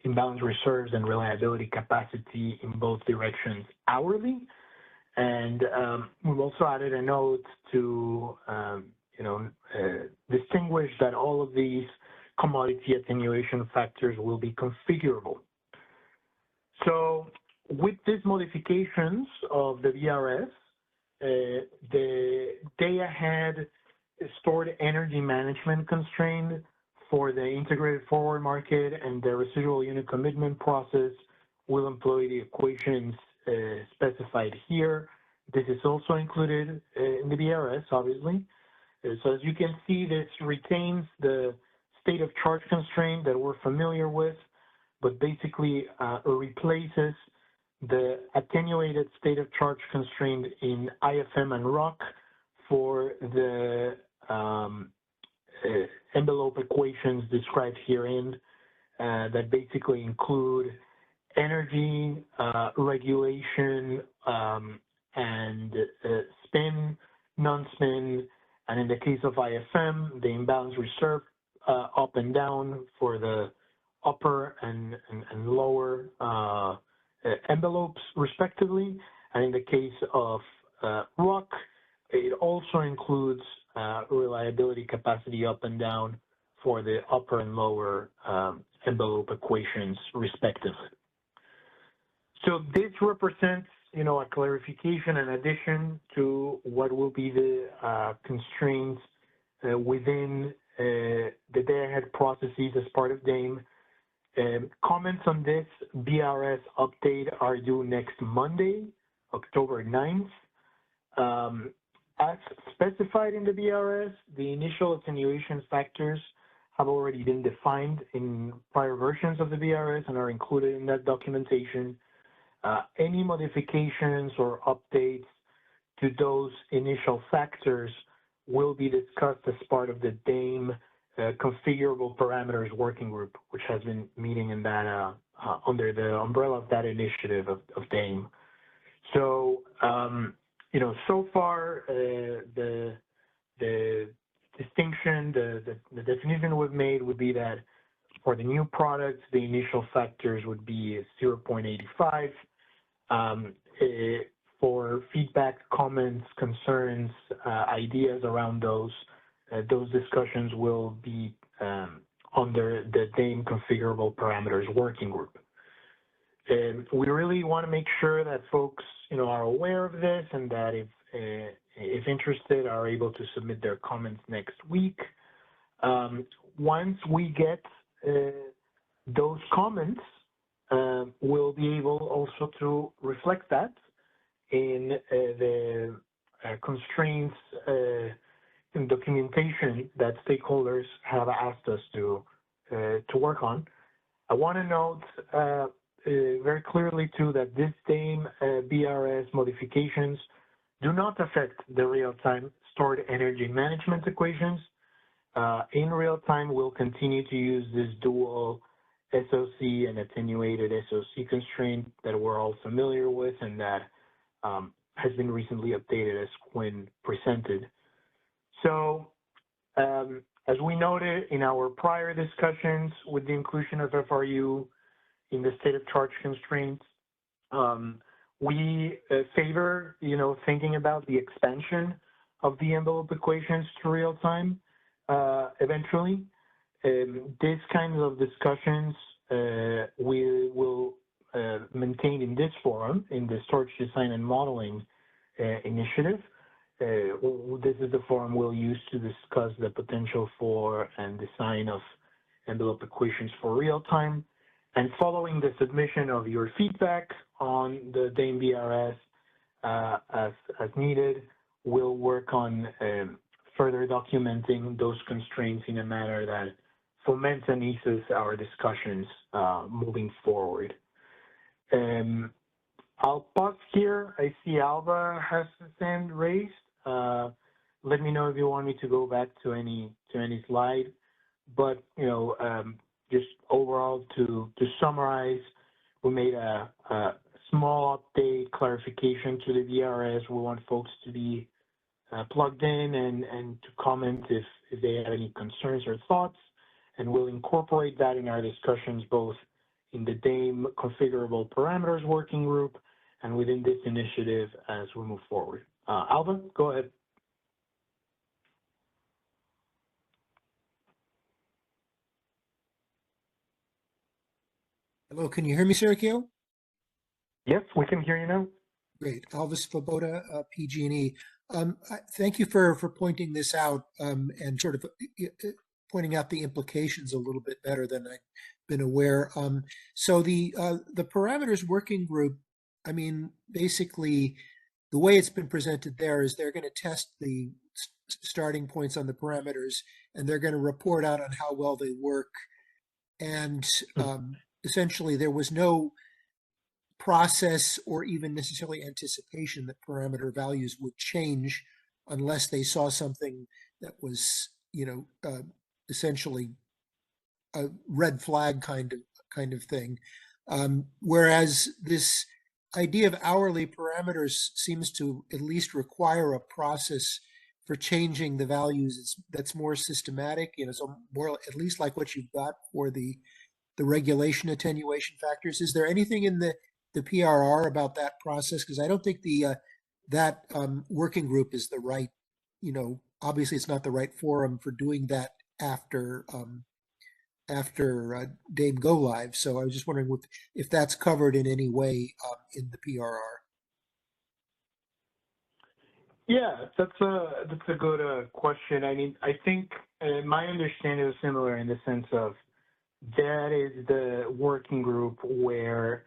imbalance reserves, and reliability capacity in both directions hourly. And we've also added a note to distinguish that all of these commodity attenuation factors will be configurable. So with these modifications of the VRS, the day-ahead stored energy management constraint for the integrated forward market and the residual unit commitment process will employ the equations specified here. This is also included in the VRS, obviously. So as you can see, this retains the state of charge constraint that we're familiar with, but basically replaces the attenuated state of charge constraint in IFM and ROC for the envelope equations described herein that basically include energy regulation and spin, non-spin, and in the case of IFM, the imbalance reserve up and down for the upper and lower envelopes respectively. And in the case of RUC. It also includes reliability capacity up and down for the upper and lower envelope equations, respectively. So this represents, a clarification and addition to what will be the constraints within the day-ahead processes as part of DAME. Comments on this BRS update are due next Monday, October 9th. As specified in the BRS, the initial attenuation factors have already been defined in prior versions of the BRS and are included in that documentation. Any modifications or updates to those initial factors will be discussed as part of the DAME configurable parameters working group, which has been meeting in that under the umbrella of that initiative of DAME. So, so far the distinction, the definition we've made would be that for the new products, the initial factors would be 0.85. For feedback, comments, concerns, ideas around those discussions will be under the DAME configurable parameters working group. And we really want to make sure that folks, are aware of this, and that if interested, are able to submit their comments next week. Once we get those comments, we'll be able also to reflect that in the constraints and documentation that stakeholders have asked us to work on. I want to note very clearly too that this DAME BRS modifications do not affect the real-time stored energy management equations. In real time, we'll continue to use this dual SOC and attenuated SOC constraint that we're all familiar with, and that has been recently updated as Quinn presented. So as we noted in our prior discussions with the inclusion of FRU in the state of charge constraints, we favor, thinking about the expansion of the envelope equations to real time eventually. These kinds of discussions we will maintain in this forum, in the storage design and modeling initiative. This is the forum we'll use to discuss the potential for and design of envelope equations for real time. And following the submission of your feedback on the DAME BRS as needed, we'll work on further documenting those constraints in a manner that foments and eases our discussions moving forward. I'll pause here. I see Alba has his hand raised. Let me know if you want me to go back to any slide. But just overall to summarize, we made a small update clarification to the BRS. We want folks to be plugged in and to comment if they have any concerns or thoughts, and we'll incorporate that in our discussions both in the DAME configurable parameters working group and within this initiative as we move forward. Alba, go ahead. Hello, can you hear me, Sergio? Yes, we can hear you now. Great. Alvis Svoboda, PG&E. Thank you for pointing this out and sort of pointing out the implications a little bit better than I've been aware. So the parameters working group, I mean, basically the way it's been presented there is they're going to test the starting points on the parameters, and they're going to report out on how well they work. And essentially there was no process or even necessarily anticipation that parameter values would change unless they saw something that was, essentially a red flag kind of thing. Whereas this idea of hourly parameters seems to at least require a process for changing the values that's more systematic, so more at least like what you've got for the regulation attenuation factors. Is there anything in the PRR about that process? Because I don't think the that working group is the right, obviously it's not the right forum for doing that after Dame Go Live. So I was just wondering if that's covered in any way in the PRR. Yeah, that's a good question. I mean, I think my understanding is similar in the sense of that is the working group where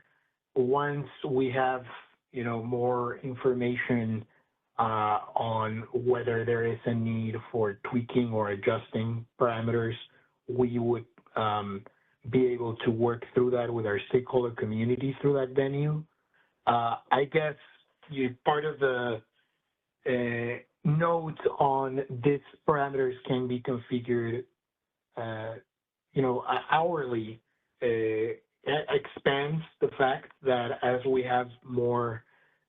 once we have, more information on whether there is a need for tweaking or adjusting parameters, we would be able to work through that with our stakeholder community through that venue. I guess part of the note on these parameters can be configured, hourly, expands the fact that as we have more,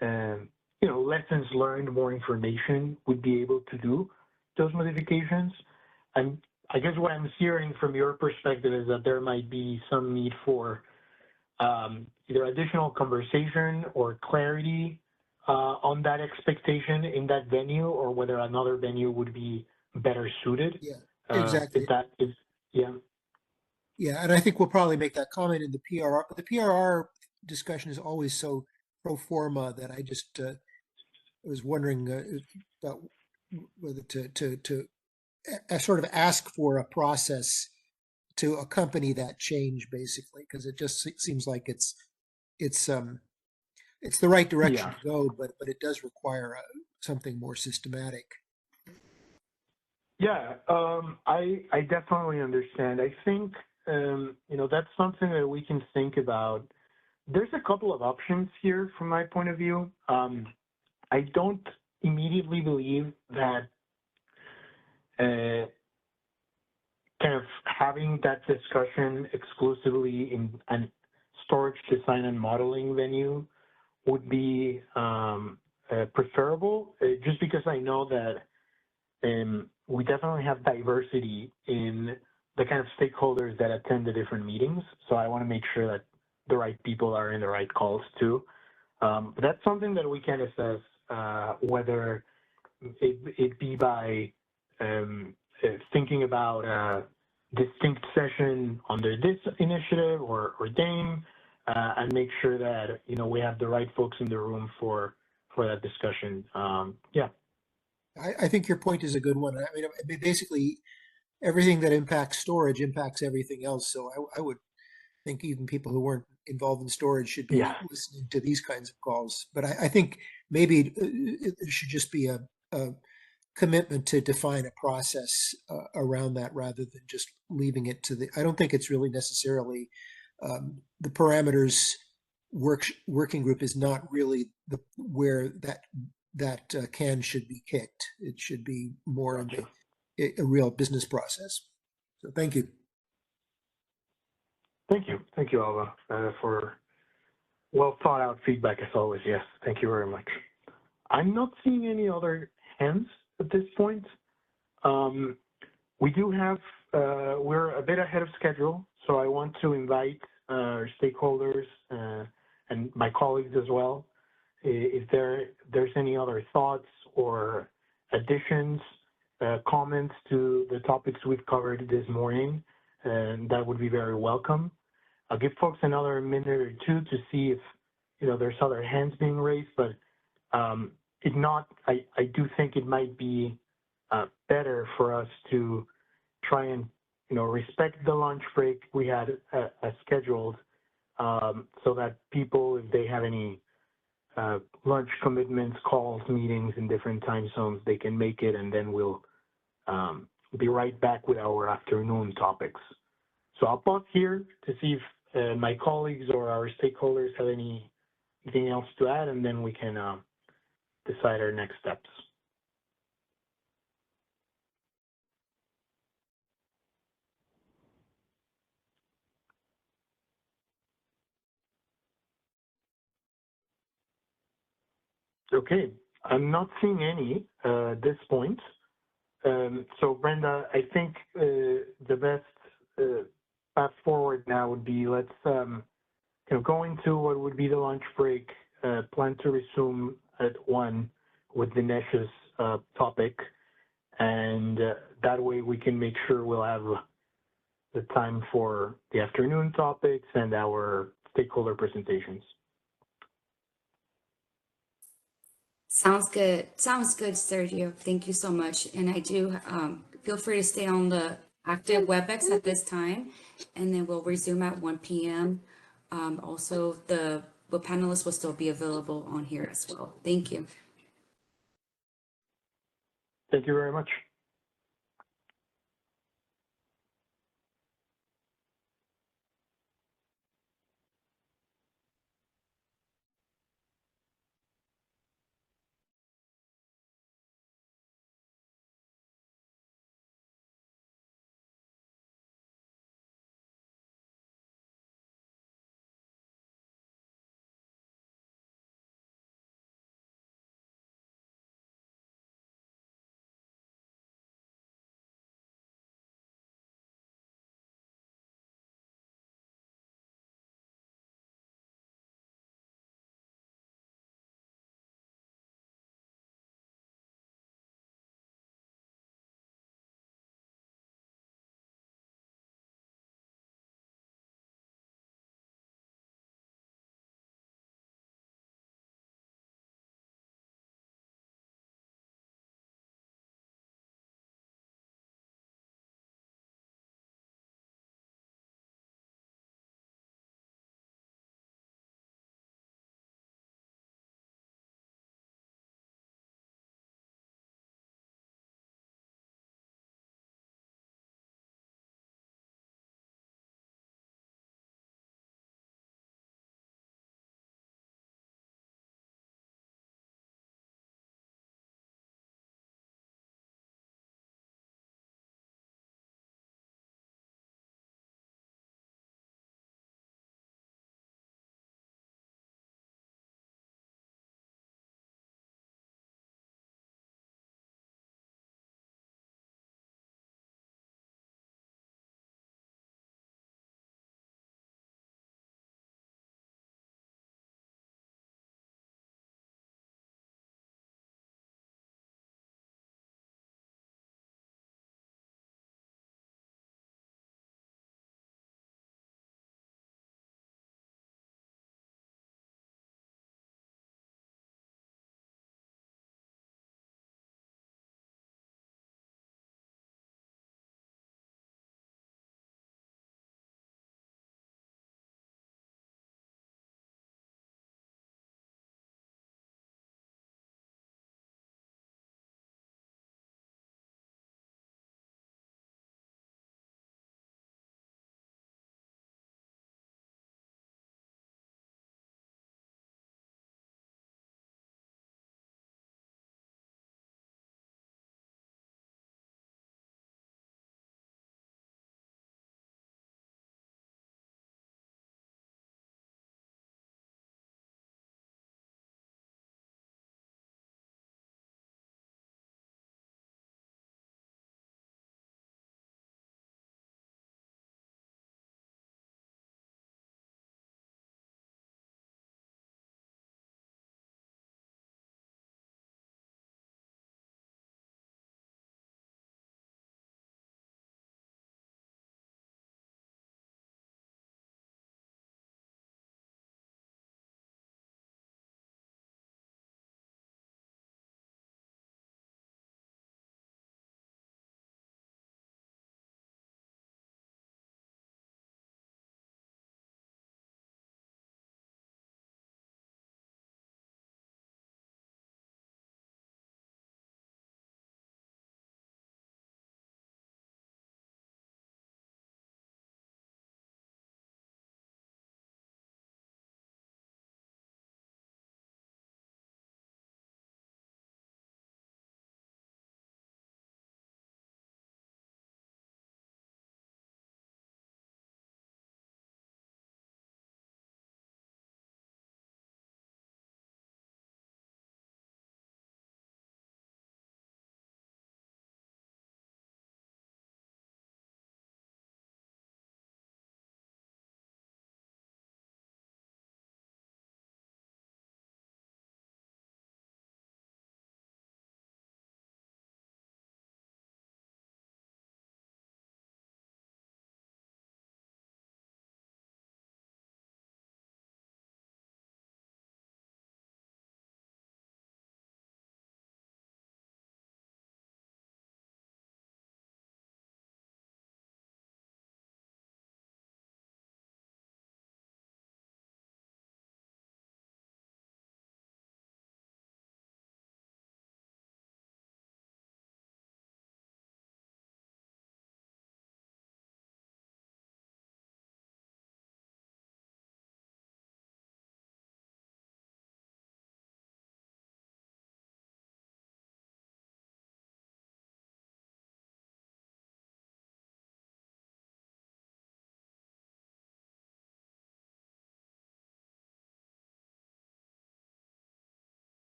lessons learned, more information, we'd be able to do those modifications. And I guess what I'm hearing from your perspective is that there might be some need for either additional conversation or clarity on that expectation in that venue, or whether another venue would be better suited. Yeah, exactly. If that is, yeah. Yeah, and I think we'll probably make that comment in the PRR. The PRR discussion is always so pro forma that I just was wondering about whether to sort of ask for a process to accompany that change, basically, because it just seems like it's the right direction Yeah. to go, but it does require something more systematic. Yeah, I definitely understand. I think, that's something that we can think about. There's a couple of options here from my point of view. I don't immediately believe that kind of having that discussion exclusively in a storage design and modeling venue would be preferable, just because I know that we definitely have diversity in the kind of stakeholders that attend the different meetings. So I want to make sure that the right people are in the right calls too. But that's something that we can assess, whether it be by thinking about a distinct session under this initiative or DAME, and make sure that, we have the right folks in the room for that discussion. Yeah. I think your point is a good one. I mean, basically, everything that impacts storage impacts everything else. So I would think even people who weren't involved in storage should be listening to these kinds of calls. But I think maybe it should just be a commitment to define a process around that rather than just leaving it to I don't think it's really necessarily the parameters working group is not really where that can should be kicked. It should be more of a real business process. So thank you. Thank you, Alva, for well thought out feedback as always. Yes, thank you very much. I'm not seeing any other hands at this point. We do have, we're a bit ahead of schedule, so I want to invite our stakeholders and my colleagues as well. If there's any other thoughts or additions, comments to the topics we've covered this morning, and that would be very welcome. I'll give folks another minute or two to see if there's other hands being raised, but if not, I do think it might be better for us to try and respect the lunch break we had as scheduled, so that people, if they have any lunch commitments, calls, meetings in different time zones, they can make it, and then we'll be right back with our afternoon topics. So I'll pause here to see if my colleagues or our stakeholders have anything else to add, and then we can decide our next steps. Okay, I'm not seeing any at this point. So Brenda, I think the best path forward now would be, let's go into what would be the lunch break, plan to resume at 1 with Dinesh's topic. And that way we can make sure we'll have the time for the afternoon topics and our stakeholder presentations. Sounds good. Sounds good, Sergio. Thank you so much. And I do feel free to stay on the active WebEx at this time, and then we'll resume at 1 p.m. Also, the panelists will still be available on here as well. Thank you. Thank you very much.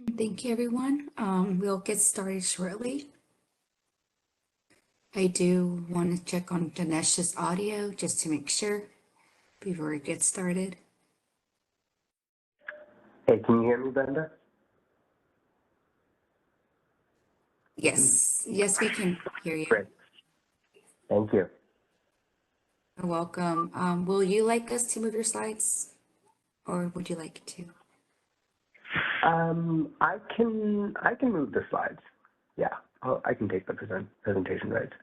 Thank you, everyone. We'll get started shortly. I do want to check on Dinesh's audio just to make sure before we get started. Hey, can you hear me, Brenda? Yes, yes, we can hear you. Great. Thank you. You're welcome. Will you like us to move your slides, or would you like to? I can move the slides. Yeah, I can take the presentation rights.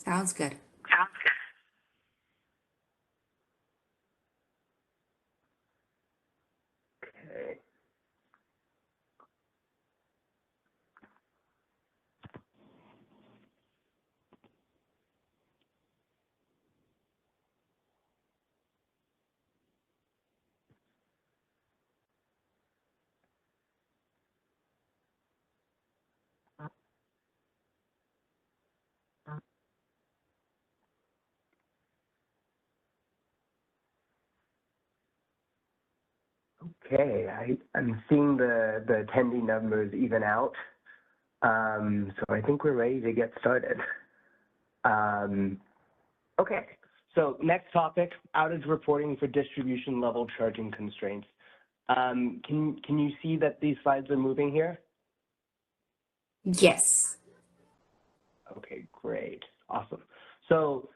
Sounds good. Okay. Okay, I'm seeing the attendee numbers even out. So I think we're ready to get started. Okay, so next topic, outage reporting for distribution level charging constraints. Can you see that these slides are moving here? Yes. Okay, great. Awesome. So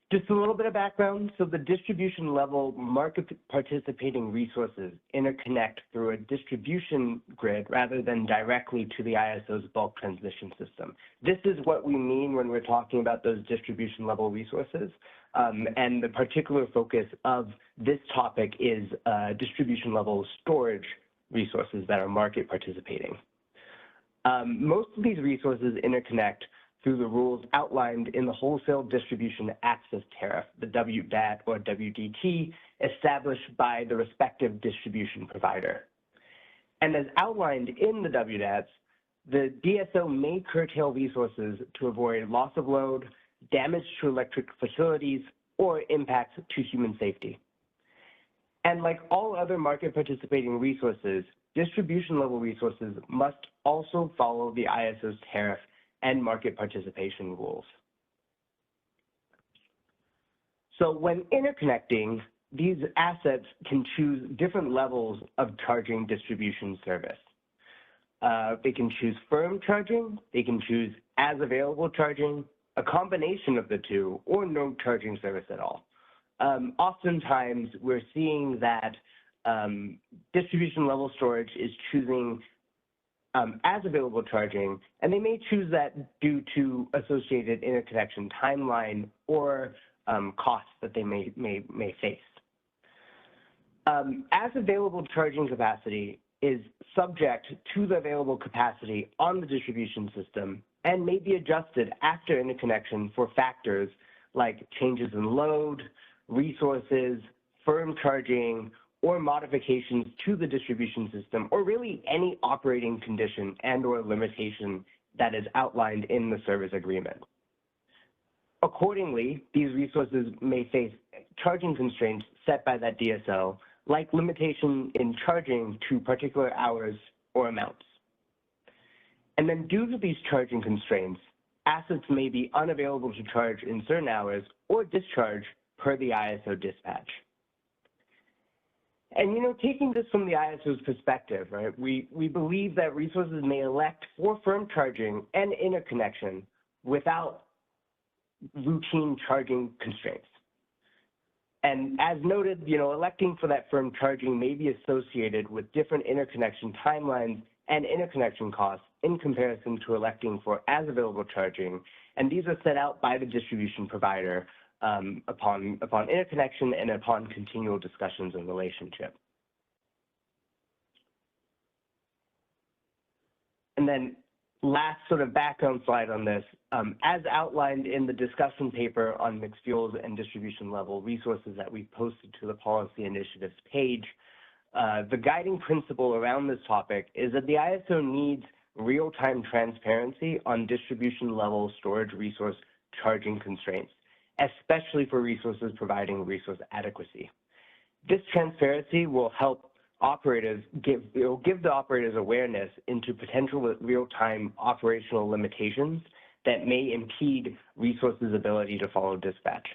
just a little bit of background. So the distribution level market participating resources interconnect through a distribution grid rather than directly to the ISO's bulk transmission system. This is what we mean when we're talking about those distribution level resources. And the particular focus of this topic is distribution level storage resources that are market participating. Most of these resources interconnect through the rules outlined in the Wholesale Distribution Access Tariff, the WDAT or WDT, established by the respective distribution provider. And as outlined in the WDATs, the DSO may curtail resources to avoid loss of load, damage to electric facilities, or impact to human safety. And like all other market participating resources, distribution level resources must also follow the ISO's tariff and market participation rules. So when interconnecting, these assets can choose different levels of charging distribution service. They can choose firm charging, they can choose as available charging, a combination of the two, or no charging service at all. Oftentimes, we're seeing that distribution level storage is choosing as available charging, and they may choose that due to associated interconnection timeline or costs that they may face. As available charging capacity is subject to the available capacity on the distribution system and may be adjusted after interconnection for factors like changes in load, resources, firm charging, or modifications to the distribution system, or really any operating condition and or limitation that is outlined in the service agreement. Accordingly, these resources may face charging constraints set by that DSO, like limitation in charging to particular hours or amounts. And then due to these charging constraints, assets may be unavailable to charge in certain hours or discharge per the ISO dispatch. And, you know, taking this from the ISO's perspective, right, we believe that resources may elect for firm charging and interconnection without routine charging constraints. And as noted, you know, electing for that firm charging may be associated with different interconnection timelines and interconnection costs in comparison to electing for as available charging. And these are set out by the distribution provider upon interconnection and upon continual discussions and relationship. And then last sort of background slide on this, as outlined in the discussion paper on mixed fuels and distribution level resources that we posted to the policy initiatives page, the guiding principle around this topic is that the ISO needs real-time transparency on distribution level storage resource charging constraints, especially for resources providing resource adequacy. This transparency will help it will give the operators awareness into potential real-time operational limitations that may impede resources' ability to follow dispatch.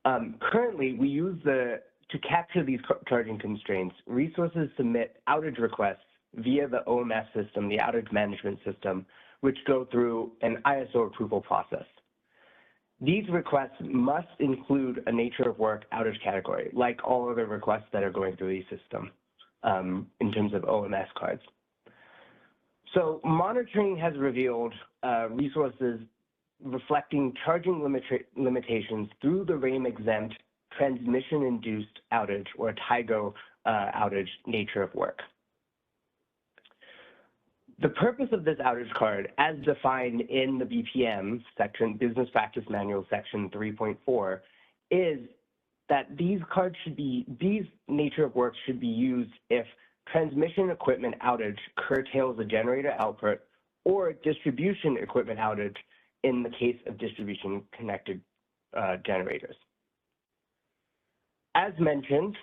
Currently, we use to capture these charging constraints, resources submit outage requests via the OMS system, the outage management system, which go through an ISO approval process. These requests must include a nature of work outage category, like all other requests that are going through the system in terms of OMS cards. So monitoring has revealed resources reflecting charging limitations through the RAIN-exempt transmission-induced outage, or TIGO outage nature of work. The purpose of this outage card, as defined in the BPM section, Business Practice Manual section 3.4, is that these nature of work should be used if transmission equipment outage curtails a generator output or distribution equipment outage in the case of distribution connected generators. As mentioned,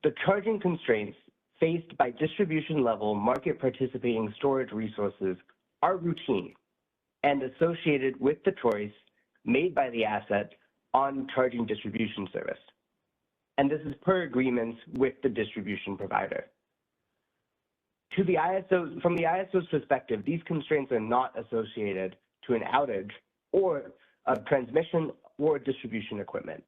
the charging constraints faced by distribution level market participating storage resources are routine and associated with the choice made by the asset on charging distribution service. And this is per agreements with the distribution provider. From the ISO's perspective, these constraints are not associated to an outage or a transmission or distribution equipment.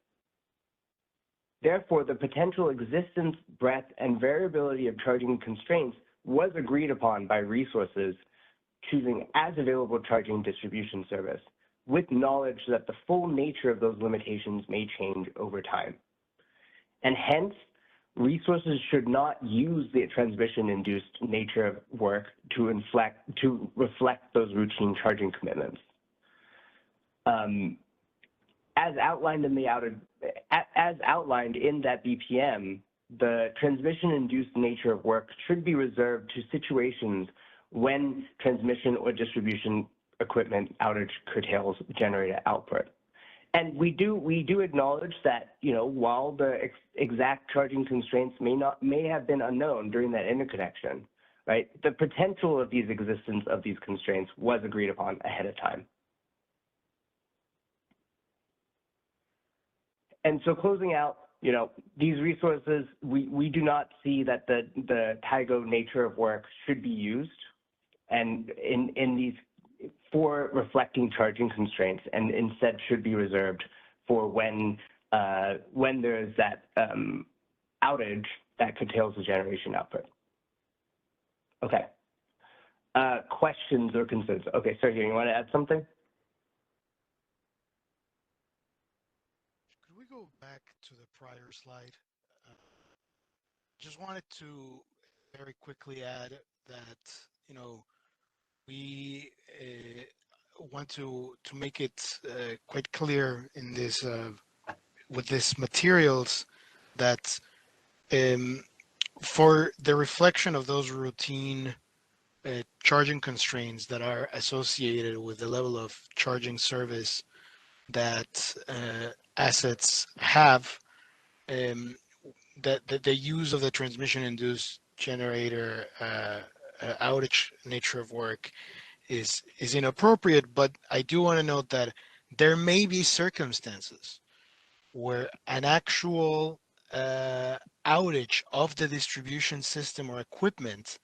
Therefore, the potential existence, breadth, and variability of charging constraints was agreed upon by resources choosing as available charging distribution service, with knowledge that the full nature of those limitations may change over time. And hence, resources should not use the transmission-induced nature of work to reflect those routine charging commitments. As outlined in that BPM, the transmission-induced nature of work should be reserved to situations when transmission or distribution equipment outage curtails generator output. And we do acknowledge that, while the exact charging constraints may have been unknown during that interconnection, right? The potential of these existence of these constraints was agreed upon ahead of time. And so closing out, these resources, we do not see that the TIGO nature of work should be used and in these for reflecting charging constraints, and instead should be reserved for when there is that outage that curtails the generation output. Okay. Questions or concerns? Okay, Sergio, you want to add something? Could we go back to the prior slide? Just wanted to very quickly add that, we want to make it quite clear in this with this materials that for the reflection of those routine charging constraints that are associated with the level of charging service that assets have, that the use of the transmission-induced generator outage nature of work is inappropriate, but I do want to note that there may be circumstances where an actual outage of the distribution system or equipment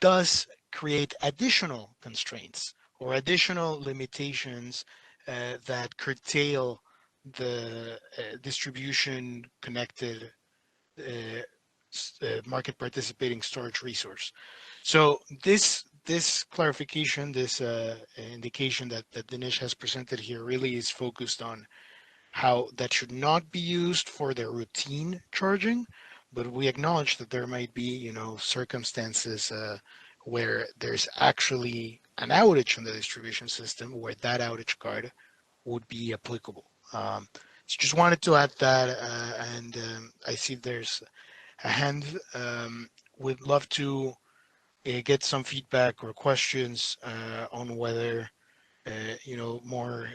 does create additional constraints or additional limitations that curtail the distribution connected market participating storage resource. So this clarification, this indication that Dinesh has presented here really is focused on how that should not be used for the routine charging, but we acknowledge that there might be, circumstances where there's actually an outage in the distribution system where that outage card would be applicable. So just wanted to add that, and I see there's a hand. Would love to get some feedback or questions on whether more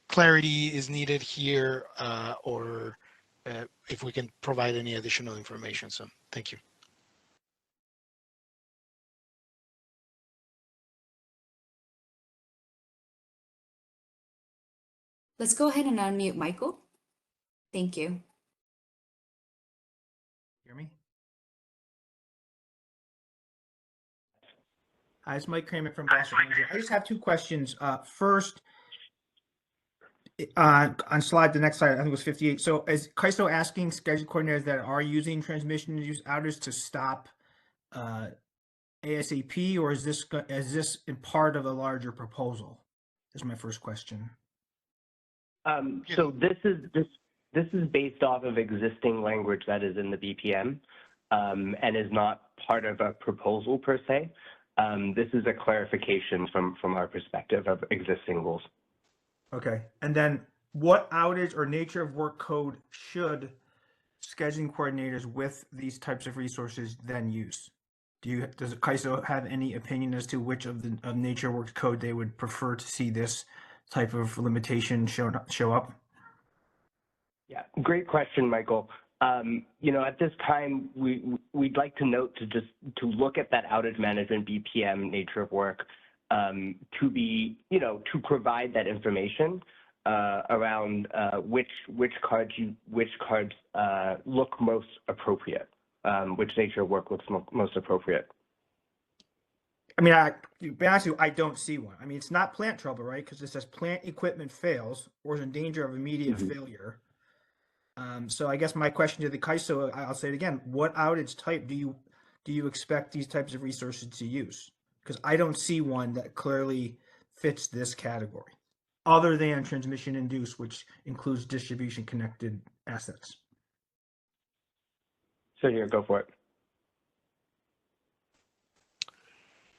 clarity is needed here, or if we can provide any additional information. So thank you. Let's go ahead and unmute Michael. Thank you. Hear me? Hi, it's Mike Kramer from Boston Energy. I just have two questions. First, on slide, the next slide, I think it was 58. So is CAISO asking schedule coordinators that are using transmission use outages to stop ASAP, or is this in part of a larger proposal? Is my first question. So this is based off of existing language that is in the BPM, and is not part of a proposal per se. This is a clarification from our perspective of existing rules. Okay. And then what outage or nature of work code should scheduling coordinators with these types of resources then use? Does CAISO have any opinion as to which of nature of work code they would prefer to see this type of limitation show up? Yeah, great question, Michael. At this time, we'd like to note to look at that outage management BPM nature of work to provide that information around which cards look most appropriate, which nature of work looks most appropriate. I mean, to be honest with you, I don't see one. I mean, it's not plant trouble, right? Because it says plant equipment fails or is in danger of immediate failure. So I guess my question to the CAISO, I'll say it again, what outage type do you expect these types of resources to use? Because I don't see one that clearly fits this category, other than transmission induced, which includes distribution connected assets. So here, go for it.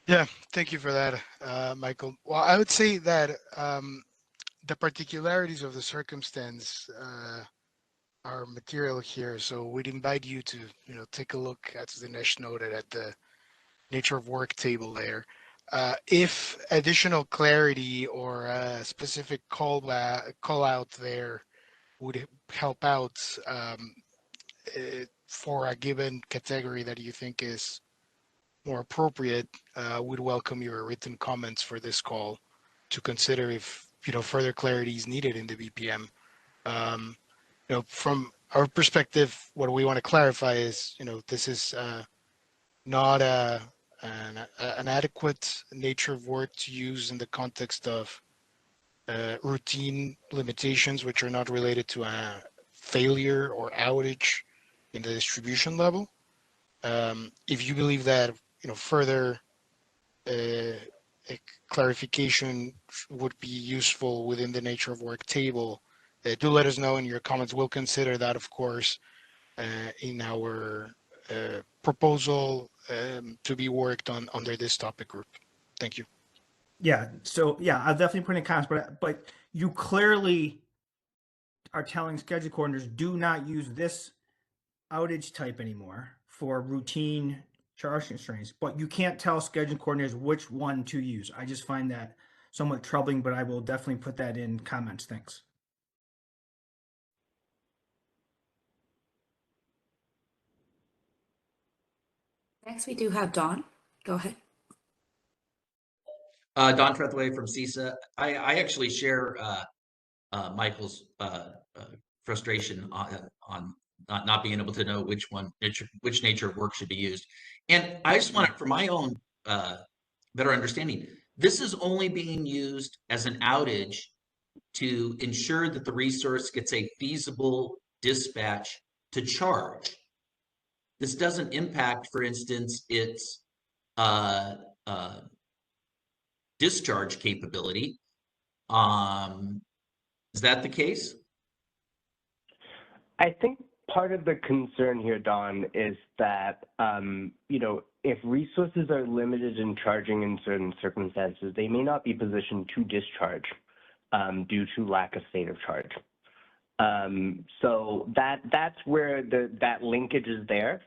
Yeah, thank you for that, Michael. Well, I would say that the particularities of the circumstance are material here. So we'd invite you to, take a look, as Dinesh noted, at the nature of work table there. If additional clarity or a specific call out there would help out for a given category that you think is more appropriate, we'd welcome your written comments for this call to consider if further clarity is needed in the BPM. From our perspective, what we want to clarify is, this is not an adequate nature of work to use in the context of routine limitations, which are not related to a failure or outage in the distribution level. If you believe that further clarification would be useful within the nature of work table, do let us know in your comments. We'll consider that, of course, in our proposal to be worked on under this topic group. Thank you. Yeah. So yeah, I'll definitely put in comments, but you clearly are telling schedule coordinators do not use this outage type anymore for routine charge constraints, but you can't tell schedule coordinators which one to use. I just find that somewhat troubling, but I will definitely put that in comments. Thanks. Next, we do have Don. Go ahead. Don Trethewey from CISA. I actually share Michael's frustration on not being able to know which nature of work should be used. And I just want it for my own better understanding. This is only being used as an outage to ensure that the resource gets a feasible dispatch to charge. This doesn't impact, for instance, its discharge capability. Is that the case? I think part of the concern here, Don, is that, if resources are limited in charging in certain circumstances, they may not be positioned to discharge due to lack of state of charge. So that's where that linkage is there,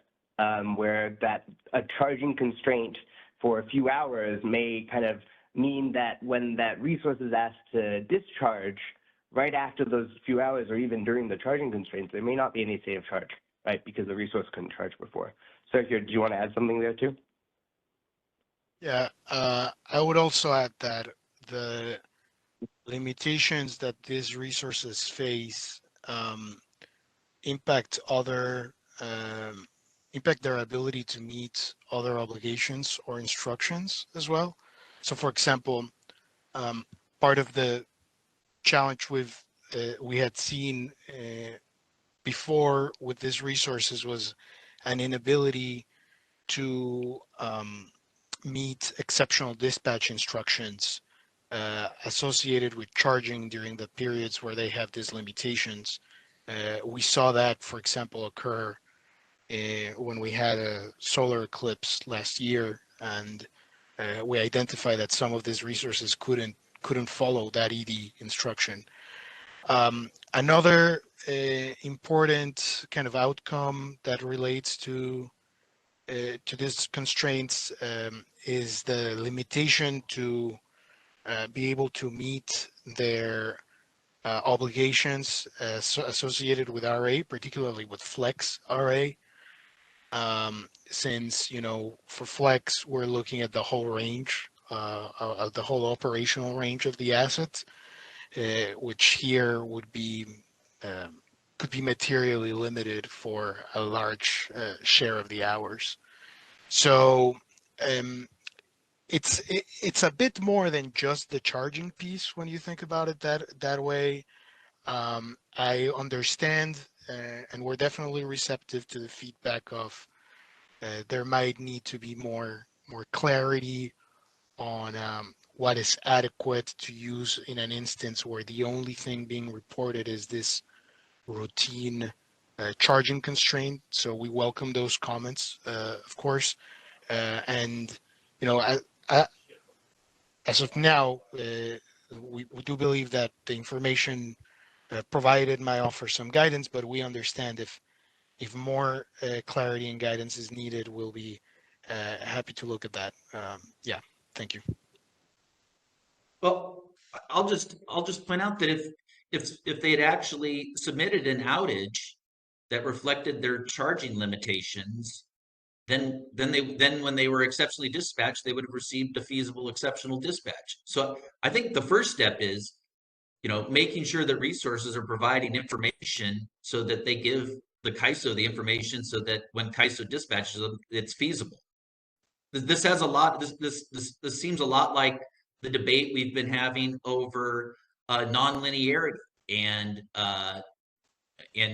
where that a charging constraint for a few hours may kind of mean that when that resource is asked to discharge, right after those few hours or even during the charging constraints, there may not be any state of charge, right? Because the resource couldn't charge before. Sergio, do you want to add something there too? Yeah, I would also add that the limitations that these resources face impact their ability to meet other obligations or instructions as well. So, for example, part of the challenge we had seen before with these resources was an inability to meet exceptional dispatch instructions associated with charging during the periods where they have these limitations. We saw that, for example, occur when we had a solar eclipse last year, and we identified that some of these resources couldn't follow that ED instruction. Another important kind of outcome that relates to these constraints is the limitation to be able to meet their obligations associated with RA, particularly with Flex RA. Since, for Flex, we're looking at the whole range, the whole operational range of the assets, which here would be could be materially limited for a large share of the hours. So it's a bit more than just the charging piece when you think about it that way. I understand, and we're definitely receptive to the feedback of there might need to be more clarity on what is adequate to use in an instance where the only thing being reported is this routine charging constraint. So we welcome those comments, of course, and as of now, we do believe that the information provided might offer some guidance, but we understand if more clarity and guidance is needed, we'll be happy to look at that. Yeah, thank you. Well, I'll just point out that if they had actually submitted an outage that reflected their charging limitations, then when they were exceptionally dispatched, they would have received a feasible exceptional dispatch. So I think the first step is, making sure that resources are providing information so that they give the CAISO the information so that when CAISO dispatches them, it's feasible. This has a lot. This seems a lot like the debate we've been having over nonlinearity and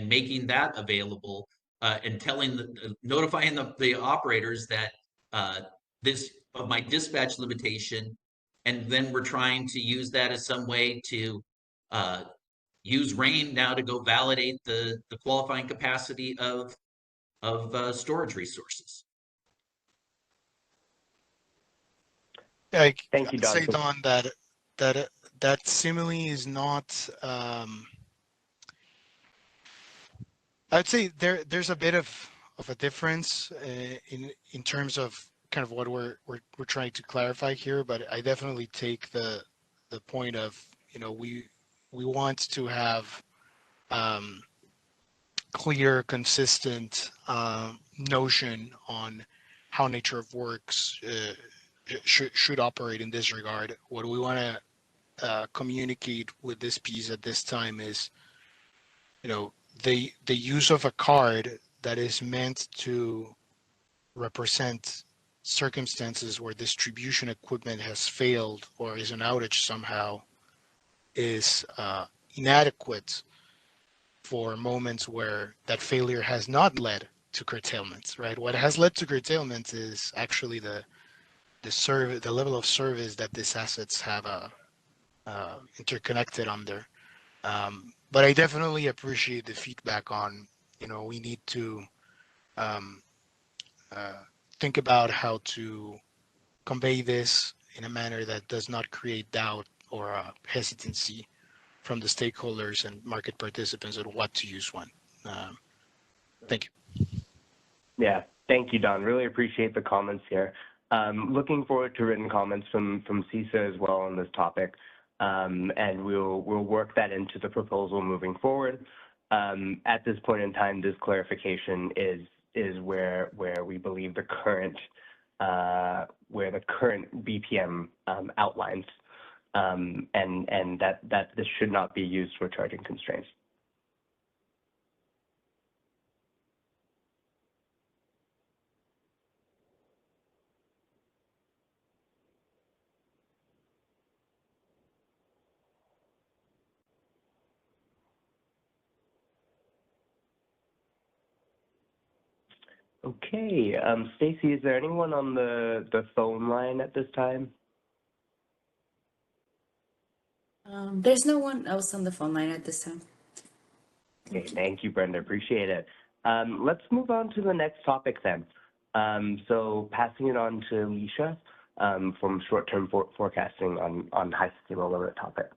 making that available and notifying the operators that this of my dispatch limitation, and then we're trying to use that as some way to use rain now to go validate the qualifying capacity of storage resources. Yeah, Thank you, Don. I'd say, Don, that simile is not. I'd say there's a bit of a difference in terms of kind of what we're trying to clarify here, but I definitely take the point of we want to have clear, consistent notion on how nature of works should operate in this regard. What we want to communicate with this piece at this time is, the use of a card that is meant to represent circumstances where distribution equipment has failed or is an outage somehow is inadequate for moments where that failure has not led to curtailments, right? What has led to curtailments is actually the level of service that these assets have interconnected under. But I definitely appreciate the feedback on, we need to think about how to convey this in a manner that does not create doubt or hesitancy from the stakeholders and market participants on what to use when. Thank you. Yeah, thank you, Don. Really appreciate the comments here. Looking forward to written comments from CISA as well on this topic. and we'll work that into the proposal moving forward. At this point in time, this clarification is where we believe the current BPM outlines, and that this should not be used for charging constraints. Okay, Stacy, is there anyone on the phone line at this time? There's no one else on the phone line at this time. Okay, thank you, Brenda. Appreciate it. Let's move on to the next topic then. So passing it on to Alicia from short-term forecasting on high sustainable limit topic.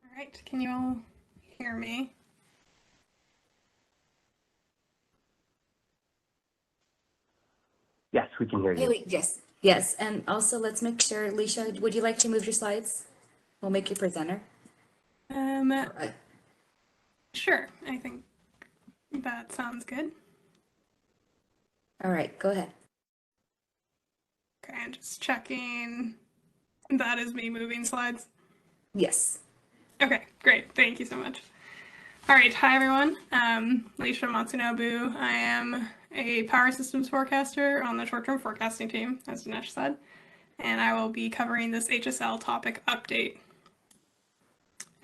All right, can you all hear me? Yes, we can hear you. Yes, and also let's make sure, Alicia, would you like to move your slides? We'll make you presenter. Sure, I think that sounds good. All right, go ahead. Okay, I'm just checking. That is me moving slides. Yes. Okay, great. Thank you so much. All right, hi everyone. Alicia Matsunobu. I am a power systems forecaster on the short-term forecasting team, as Dinesh said, and I will be covering this HSL topic update.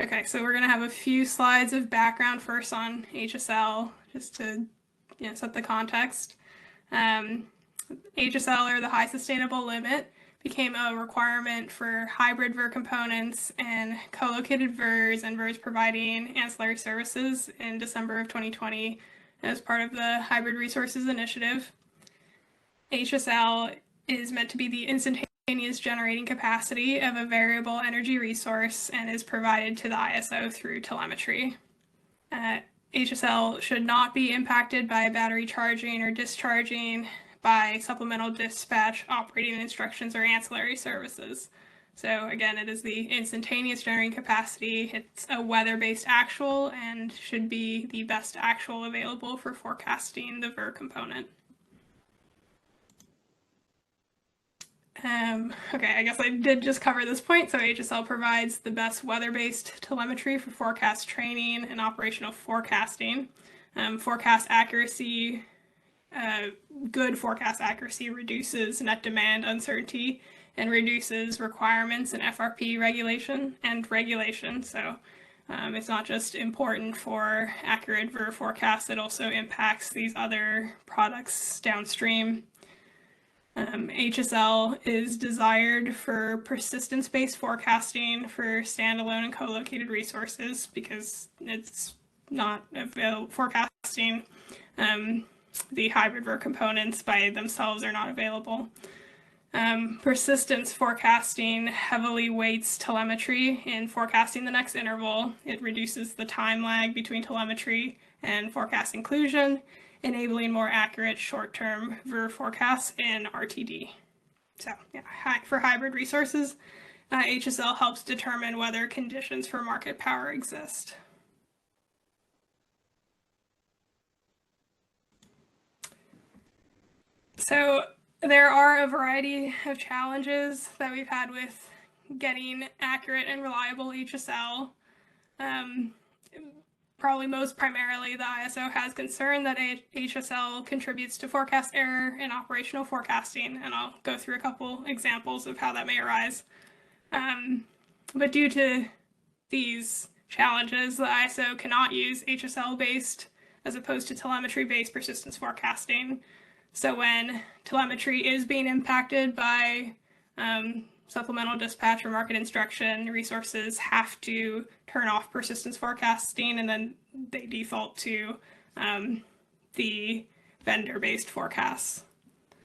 Okay, so we're going to have a few slides of background first on HSL, just to set the context. HSL, or the High Sustainable Limit, became a requirement for hybrid VER components and co-located VERs and VERs providing ancillary services in December of 2020 as part of the Hybrid Resources Initiative. HSL is meant to be the instantaneous generating capacity of a variable energy resource and is provided to the ISO through telemetry. HSL should not be impacted by battery charging or discharging, by supplemental dispatch, operating instructions, or ancillary services. So again, it is the instantaneous generating capacity. It's a weather-based actual and should be the best actual available for forecasting the VER component. Okay, I guess I did just cover this point. So HSL provides the best weather-based telemetry for forecast training and operational forecasting. Forecast accuracy, good forecast accuracy reduces net demand uncertainty and reduces requirements in FRP regulation. So it's not just important for accurate VER forecasts, it also impacts these other products downstream. HSL is desired for persistence-based forecasting for standalone and co-located resources because it's not available forecasting. The hybrid VER components by themselves are not available. Persistence forecasting heavily weights telemetry in forecasting the next interval. It reduces the time lag between telemetry and forecast inclusion, enabling more accurate short-term VER forecasts in RTD. So yeah, for hybrid resources, HSL helps determine whether conditions for market power exist. So there are a variety of challenges that we've had with getting accurate and reliable HSL. Probably most primarily, the ISO has concern that HSL contributes to forecast error in operational forecasting, and I'll go through a couple examples of how that may arise. But due to these challenges, the ISO cannot use HSL-based as opposed to telemetry-based persistence forecasting. So when telemetry is being impacted by supplemental dispatch or market instruction, resources have to turn off persistence forecasting, and then they default to the vendor-based forecasts.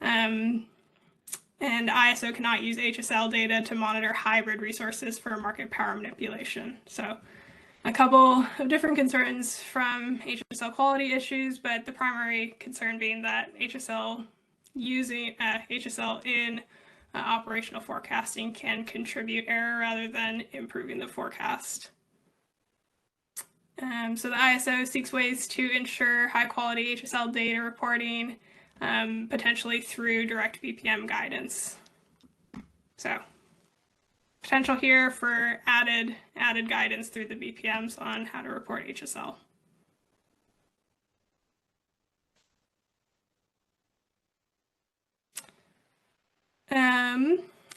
And ISO cannot use HSL data to monitor hybrid resources for market power manipulation. So a couple of different concerns from HSL quality issues, but the primary concern being that HSL using HSL in operational forecasting can contribute error rather than improving the forecast. So the ISO seeks ways to ensure high quality HSL data reporting, potentially through direct BPM guidance. So potential here for added guidance through the BPMs on how to report HSL.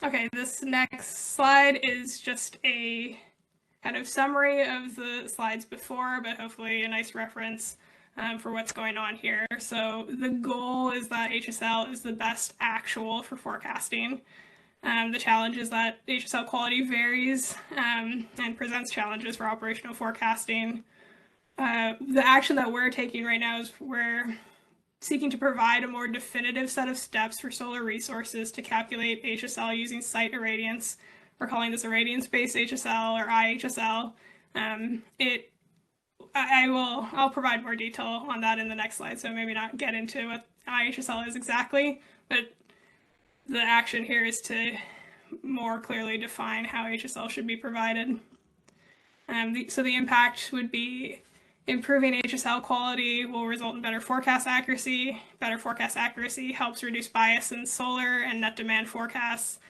Okay, this next slide is just a kind of summary of the slides before, but hopefully a nice reference for what's going on here. So the goal is that HSL is the best actual for forecasting. The challenge is that HSL quality varies and presents challenges for operational forecasting. The action that we're taking right now is we're seeking to provide a more definitive set of steps for solar resources to calculate HSL using site irradiance. We're calling this irradiance-based HSL or IHSL. I'll provide more detail on that in the next slide, so maybe not get into what IHSL is exactly, but the action here is to more clearly define how HSL should be provided. So the impact would be improving HSL quality will result in better forecast accuracy. Better forecast accuracy helps reduce bias in solar and net demand forecasts.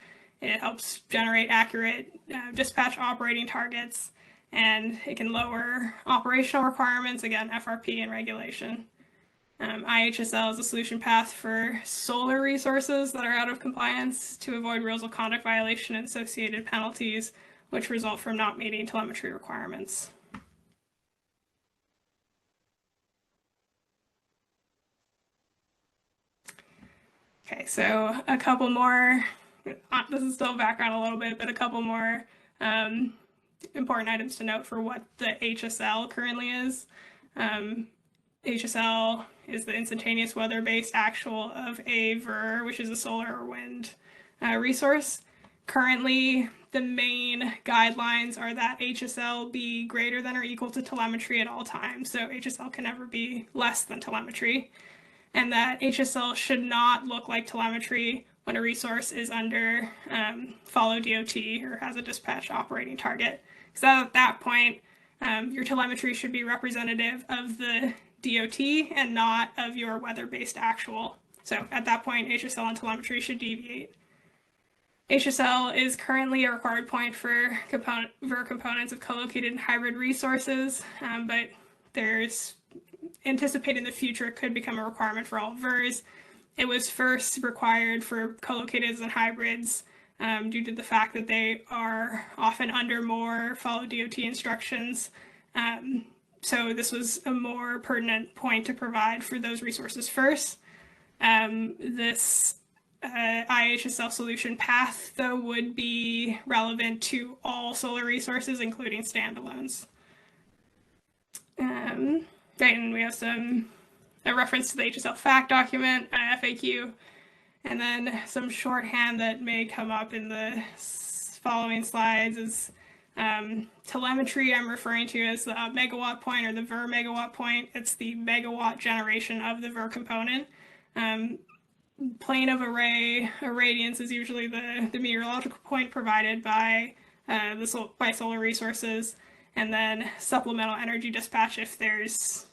It helps generate accurate dispatch operating targets, and it can lower operational requirements, again, FRP and regulation. IHSL is a solution path for solar resources that are out of compliance to avoid rules of conduct violation and associated penalties, which result from not meeting telemetry requirements. Okay, so a couple more, this is still background a little bit, but a couple more important items to note for what the HSL currently is. HSL is the instantaneous weather-based actual of a VER, which is a solar or wind resource. Currently, the main guidelines are that HSL be greater than or equal to telemetry at all times. So HSL can never be less than telemetry. And that HSL should not look like telemetry when a resource is under follow DOT or has a dispatch operating target. Because at that point, your telemetry should be representative of the DOT and not of your weather-based actual. So at that point, HSL and telemetry should deviate. HSL is currently a required point for VER components of co-located and hybrid resources, but there's anticipated in the future it could become a requirement for all VERs. It was first required for co-locateds and hybrids due to the fact that they are often under more follow DOT instructions. So this was a more pertinent point to provide for those resources first. This IHSL solution path, though, would be relevant to all solar resources, including standalones. Right, and we have a reference to the HSL fact document, FAQ, and then some shorthand that may come up in the following slides is telemetry I'm referring to as the megawatt point or the VER megawatt point. It's the megawatt generation of the VER component. Plane of array irradiance is usually the meteorological point provided by solar resources, and then supplemental energy dispatch if there's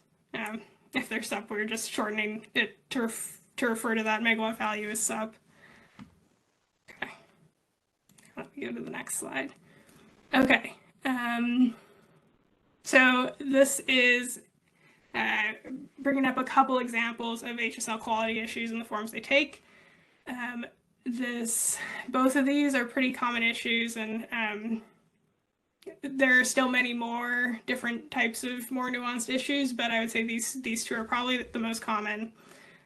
sub, we're just shortening it to refer to that megawatt value as sub. Okay, let me go to the next slide. Okay, so this is bringing up a couple examples of HSL quality issues and the forms they take. Both of these are pretty common issues, and there are still many more different types of more nuanced issues, but I would say these two are probably the most common.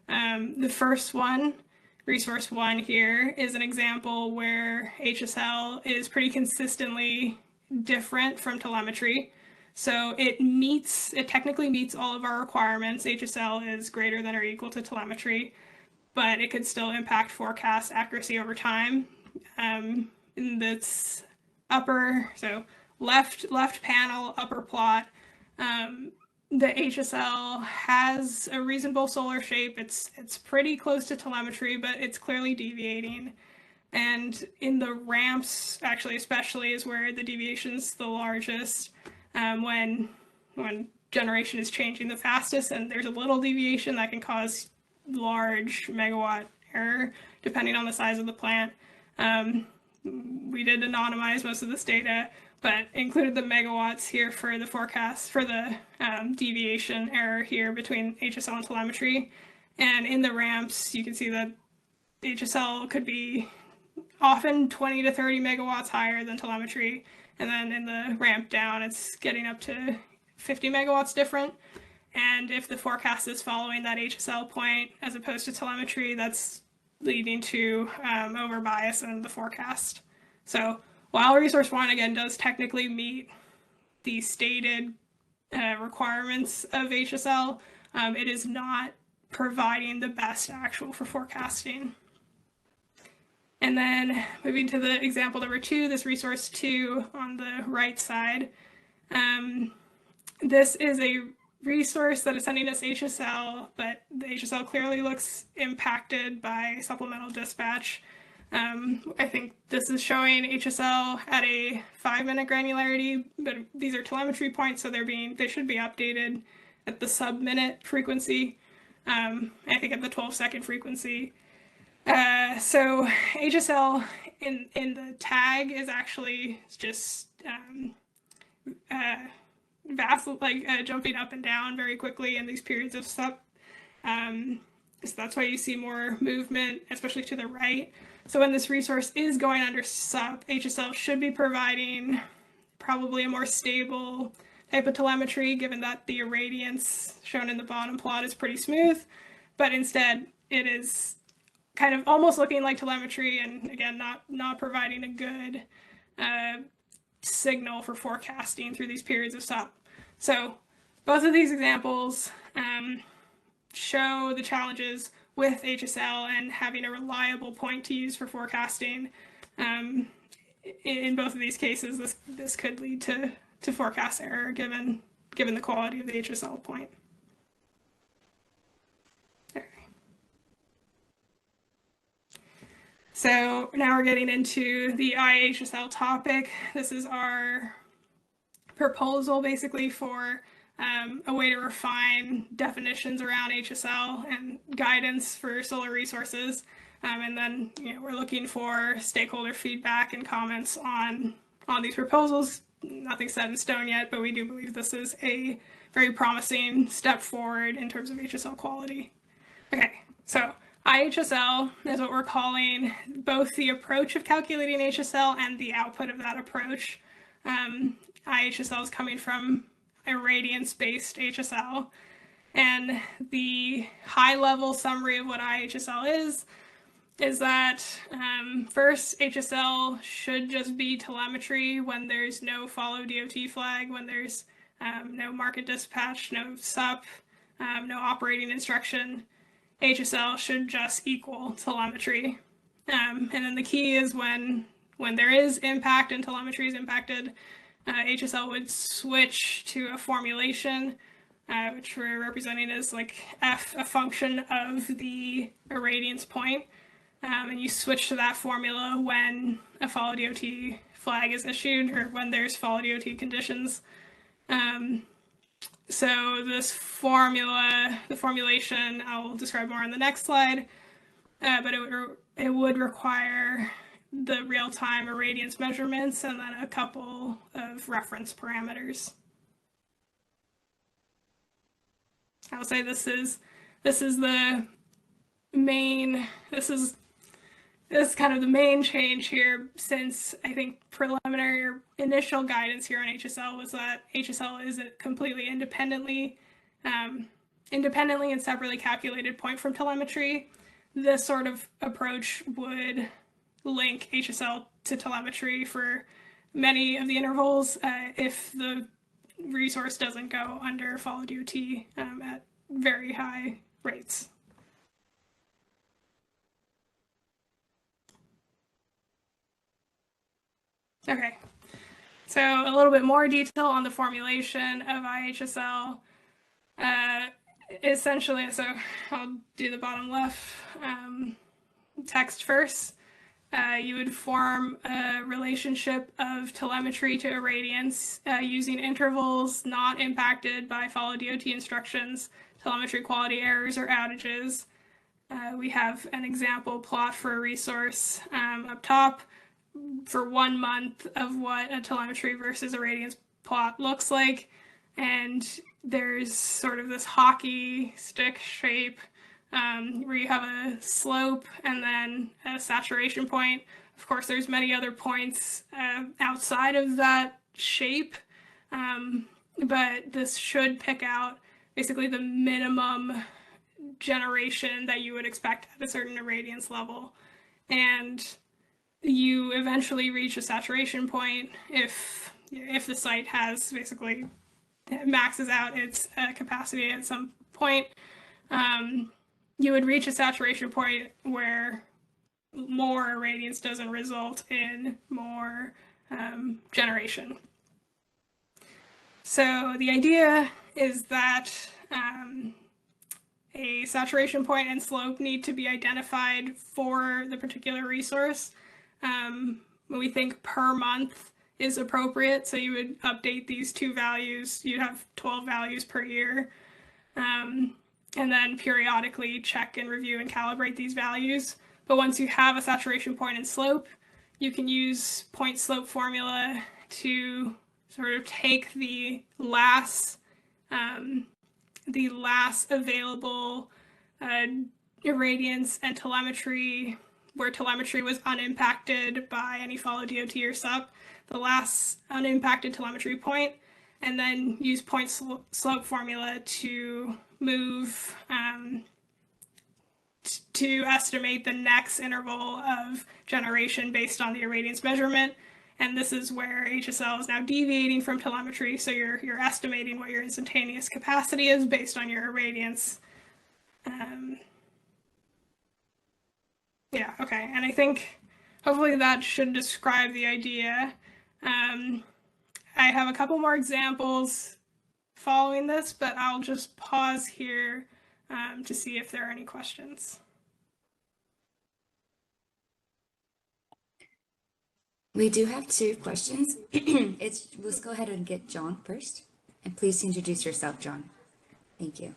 The first one, resource 1 here, is an example where HSL is pretty consistently different from telemetry. So it technically meets all of our requirements. HSL is greater than or equal to telemetry, but it could still impact forecast accuracy over time. In this left panel, upper plot, the HSL has a reasonable solar shape. It's pretty close to telemetry, but it's clearly deviating. And in the ramps, actually, especially is where the deviation's the largest when generation is changing the fastest, and there's a little deviation that can cause large megawatt error depending on the size of the plant. We did anonymize most of this data, but included the megawatts here for the forecast for the deviation error here between HSL and telemetry. And in the ramps, you can see that HSL could be often 20 to 30 megawatts higher than telemetry. And then in the ramp down, it's getting up to 50 megawatts different. And if the forecast is following that HSL point as opposed to telemetry, that's leading to over bias in the forecast. So while Resource 1, again, does technically meet the stated requirements of HSL, it is not providing the best actual for forecasting. And then moving to the example number 2, this Resource 2 on the right side. This is a resource that is sending us HSL, but the HSL clearly looks impacted by supplemental dispatch. I think this is showing HSL at a 5-minute granularity, but these are telemetry points, so they should be updated at the sub-minute frequency. I think at the 12-second frequency. So HSL in the tag is actually just jumping up and down very quickly in these periods of SUP. So that's why you see more movement, especially to the right. So when this resource is going under SUP, HSL should be providing probably a more stable type of telemetry, given that the irradiance shown in the bottom plot is pretty smooth, but instead it is kind of almost looking like telemetry, and again, not providing a good signal for forecasting through these periods of SUP. So both of these examples show the challenges with HSL and having a reliable point to use for forecasting. In both of these cases, this could lead to forecast error given the quality of the HSL point. So now we're getting into the IHSL topic. This is our proposal basically for a way to refine definitions around HSL and guidance for solar resources. And then we're looking for stakeholder feedback and comments on these proposals. Nothing set in stone yet, but we do believe this is a very promising step forward in terms of HSL quality. Okay, so IHSL is what we're calling both the approach of calculating HSL and the output of that approach. IHSL is coming from irradiance-based HSL, and the high-level summary of what IHSL is that first, HSL should just be telemetry when there's no follow DOT flag, when there's no market dispatch, no SUP, no operating instruction. HSL should just equal telemetry. And then the key is when there is impact and telemetry is impacted, HSL would switch to a formulation, which we're representing as like F, a function of the irradiance point. And you switch to that formula when a follow DOT flag is issued or when there's follow DOT conditions. So this formula, the formulation, I'll describe more on the next slide, but it would require the real-time irradiance measurements and then a couple of reference parameters. I would say this is the main, this is kind of the main change here, since I think preliminary or initial guidance here on HSL was that HSL is a completely independently and separately calculated point from telemetry. This sort of approach would link HSL to telemetry for many of the intervals if the resource doesn't go under follow DOT at very high rates. Okay, so a little bit more detail on the formulation of IHSL. Essentially, so I'll do the bottom left text first. You would form a relationship of telemetry to irradiance using intervals not impacted by follow DOT instructions, telemetry quality errors, or outages. We have an example plot for a resource up top for 1 month of what a telemetry versus irradiance plot looks like. And there's sort of this hockey stick shape where you have a slope and then a saturation point. Of course, there's many other points outside of that shape, but this should pick out basically the minimum generation that you would expect at a certain irradiance level. And you eventually reach a saturation point if the site has basically maxes out its capacity at some point. You would reach a saturation point where more irradiance doesn't result in more generation. So the idea is that a saturation point and slope need to be identified for the particular resource. We think per month is appropriate, so you would update these 2 values. You'd have 12 values per year. And then periodically check and review and calibrate these values. But once you have a saturation point and slope, you can use point slope formula to sort of take the last available irradiance and telemetry, where telemetry was unimpacted by any follow DOT or SUP, the last unimpacted telemetry point, and then use point slope formula to move to estimate the next interval of generation based on the irradiance measurement. And this is where HSL is now deviating from telemetry. So you're estimating what your instantaneous capacity is based on your irradiance. Yeah, okay. And I think hopefully that should describe the idea. I have a couple more examples following this, but I'll just pause here to see if there are any questions. We do have 2 questions. Let's go ahead and get John first. And please introduce yourself, John. Thank you.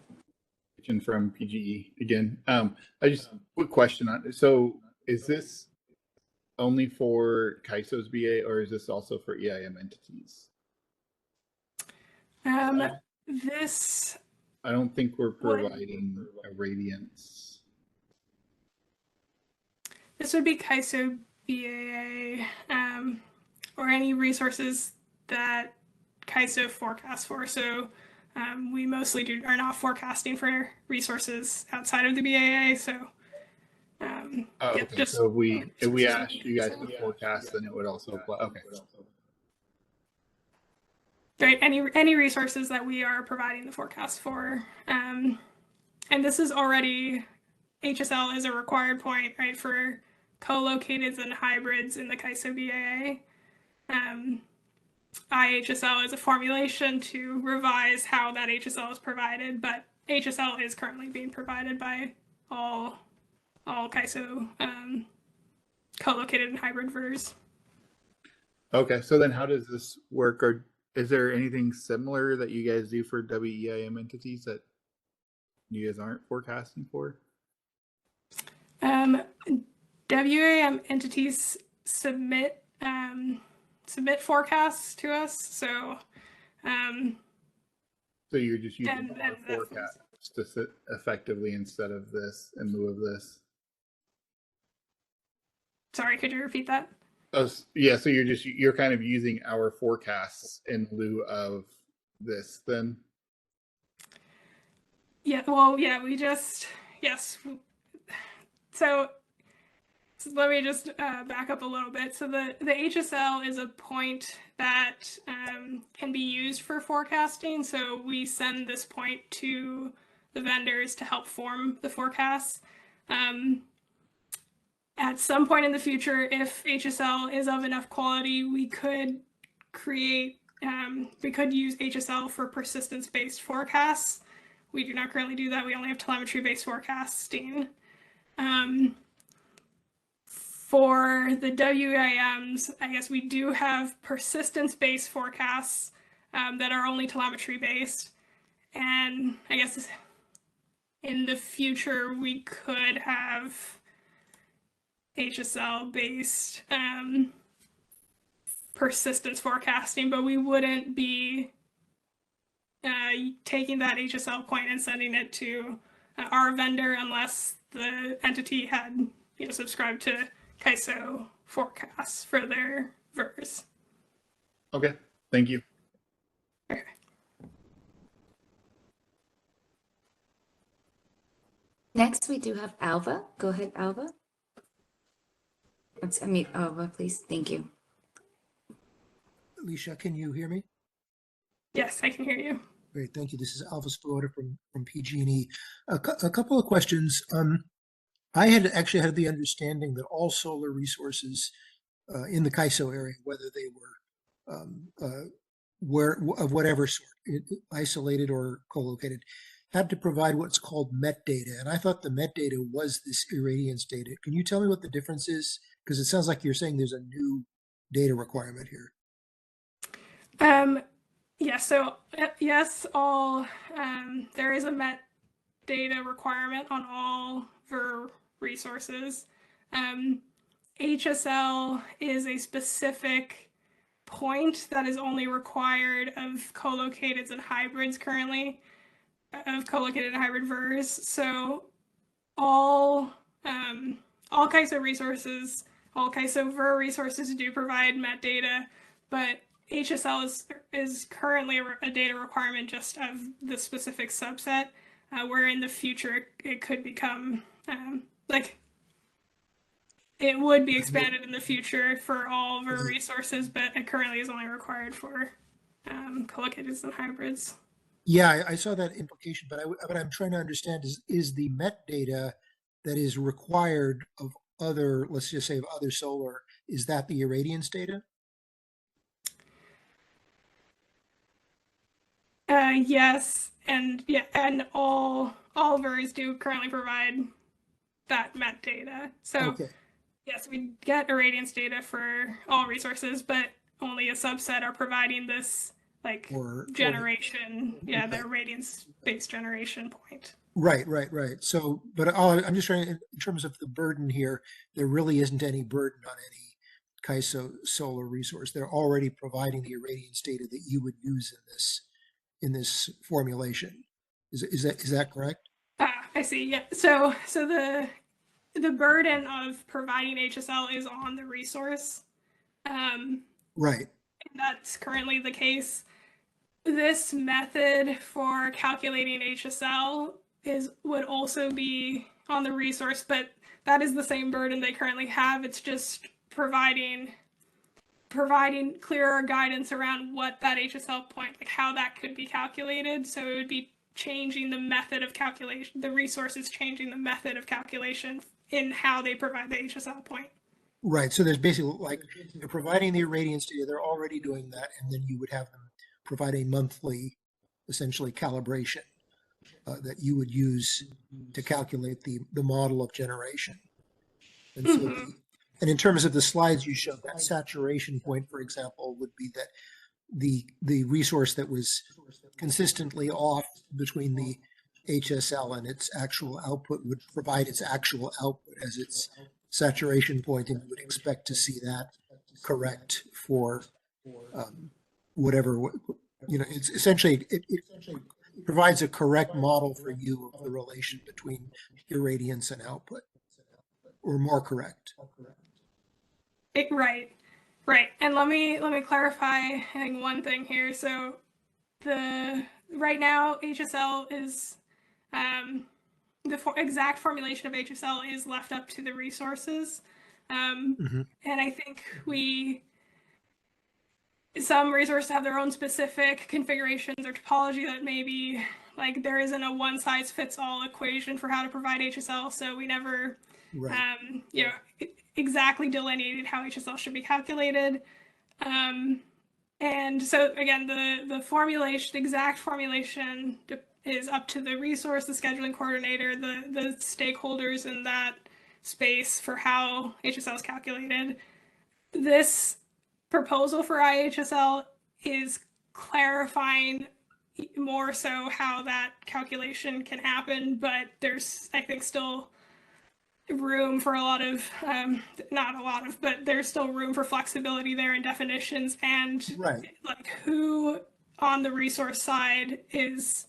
From PGE again. I just quick question on. So is this only for CAISO's BA, or is this also for EIM entities? This. I don't think we're providing irradiance. This would be CAISO BAA, or any resources that CAISO forecasts for. So we mostly are not forecasting for resources outside of the BAA. So okay. just, so if we asked you guys to forecast, then it would also apply. Okay. Right. Any resources that we are providing the forecast for, and this is already HSL is a required point, right, for co-locateds and hybrids in the CAISO BAA. IHSL is a formulation to revise how that HSL is provided, but HSL is currently being provided by all CAISO co-located and hybrid VERs. Okay, so then how does this work? Or is there anything similar that you guys do for WEIM entities that you guys aren't forecasting for? WEIM entities submit forecasts to us, so you're just using forecasts to sit effectively instead of this, in lieu of this. Sorry, could you repeat that? Oh, yeah. So you're kind of using our forecasts in lieu of this, then. Yeah. Well, yeah. Yes. So let me just back up a little bit. So the HSL is a point that can be used for forecasting. So we send this point to the vendors to help form the forecasts. At some point in the future, if HSL is of enough quality, we could use HSL for persistence-based forecasts. We do not currently do that. We only have telemetry-based forecasting. For the WIMs, I guess we do have persistence-based forecasts that are only telemetry-based. And I guess in the future, we could have HSL-based persistence forecasting, but we wouldn't be taking that HSL point and sending it to our vendor unless the entity had subscribed to CAISO forecasts for their VERS. Okay, thank you. Okay. Next, we do have Alva. Go ahead, Alva. Let's unmute Alva, please. Thank you. Alicia, can you hear me? Yes, I can hear you. Great, thank you. This is Alva Svoboda from PG&E. A couple of questions. I had actually had the understanding that all solar resources in the CAISO area, whether they were of whatever sort, isolated or co-located, had to provide what's called metadata. And I thought the metadata was this irradiance data. Can you tell me what the difference is? Because it sounds like you're saying there's a new data requirement here. Yeah, so yes, all there is a metadata requirement on all VER resources. HSL is a specific point that is only required of co-locateds and hybrids currently, of co-located and hybrid VERs. So all CAISO resources, all CAISO VER resources do provide metadata, but HSL is currently a data requirement just of the specific subset, where in the future it could become it would be expanded in the future for all VER resources, but it currently is only required for co-locateds and hybrids. Yeah, I saw that implication, but I'm trying to understand is the metadata that is required of other, let's just say of other solar, is that the irradiance data? Yes, and all VERs do currently provide that metadata. So Okay. yes, we get irradiance data for all resources, but only a subset are providing this generation, the irradiance-based generation point. Right. So, but I'm just trying, in terms of the burden here, there really isn't any burden on any CAISO solar resource. They're already providing the irradiance data that you would use in this formulation. Is that correct? I see. Yeah. So the burden of providing HSL is on the resource. Right. And that's currently the case. This method for calculating HSL would also be on the resource, but that is the same burden they currently have. It's just providing clearer guidance around what that HSL point, like how that could be calculated. So it would be changing the method of calculation. The resource is changing the method of calculation in how they provide the HSL point. Right. So there's basically they're providing the irradiance data. They're already doing that, and then you would have them provide a monthly, essentially, calibration that you would use to calculate the model of generation. And so, and in terms of the slides you showed, that saturation point, for example, would be that the resource that was consistently off between the HSL and its actual output would provide its actual output as its saturation point, and you would expect to see that correct for whatever, it's essentially, it provides a correct model for you of the relation between irradiance and output, or more correct. Right. And let me clarify, I think, one thing here. So right now HSL is the exact formulation of HSL is left up to the resources. And I think some resources have their own specific configurations or topology that maybe there isn't a one size fits all equation for how to provide HSL. So we never, exactly delineated how HSL should be calculated. And so again, the formulation, the exact formulation is up to the resource, the scheduling coordinator, the stakeholders in that space for how HSL is calculated. This proposal for IHSL is clarifying more so how that calculation can happen, but there's, I think, still room for a lot of, not a lot of, but there's still room for flexibility there in definitions and Right. like who on the resource side is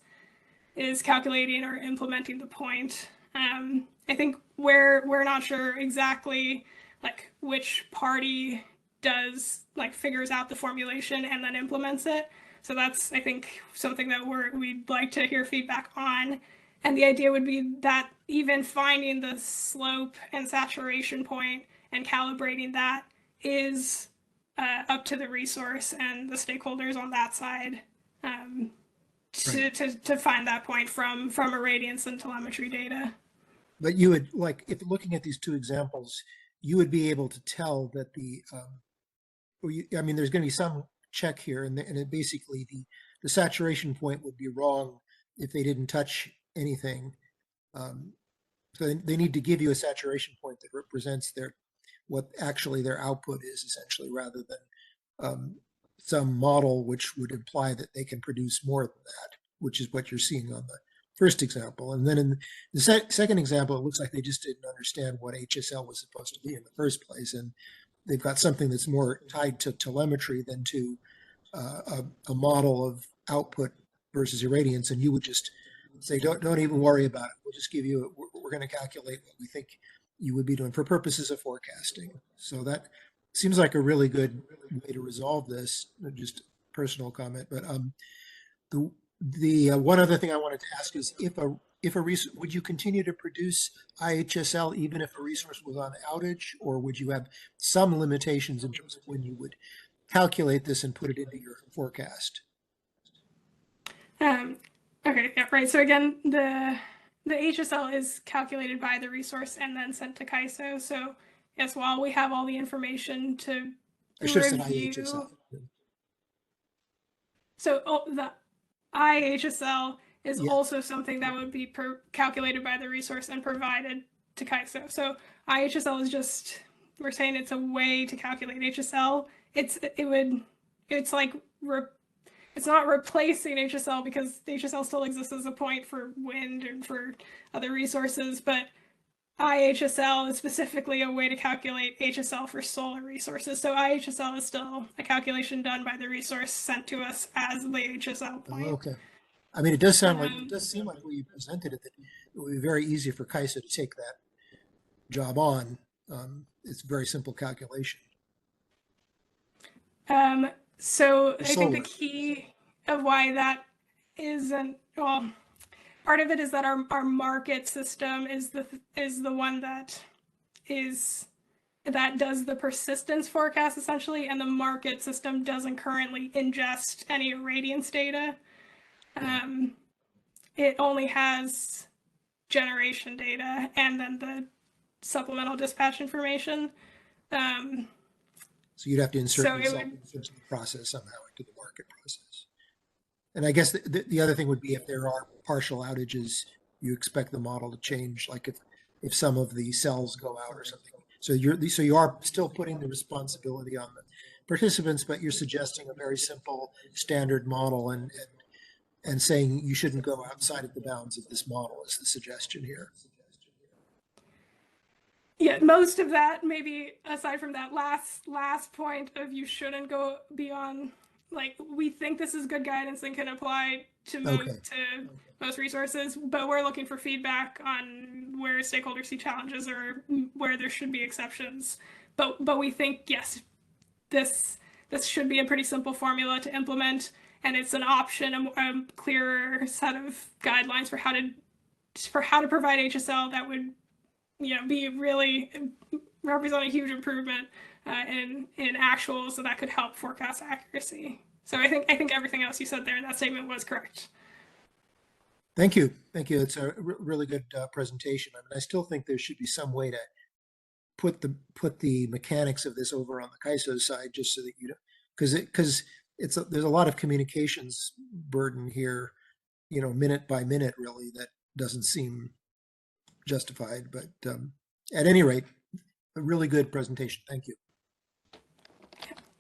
calculating or implementing the point. I think we're not sure exactly like which party does like figures out the formulation and then implements it. So that's, I think, something that we'd like to hear feedback on. And the idea would be that even finding the slope and saturation point and calibrating that is up to the resource and the stakeholders on that side to find that point from irradiance and telemetry data. But you would, like, if looking at these two examples, you would be able to tell that I mean, there's going to be some check here, and it basically the saturation point would be wrong if they didn't touch anything. So they need to give you a saturation point that represents what actually their output is, essentially, rather than some model which would imply that they can produce more than that, which is what you're seeing on the first example. And then in the second example, it looks like they just didn't understand what HSL was supposed to be in the first place, and they've got something that's more tied to telemetry than to a model of output versus irradiance. And you would just say, don't even worry about it. We'll just give you, we're going to calculate what we think you would be doing for purposes of forecasting. So that seems like a really good way to resolve this. Just personal comment, but the one other thing I wanted to ask is if a resource, would you continue to produce IHSL even if a resource was on outage, or would you have some limitations in terms of when you would calculate this and put it into your forecast? Okay, yeah, right. So again, the HSL is calculated by the resource and then sent to CAISO. So yes, while we have all the information to review, so the IHSL is also something that would be calculated by the resource and provided to CAISO. So IHSL is just, we're saying it's a way to calculate HSL. It's not replacing HSL because HSL still exists as a point for wind and for other resources, but IHSL is specifically a way to calculate HSL for solar resources. So IHSL is still a calculation done by the resource sent to us as the HSL point. Oh, okay. I mean, it does sound like, it does seem like when you presented it, that it would be very easy for CAISO to take that job on. It's a very simple calculation. So I think the key of why that isn't, well, part of it is that our market system is the one that does the persistence forecast essentially, and the market system doesn't currently ingest any irradiance data. It only has generation data and then the supplemental dispatch information. So you'd have to insert yourself into the process somehow, into the market process. And I guess the other thing would be if there are partial outages, you expect the model to change, like if some of the cells go out or something. So you are still putting the responsibility on the participants, but you're suggesting a very simple standard model and saying you shouldn't go outside of the bounds of this model is the suggestion here. Yeah, most of that, maybe aside from that last point of you shouldn't go beyond, like, we think this is good guidance and can apply to most resources, but we're looking for feedback on where stakeholders see challenges or where there should be exceptions. But we think, yes, this should be a pretty simple formula to implement, and it's an option, a clearer set of guidelines for how to provide HSL that would, be really represent a huge improvement in actuals, so that could help forecast accuracy. So I think everything else you said there in that statement was correct. Thank you. Thank you. It's a really good presentation. I mean, I still think there should be some way to put the mechanics of this over on the CAISO side, just so that because there's a lot of communications burden here, minute by minute, really, that doesn't seem justified. But At any rate, a really good presentation. Thank you.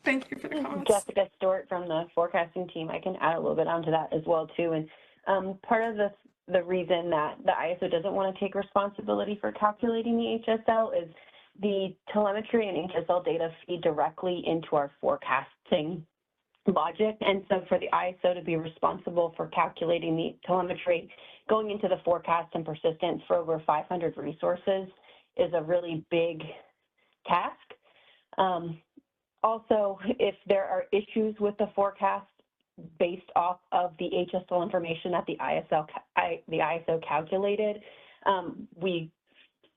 Thank you for the comments. Jessica Stewart from the forecasting team. I can add a little bit onto that as well too. And part of the reason that the ISO doesn't want to take responsibility for calculating the HSL is the telemetry and HSL data feed directly into our forecasting logic. And so for the ISO to be responsible for calculating the telemetry going into the forecast and persistence for over 500 resources is a really big task. Also, if there are issues with the forecast based off of the HSL information that the ISO calculated, we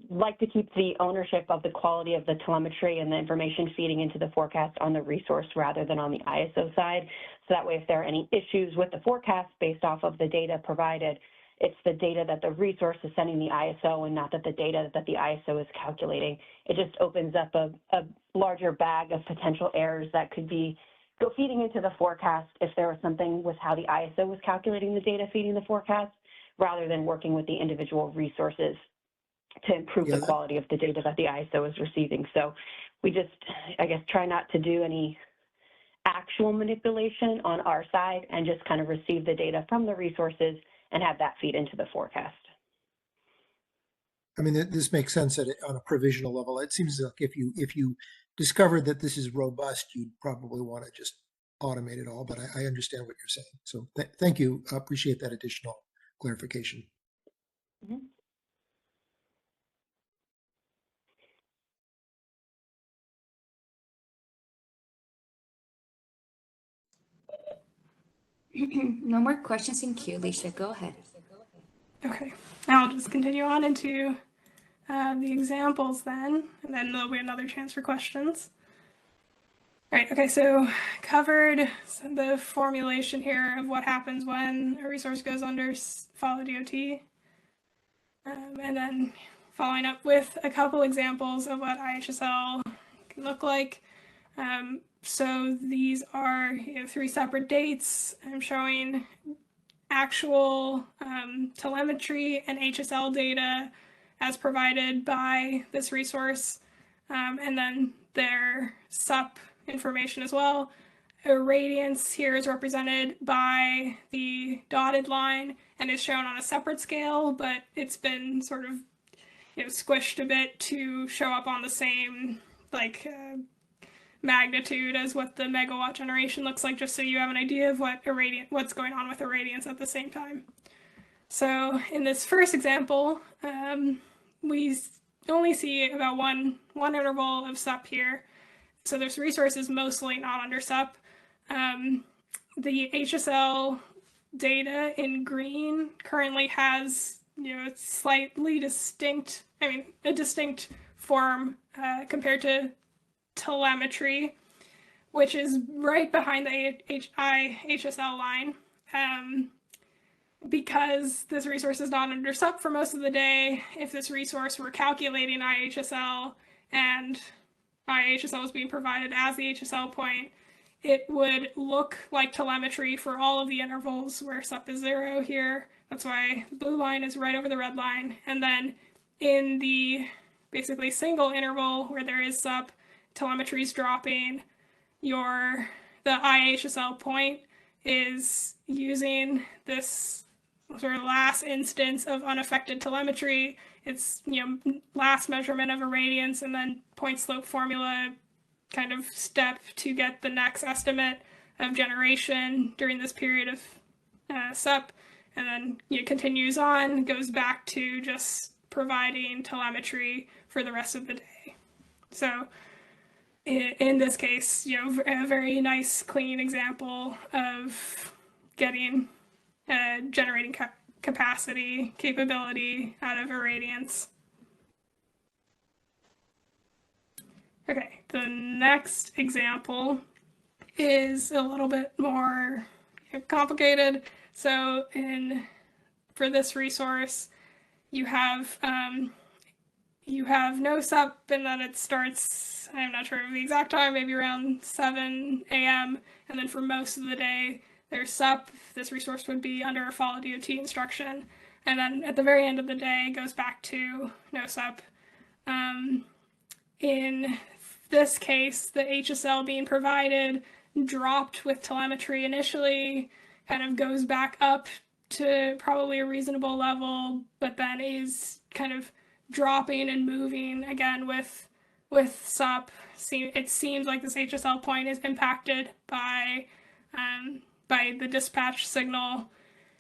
like to keep the ownership of the quality of the telemetry and the information feeding into the forecast on the resource rather than on the ISO side. So that way, if there are any issues with the forecast based off of the data provided, it's the data that the resource is sending the ISO and not that the data that the ISO is calculating. It just opens up a larger bag of potential errors that could be feeding into the forecast if there was something with how the ISO was calculating the data feeding the forecast, rather than working with the individual resources to improve the quality of the data that the ISO is receiving. So we just, I guess, try not to do any actual manipulation on our side and just kind of receive the data from the resources and have that feed into the forecast. I mean, this makes sense on a provisional level. It seems like if you discovered that this is robust, you'd probably want to just automate it all, but I understand what you're saying. So thank you. I appreciate that additional clarification. Mm-hmm. No more questions in queue, Alicia. Go ahead. Okay, I'll just continue on into the examples then, and then there'll be another chance for questions. All right, okay, so covered the formulation here of what happens when a resource goes under follow DOT, and then following up with a couple examples of what IHSL can look like. So these are 3 separate dates. I'm showing actual telemetry and HSL data as provided by this resource, and then their SUP information as well. Irradiance here is represented by the dotted line and is shown on a separate scale, but it's been sort of squished a bit to show up on the same magnitude as what the megawatt generation looks like, just so you have an idea of what's going on with irradiance at the same time. So in this first example, we only see about one interval of SUP here. So this resource is mostly not under SUP. The HSL data in green currently has slightly distinct, a distinct form compared to telemetry, which is right behind the HSL line. Because this resource is not under SUP for most of the day, if this resource were calculating IHSL and IHSL was being provided as the HSL point, it would look like telemetry for all of the intervals where SUP is 0 here. That's why the blue line is right over the red line. And then in the basically single interval where there is SUP, telemetry is dropping. The IHSL point is using this sort of last instance of unaffected telemetry. It's last measurement of irradiance and then point slope formula kind of step to get the next estimate of generation during this period of SUP, and then it continues on, goes back to just providing telemetry for the rest of the day. So in this case, a very nice, clean example of getting generating capability out of irradiance. Okay, the next example is a little bit more complicated. So for this resource, you have no SUP, and then it starts, I'm not sure of the exact time, maybe around 7 a.m. And then for most of the day, there's SUP. This resource would be under a follow DOT instruction. And then at the very end of the day, it goes back to no SUP. In this case, the HSL being provided dropped with telemetry initially, kind of goes back up to probably a reasonable level, but then is kind of dropping and moving again with SUP. It seems like this HSL point is impacted by the dispatch signal,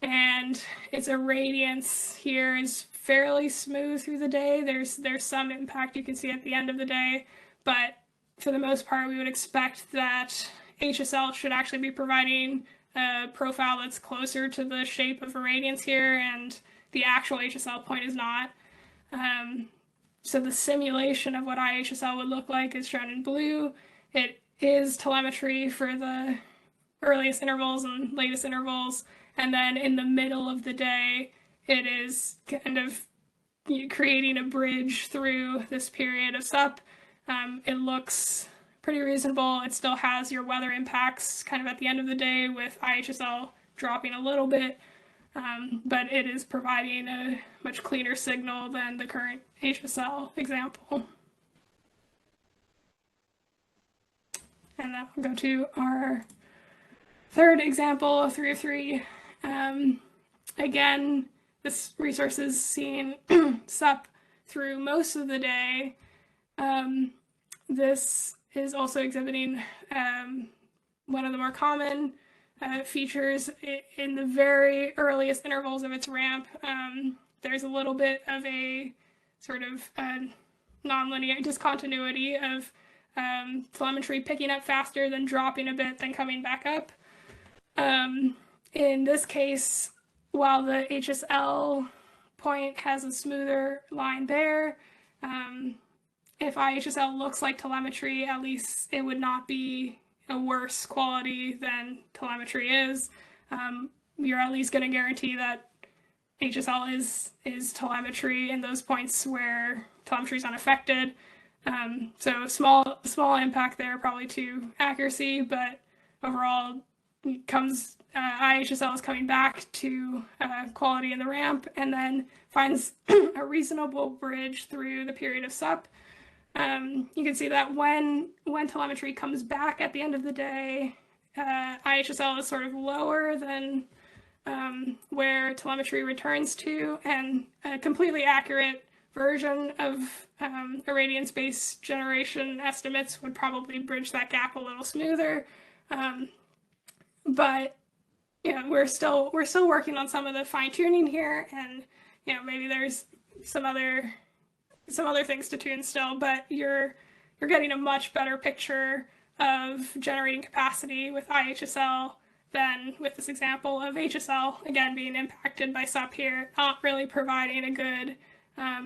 and its irradiance here is fairly smooth through the day. There's some impact you can see at the end of the day, but for the most part, we would expect that HSL should actually be providing a profile that's closer to the shape of irradiance here, and the actual HSL point is not. So the simulation of what IHSL would look like is shown in blue. It is telemetry for the earliest intervals and latest intervals, and then in the middle of the day, it is kind of creating a bridge through this period of SUP. It looks pretty reasonable. It still has your weather impacts kind of at the end of the day with IHSL dropping a little bit, but it is providing a much cleaner signal than the current HSL example. And then we'll go to our third example, 3 of 3. Again, this resource is seeing SUP through most of the day. This is also exhibiting one of the more common features in the very earliest intervals of its ramp. There's a little bit of a sort of nonlinear discontinuity of telemetry picking up faster, then dropping a bit, then coming back up. In this case, while the HSL point has a smoother line there, if IHSL looks like telemetry, at least it would not be a worse quality than telemetry is. You're at least going to guarantee that HSL is telemetry in those points where telemetry is unaffected. So small impact there probably to accuracy, but overall IHSL is coming back to quality in the ramp, and then finds a reasonable bridge through the period of SUP. You can see that when telemetry comes back at the end of the day, IHSL is sort of lower than where telemetry returns to, and a completely accurate version of irradiance-based generation estimates would probably bridge that gap a little smoother. But yeah, we're still working on some of the fine-tuning here, and maybe there's some other things to tune still, but you're getting a much better picture of generating capacity with IHSL than with this example of HSL, again, being impacted by SUP here, not really providing a good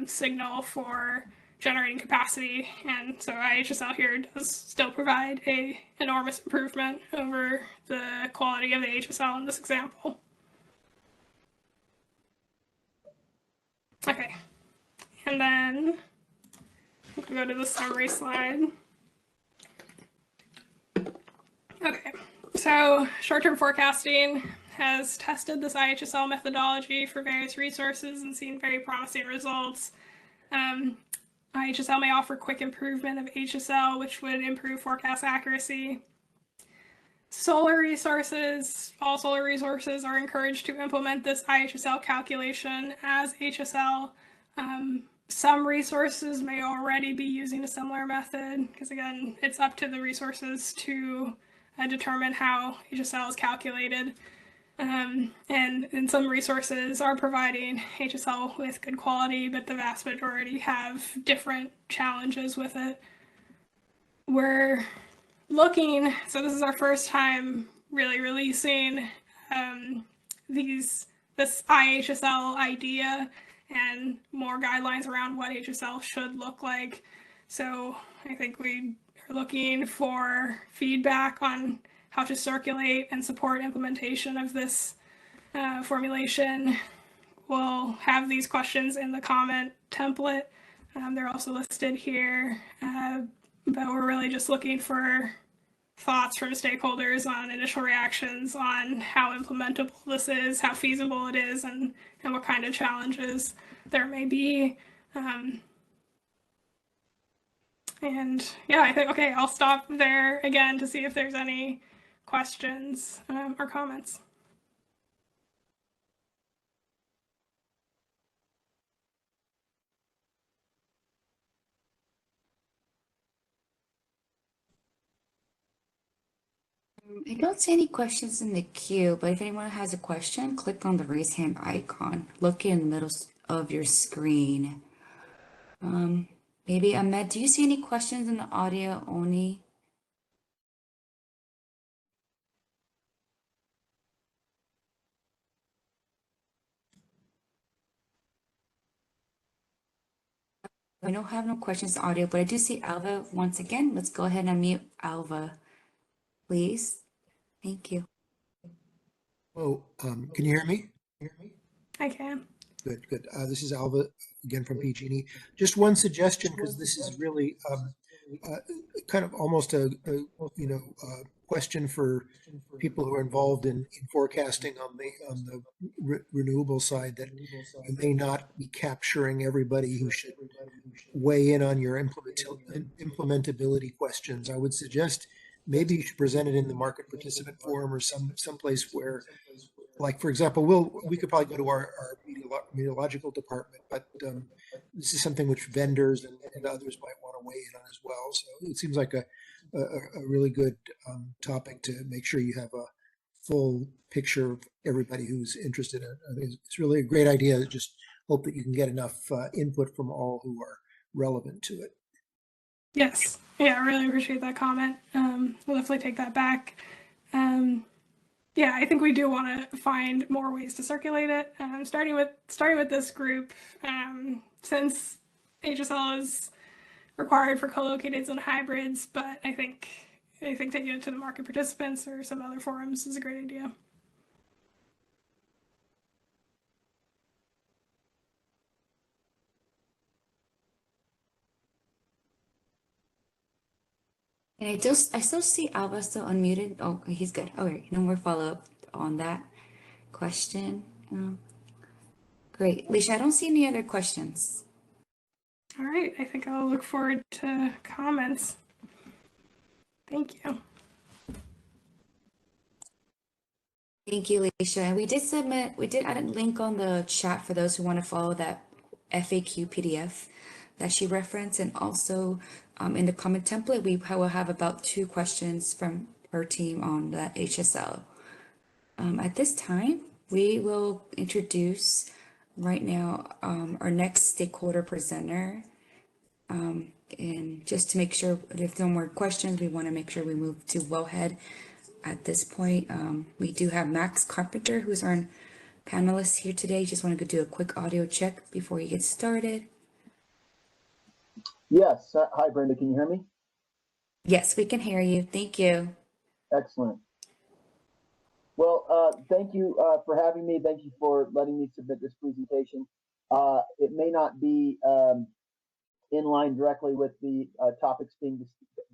signal for generating capacity. And so IHSL here does still provide an enormous improvement over the quality of the HSL in this example. Okay. And then we'll go to the summary slide. Okay, so short-term forecasting has tested this IHSL methodology for various resources and seen very promising results. IHSL may offer quick improvement of HSL, which would improve forecast accuracy. Solar resources, all solar resources are encouraged to implement this IHSL calculation as HSL. Some resources may already be using a similar method, because again, it's up to the resources to determine how HSL is calculated. And some resources are providing HSL with good quality, but the vast majority have different challenges with it. We're looking, so this is our first time really releasing this IHSL idea and more guidelines around what HSL should look like. So I think we are looking for feedback on how to circulate and support implementation of this formulation. We'll have these questions in the comment template. They're also listed here, but we're really just looking for thoughts from stakeholders on initial reactions on how implementable this is, how feasible it is, and what kind of challenges there may be. And yeah, I think, okay, I'll stop there again to see if there's any questions or comments. I don't see any questions in the queue, but if anyone has a question, click on the raise hand icon. Look in the middle of your screen. Maybe Ahmed, do you see any questions in the audio only? I don't have no questions in audio, but I do see Alva once again. Let's go ahead and unmute Alva, please. Thank you. Oh, can you hear me? I can. Good, good. This is Alva again from PG&E. Just one suggestion, because this is really kind of almost a question for people who are involved in forecasting on the renewable side, that you may not be capturing everybody who should weigh in on your implementability questions. I would suggest maybe you should present it in the market participant forum or someplace where, like, for example, we could probably go to our meteorological department, but this is something which vendors and others might want to weigh in on as well. So it seems like a really good topic to make sure you have a full picture of everybody who's interested in it. I mean, it's really a great idea. Just hope that you can get enough input from all who are relevant to it. Yes. Yeah, I really appreciate that comment. We'll definitely take that back. Yeah, I think we do want to find more ways to circulate it. Starting with this group, since HSL is required for co-locateds and hybrids, but I think taking it to the market participants or some other forums is a great idea. And I still see Alva still unmuted. Oh, he's good. All right, no more follow-up on that question. Great. Leisha, I don't see any other questions. All right, I think I'll look forward to comments. Thank you. Thank you, Leisha. And we did add a link on the chat for those who want to follow that FAQ PDF that she referenced. And also in the comment template, we will have about 2 questions from her team on the HSL. At this time, we will introduce right now our next stakeholder presenter. And just to make sure if no more questions, we want to make sure we move to Wellhead. At this point, we do have Max Carpenter, who's our panelist here today. Just want to do a quick audio check before you get started. Yes. Hi, Brenda. Can you hear me? Yes, we can hear you. Thank you. Excellent. Well, thank you for having me. Thank you for letting me submit this presentation. It may not be in line directly with the topics being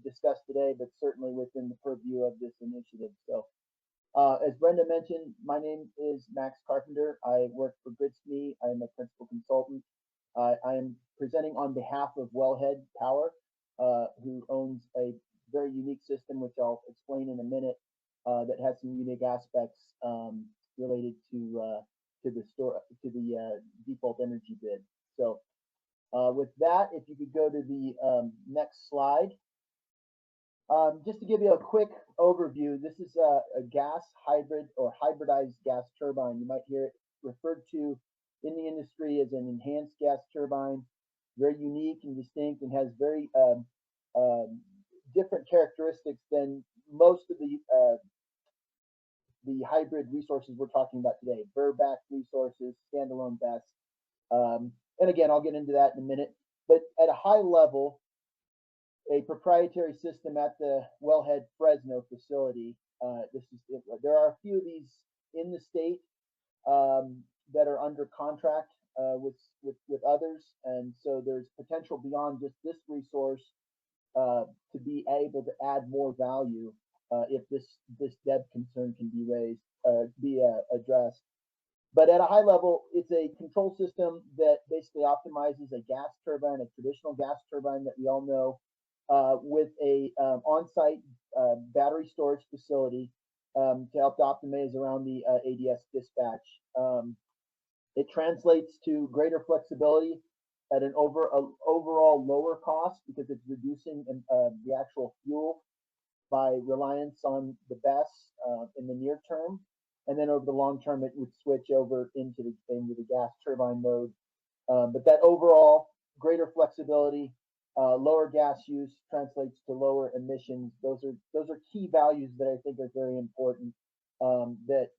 discussed today, but certainly within the purview of this initiative. So as Brenda mentioned, my name is Max Carpenter. I work for GridSme. I am a principal consultant. I am presenting on behalf of Wellhead Power, who owns a very unique system, which I'll explain in a minute, that has some unique aspects related to the default energy bid. So with that, if you could go to the next slide. Just to give you a quick overview, this is a gas hybrid or hybridized gas turbine. You might hear it referred to in the industry as an enhanced gas turbine, very unique and distinct, and has very different characteristics than most of the hybrid resources we're talking about today. Burr-back resources, standalone BESS. And again, I'll get into that in a minute. But at a high level, a proprietary system at the Wellhead Fresno facility. There are a few of these in the state that are under contract with others, and so there's potential beyond just this resource to be able to add more value if this DEB concern can be addressed. But at a high level, it's a control system that basically optimizes a gas turbine, a traditional gas turbine that we all know, with a on-site battery storage facility to help to optimize around the ADS dispatch. It translates to greater flexibility at an overall lower cost because it's reducing the actual fuel by reliance on the BESS in the near term. And then over the long term, it would switch over into the gas turbine mode. But that overall greater flexibility, lower gas use translates to lower emissions. Those are key values that I think are very important that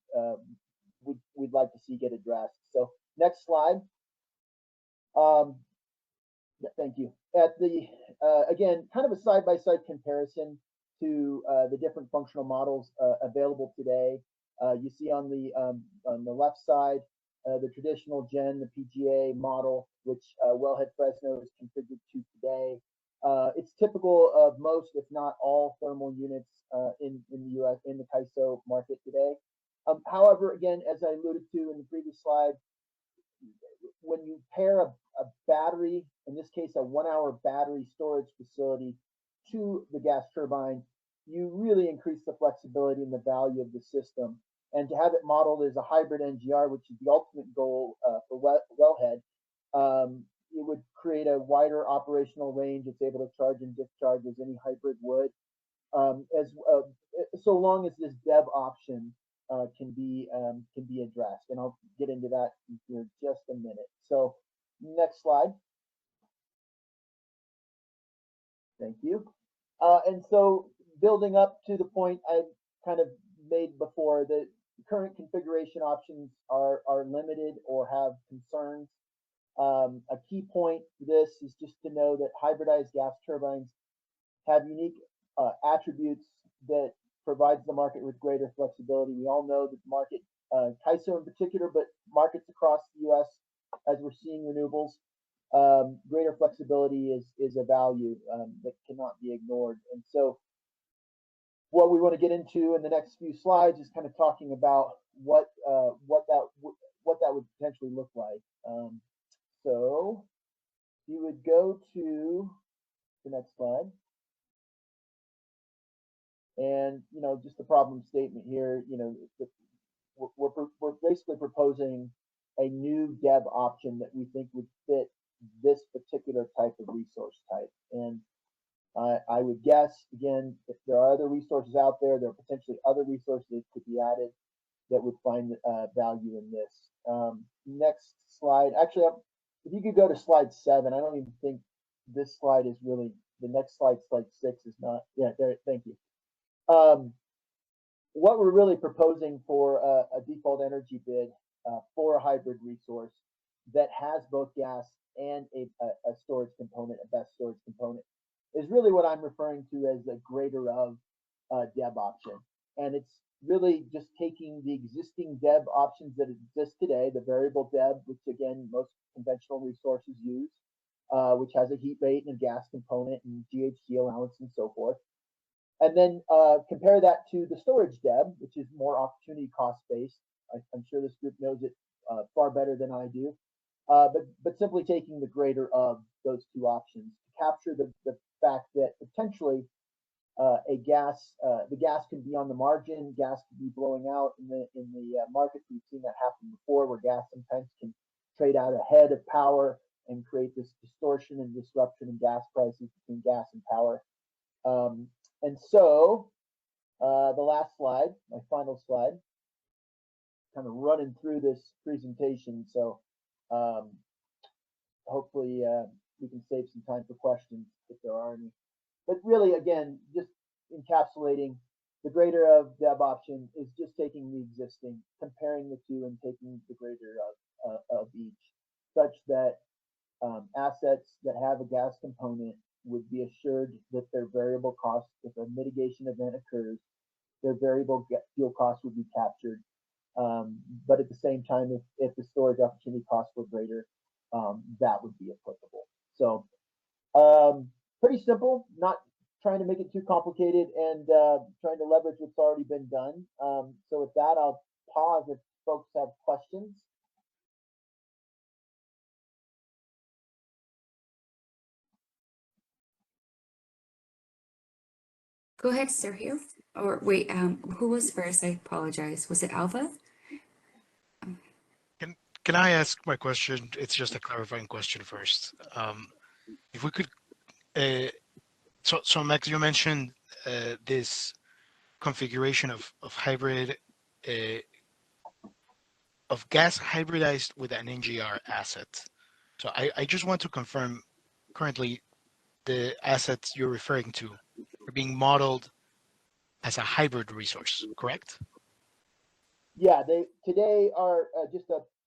we'd like to see get addressed. So next slide. Thank you. At the again, kind of a side-by-side comparison to the different functional models available today. You see on the left side the traditional GEN, the PGA model, which Wellhead Fresno is configured to today. It's typical of most, if not all, thermal units in the U.S. in the CAISO market today. However, again, as I alluded to in the previous slide, when you pair a battery, in this case a 1-hour battery storage facility, to the gas turbine, you really increase the flexibility and the value of the system. And to have it modeled as a hybrid NGR, which is the ultimate goal for Wellhead, it would create a wider operational range. It's able to charge and discharge as any hybrid would, so long as this DEB option can be addressed. And I'll get into that in here just a minute. So next slide. Thank you. And so building up to the point I kind of made before, the current configuration options are limited or have concerns. A key point to this is just to know that hybridized gas turbines have unique attributes that provides the market with greater flexibility. We all know that the market, CAISO in particular, but markets across the U.S. as we're seeing renewables, greater flexibility is a value that cannot be ignored. And so what we want to get into in the next few slides is kind of talking about what that would potentially look like. So you would go to the next slide. And, just the problem statement here, we're basically proposing a new DEB option that we think would fit this particular type of resource type. And I would guess, again, if there are other resources out there, there are potentially other resources that could be added that would find value in this. Next slide. Actually, if you could go to slide 7, I don't even think this slide is really, the next slide, slide 6 is not, yeah, there, thank you. What we're really proposing for a default energy bid for a hybrid resource that has both gas and a storage component, a BESS storage component, is really what I'm referring to as a greater of DEB option. And it's really just taking the existing DEB options that exist today, the variable DEB, which again, most conventional resources use, which has a heat rate and a gas component and GHG allowance and so forth. And then compare that to the storage DEB, which is more opportunity cost based. I'm sure this group knows it far better than I do. But simply taking the greater of those two options to capture the fact that potentially the gas can be on the margin, gas can be blowing out in the market. We've seen that happen before, where gas sometimes can trade out ahead of power and create this distortion and disruption in gas prices between gas and power. And so the last slide, my final slide, kind of running through this presentation. So hopefully we can save some time for questions if there are any. But really, again, just encapsulating the greater of DEB option is just taking the existing, comparing the two and taking the greater of each, such that assets that have a gas component would be assured that their variable costs, if a mitigation event occurs, their variable fuel costs would be captured. But at the same time, if the storage opportunity costs were greater, that would be applicable. So pretty simple, not trying to make it too complicated and trying to leverage what's already been done. So with that, I'll pause if folks have questions. Go ahead, Sergio. Or wait, who was first? I apologize. Was it Alva? Can I ask my question? It's just a clarifying question first. If we could, so Max, you mentioned this configuration of hybrid, of gas hybridized with an NGR asset. So I just want to confirm, currently the assets you're referring to are being modeled as a hybrid resource, correct? Yeah, they today are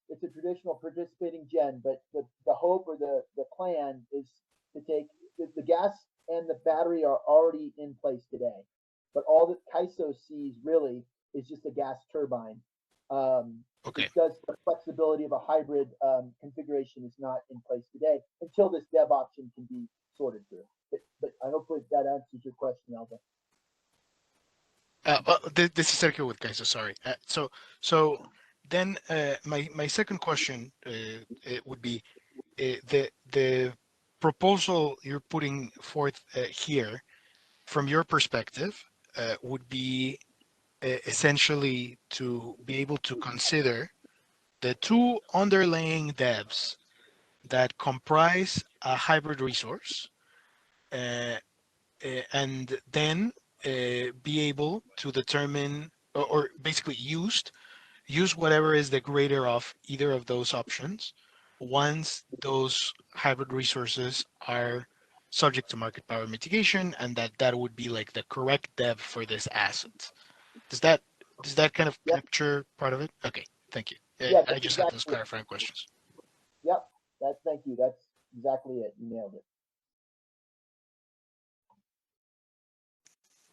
it's a traditional participating gen, but the hope or the plan is to take the gas and the battery are already in place today, but all that CAISO sees really is just a gas turbine. Okay. Because the flexibility of a hybrid configuration is not in place today until this dev option can be sorted through. But I hope that answers your question, Alva. This is Sergio with CAISO, sorry. So then my second question it would be the proposal you're putting forth here, from your perspective, would be essentially to be able to consider the two underlying devs that comprise a hybrid resource, and then be able to determine or basically use whatever is the greater of either of those options once those hybrid resources are subject to market power mitigation, and that would be like the correct dev for this asset. Does that kind of capture part of it? Okay, thank you. Yeah, I just have those clarifying questions. Yep, thank you. That's exactly it. You nailed it.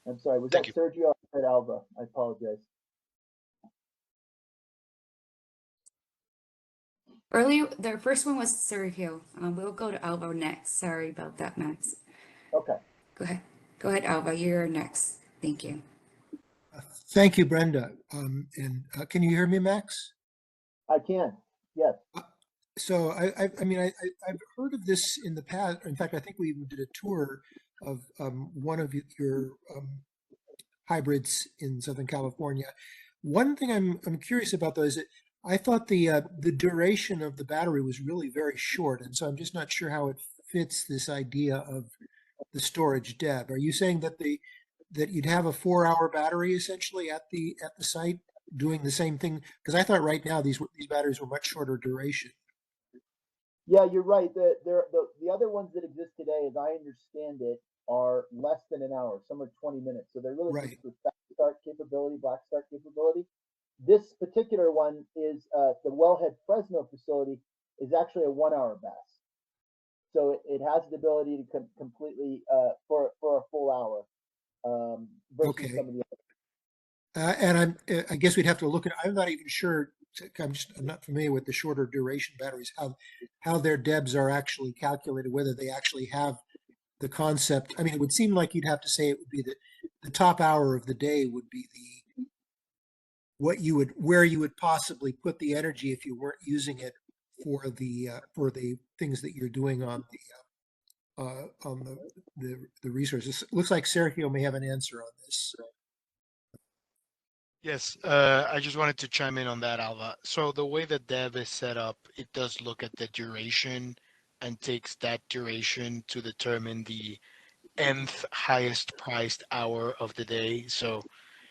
I'm sorry, was that Sergio or was that Alva? I apologize. Earlier, the first one was Sergio. We'll go to Alva next. Sorry about that, Max. Okay. Go ahead. Go ahead, Alva. You're next. Thank you. Thank you, Brenda. Can you hear me, Max? I can. Yes. So I mean, I've heard of this in the past. In fact, I think we even did a tour of one of your hybrids in Southern California. One thing I'm curious about though is that I thought the duration of the battery was really very short, and so I'm just not sure how it fits this idea of the storage deb. Are you saying that that you'd have a 4-hour battery essentially at the site doing the same thing? Because I thought right now these batteries were much shorter duration. Yeah, you're right. The other ones that exist today, as I understand it, are less than an hour. Some are 20 minutes. So they're really just for fast start capability, black start capability. This particular one is the Wellhead Fresno facility is actually a 1-hour BAS. So it has the ability to completely for a full hour versus some of the others. And I guess we'd have to look at. I'm not even sure. I'm not familiar with the shorter duration batteries. How their debs are actually calculated. Whether they actually have the concept. I mean, it would seem like you'd have to say it would be the top hour of the day would be where you would possibly put the energy if you weren't using it for the things that you're doing on the resources. It looks like Sergio may have an answer on this. Yes, I just wanted to chime in on that, Alva. So the way that dev is set up, it does look at the duration and takes that duration to determine the nth highest priced hour of the day. So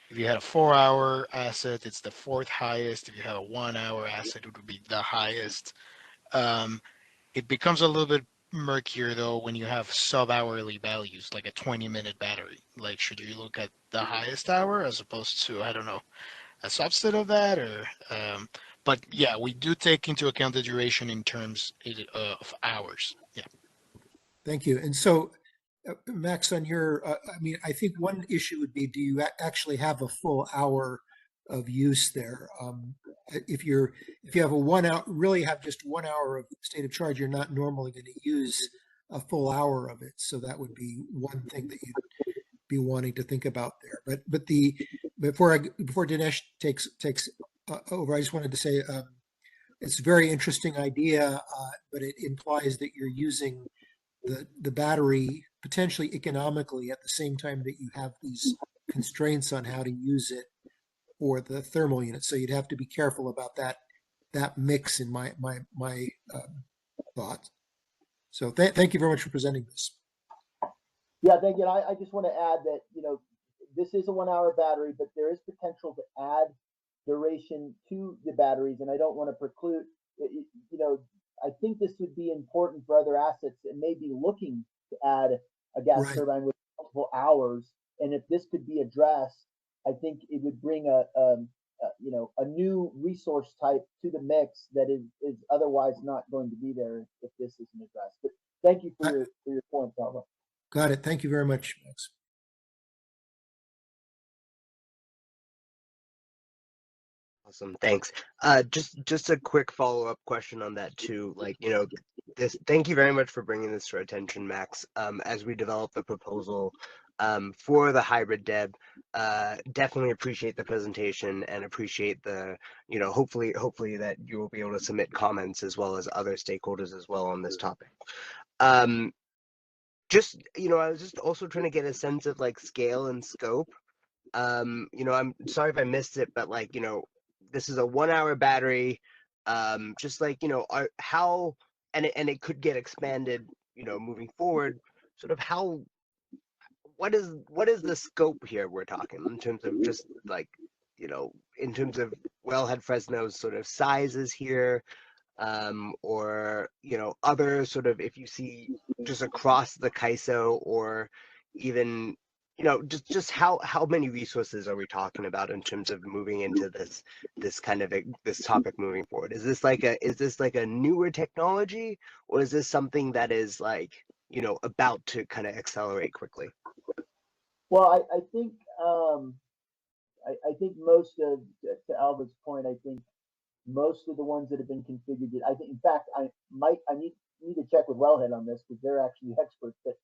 if you had a 4-hour asset, it's the 4th highest. If you have a 1-hour asset, it would be the highest. It becomes a little bit murkier though when you have sub-hourly values, like a 20-minute battery. Like, should you look at the highest hour as opposed to, I don't know, a subset of that? Or but yeah, we do take into account the duration in terms of hours. Yeah. Thank you. And so, Max, on your, I mean, I think one issue would be, do you actually have a full hour of use there? If you have a 1 hour, really have just 1 hour of state of charge, you're not normally going to use a full hour of it. So that would be one thing that you'd be wanting to think about there. But before Dinesh takes over, I just wanted to say it's a very interesting idea, but it implies that you're using the battery potentially economically at the same time that you have these constraints on how to use it for the thermal unit. So you'd have to be careful about that mix in my thoughts. So thank you very much for presenting this. Yeah, thank you. I just want to add that, this is a 1 hour battery, but there is potential to add duration to the batteries. And I don't want to preclude, I think this would be important for other assets that may be looking to add a gas turbine with multiple hours. And if this could be addressed, I think it would bring a new resource type to the mix that is otherwise not going to be there if this isn't addressed. But thank you for your point, Alva. Got it. Thank you very much, Max. Awesome, thanks. Just a quick follow-up question on that too. Thank you very much for bringing this to our attention, Max. As we develop the proposal for the hybrid DEB, definitely appreciate the presentation and appreciate the, hopefully that you will be able to submit comments as well as other stakeholders as well on this topic. I was just also trying to get a sense of scale and scope. I'm sorry if I missed it, but this is a 1 hour battery. How, and it could get expanded, moving forward, sort of what is the scope here we're talking in terms of just in terms of wellhead Fresno's sort of sizes here, or other sort of, if you see just across the CAISO, or even just how many resources are we talking about in terms of moving into this kind of this topic moving forward? Is this like a newer technology, or is this something that is about to kind of accelerate quickly? Well, I think I think most of, to Alva's point, I think most of the ones that have been configured, I think, in fact, I need to check with Wellhead on this because they're actually experts, but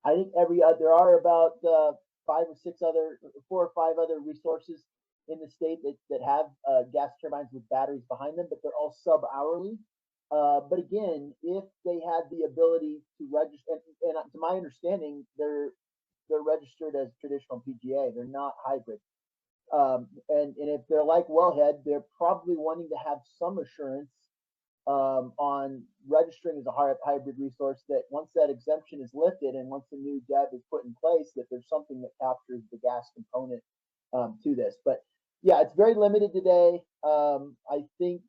I think there are about 4 or 5 other resources in the state that have gas turbines with batteries behind them, but they're all sub-hourly. But again, if they had the ability to register, and to my understanding, they're registered as traditional PGA. They're not hybrid. And if they're like Wellhead, they're probably wanting to have some assurance on registering as a hybrid resource, that once that exemption is lifted and once the new DEB is put in place, that there's something that captures the gas component to this. But yeah, it's very limited today. I think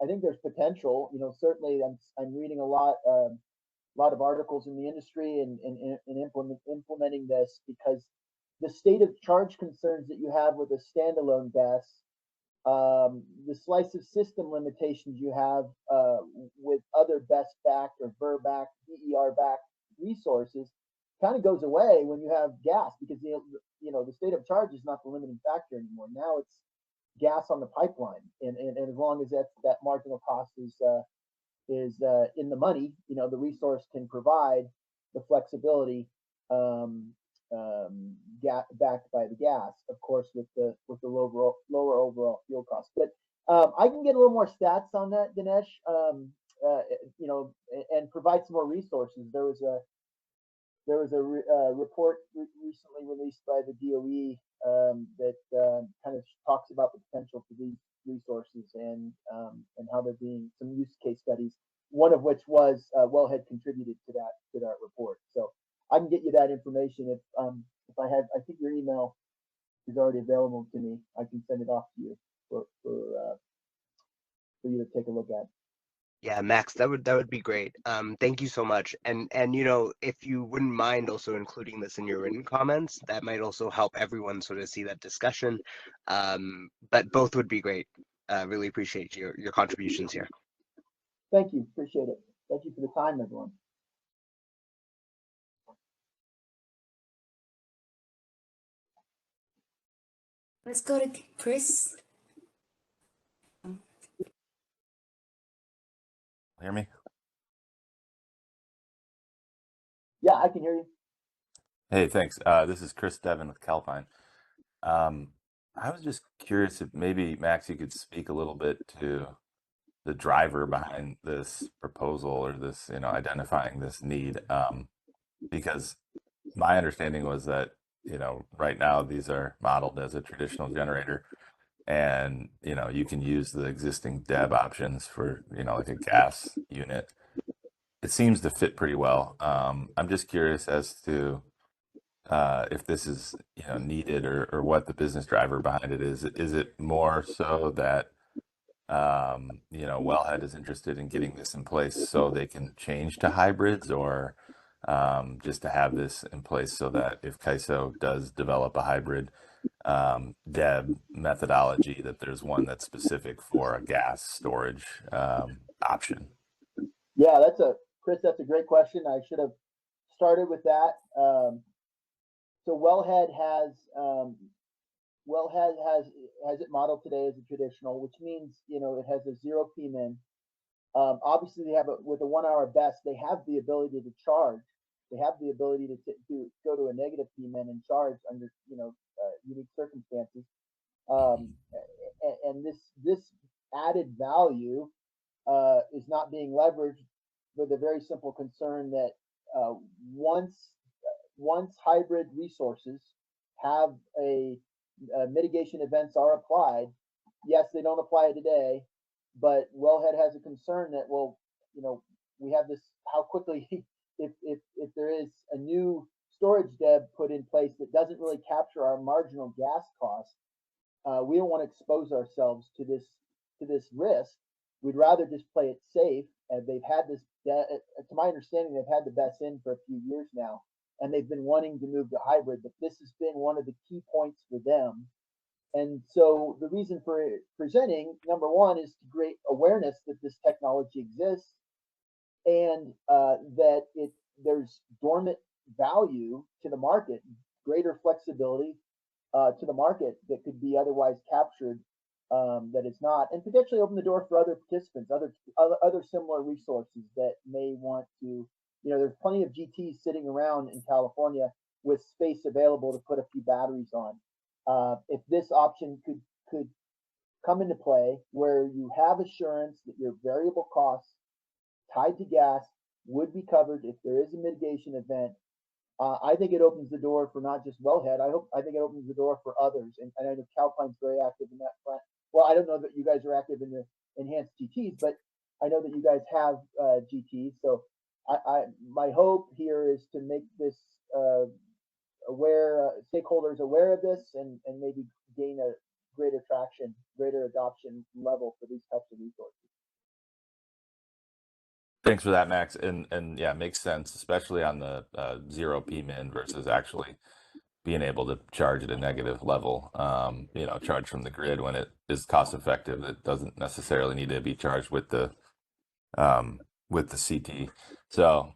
there's potential. Certainly I'm reading a lot of articles in the industry and implementing this, because the state of charge concerns that you have with a standalone BESS, the slice of system limitations you have with other BESS-backed or VER-backed, DER-backed resources kind of goes away when you have gas, because the state of charge is not the limiting factor anymore. Now it's gas on the pipeline, and as long as that marginal cost is in the money, the resource can provide the flexibility backed by the gas, of course, with the lower overall fuel costs. But I can get a little more stats on that, Dinesh, and provide some more resources. There was a report recently released by the DOE that kind of talks about the potential for these resources and how they're being some use case studies. One of which was Wellhead contributed to that report. So I can get you that information if I think your email is already available to me. I can send it off to you for you to take a look at. Yeah, Max, that would be great. Thank you so much. And if you wouldn't mind also including this in your written comments, that might also help everyone sort of see that discussion. But both would be great. Really appreciate your contributions here. Thank you. Appreciate it. Thank you for the time, everyone. Let's go to Chris. Hear me? Yeah, I can hear you. Hey, thanks. This is Chris Devon with Calpine. I was just curious if maybe, Max, you could speak a little bit to the driver behind this proposal, or this, identifying this need. Because my understanding was that, you know, right now these are modeled as a traditional generator, and, you know, you can use the existing DEB options for, you know, like a gas unit. It seems to fit pretty well. I'm just curious as to if this is, you know, needed, or what the business driver behind it is. Is it more so that you know, Wellhead is interested in getting this in place so they can change to hybrids, or just to have this in place so that if CAISO does develop a hybrid DEB methodology, that there's one that's specific for a gas storage option? Yeah, Chris, that's a great question. I should have started with that. So Wellhead has it modeled today as a traditional, which means, you know, it has a 0 P-min. Obviously, they have with a 1 hour BESS, they have the ability to charge. They have the ability to go to a negative P-min and charge under, you know, unique circumstances. And this added value is not being leveraged for the very simple concern that once hybrid resources have mitigation events are applied, yes, they don't apply today, but Wellhead has a concern that, well, you know, we have this, how quickly, if there is a new storage DEB put in place that doesn't really capture our marginal gas cost, we don't want to expose ourselves to this risk. We'd rather just play it safe. And they've had this, to my understanding, they've had the BESS in for a few years now, and they've been wanting to move to hybrid, but this has been one of the key points for them. And so the reason for presenting, number one, is to create awareness that this technology exists, and that there's dormant value to the market, greater flexibility to the market that could be otherwise captured, that is not, and potentially open the door for other participants, other similar resources that may want to, you know, there's plenty of GTs sitting around in California with space available to put a few batteries on. If this option could come into play, where you have assurance that your variable costs tied to gas would be covered if there is a mitigation event, I think it opens the door for not just Wellhead. I think it opens the door for others, and I know Calpine's very active in that front. Well, I don't know that you guys are active in the enhanced GTs, but I know that you guys have GTs. So my hope here is to make this stakeholders aware of this, and maybe gain a greater traction, greater adoption level for these types of resources. Thanks for that, Max. And yeah, makes sense, especially on the 0 P-min versus actually being able to charge at a negative level, you know, charge from the grid when it is cost effective. It doesn't necessarily need to be charged with the CT. So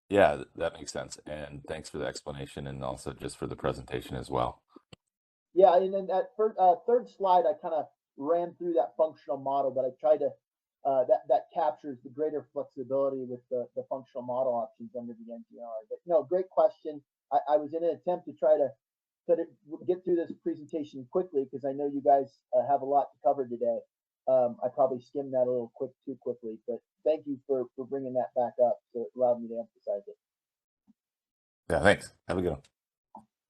yeah, that makes sense. And thanks for the explanation, and also just for the presentation as well. Yeah, and then that third slide, I kind of ran through that functional model, but I tried to that captures the greater flexibility with the functional model options under the NGR. But no, great question. I was in an attempt to try to get through this presentation quickly, because I know you guys have a lot to cover today. I probably skimmed that a little too quickly, but thank you for bringing that back up, so it allowed me to emphasize it. Yeah, thanks. Have a good one.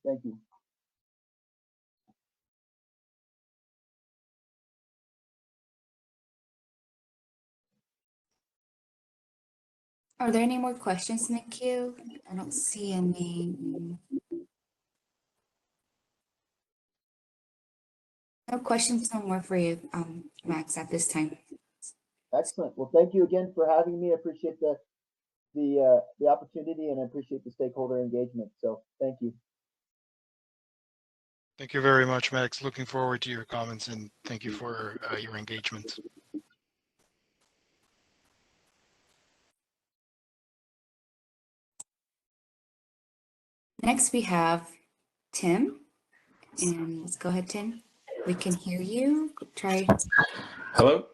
Thank you. Are there any more questions in the queue? I don't see any. No questions, no more for you, Max, at this time. Excellent. Well, thank you again for having me. I appreciate the opportunity, and I appreciate the stakeholder engagement. So thank you. Thank you very much, Max. Looking forward to your comments, and thank you for your engagement. Next, we have Tim. And let's go ahead, Tim. We can hear you. Try. Hello?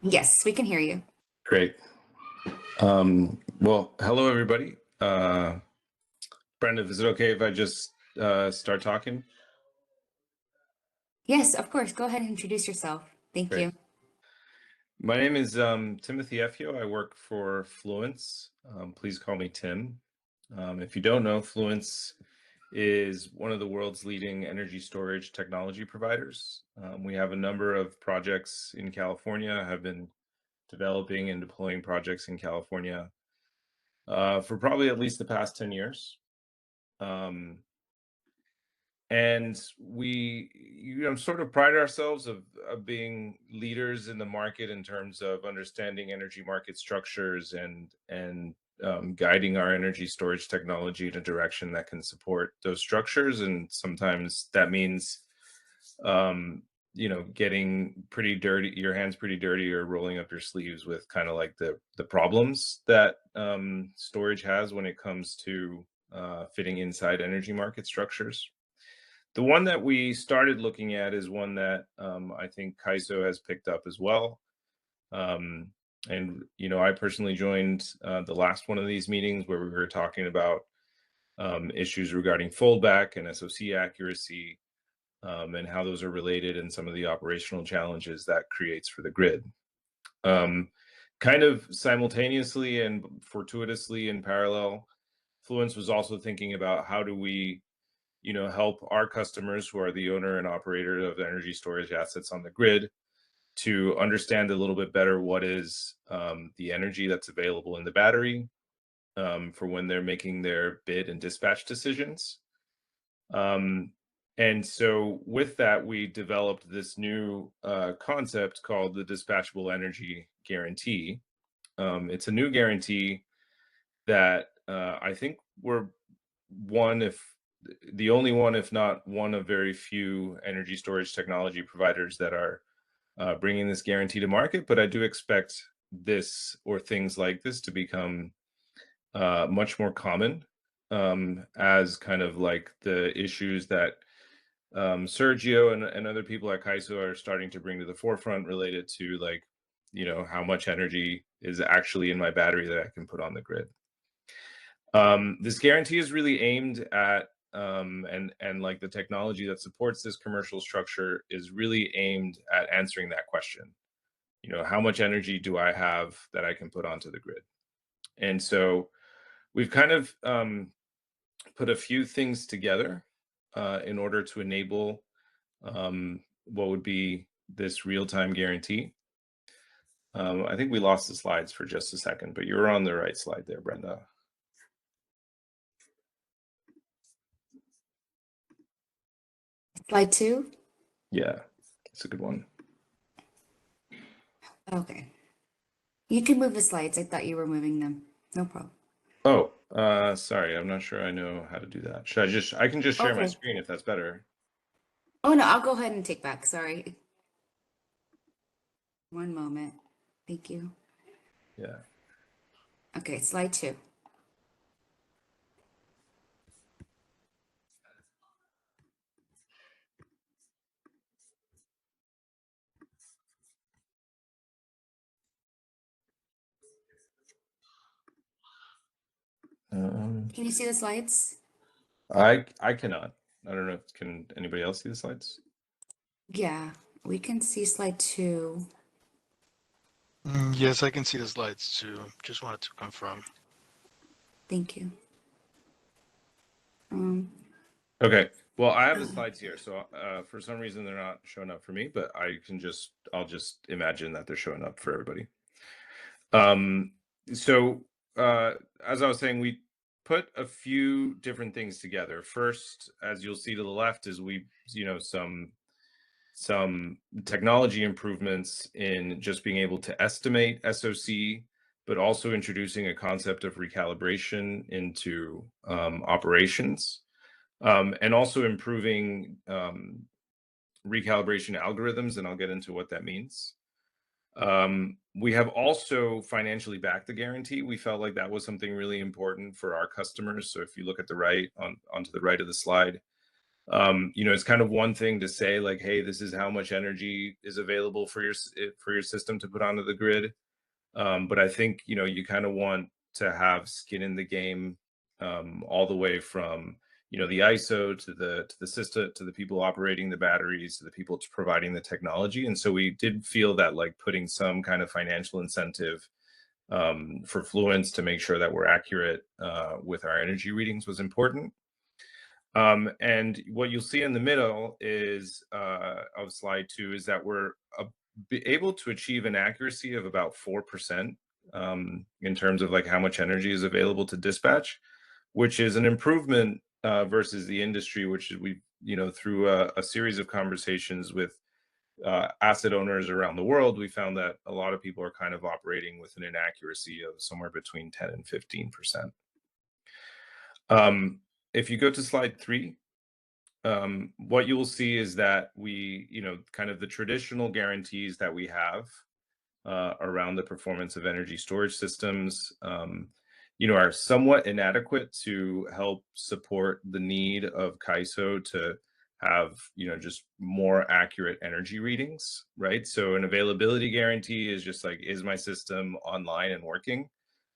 Yes, we can hear you. Great. Well, hello, everybody. Brenda, is it okay if I just start talking? Yes, of course. Go ahead and introduce yourself. Thank Great. you. My name is Timothy Effio. I work for Fluence. Please call me Tim. If you don't know, Fluence is one of the world's leading energy storage technology providers. We have a number of projects in California, have been developing and deploying projects in California for probably at least the past 10 years. And we sort of pride ourselves of being leaders in the market in terms of understanding energy market structures and guiding our energy storage technology in a direction that can support those structures. And sometimes that means getting pretty dirty, your hands pretty dirty, or rolling up your sleeves with kind of like the problems that storage has when it comes to fitting inside energy market structures. The one that we started looking at is one that I think CAISO has picked up as well. And I personally joined the last one of these meetings where we were talking about issues regarding foldback and SOC accuracy, and how those are related, and some of the operational challenges that creates for the grid. Kind of simultaneously and fortuitously in parallel, Fluence was also thinking about how do we help our customers, who are the owner and operator of energy storage assets on the grid, to understand a little bit better what is the energy that's available in the battery for when they're making their bid and dispatch decisions. And so with that, we developed this new concept called the Dispatchable Energy Guarantee. It's a new guarantee that I think we're the only one, if not one of very few energy storage technology providers that are bringing this guarantee to market. But I do expect this, or things like this, to become much more common as kind of like the issues that Sergio and other people at CAISO are starting to bring to the forefront, related to how much energy is actually in my battery that I can put on the grid. This guarantee is really aimed at and like the technology that supports this commercial structure is really aimed at answering that question. How much energy do I have that I can put onto the grid? And so we've kind of put a few things together in order to enable what would be this real-time guarantee. I think we lost the slides for just a second, but you're on the right slide there, Brenda. Slide 2? Yeah, it's a good one. Okay. You can move the slides. I thought you were moving them. No problem. Oh, sorry. I'm not sure I know how to do that. I can just share my Okay. screen if that's better. Oh, no, I'll go ahead and take back. Sorry. One moment. Thank you. Yeah. Okay, slide 2. Can you see the slides? I cannot. I don't know. Can anybody else see the slides? Yeah, we can see slide 2. Yes, I can see the slides too. Just wanted to confirm. Thank you. Okay. Well, I have the slides here, so for some reason they're not showing up for me, but I'll just imagine that they're showing up for everybody. So as I was saying, we put a few different things together. First, as you'll see to the left, is some technology improvements in just being able to estimate SOC, but also introducing a concept of recalibration into operations, and also improving recalibration algorithms, and I'll get into what that means. We have also financially backed the guarantee. We felt like that was something really important for our customers. So if you look at the right, onto the right of the slide, it's kind of one thing to say like, hey, this is how much energy is available for your system to put onto the grid. But I think, you kind of want to have skin in the game, all the way from, the ISO to the system, to the people operating the batteries, to the people providing the technology. And so we did feel that like putting some kind of financial incentive for Fluence to make sure that we're accurate with our energy readings was important. And what you'll see in the middle is of slide 2 is that we're able to achieve an accuracy of about 4% in terms of like how much energy is available to dispatch, which is an improvement versus the industry, which we, through a series of conversations with asset owners around the world, we found that a lot of people are kind of operating with an inaccuracy of somewhere between 10 and 15%. If you go to slide 3, what you will see is that we, kind of the traditional guarantees that we have around the performance of energy storage systems, are somewhat inadequate to help support the need of CAISO to have, just more accurate energy readings, right? So an availability guarantee is just like, is my system online and working,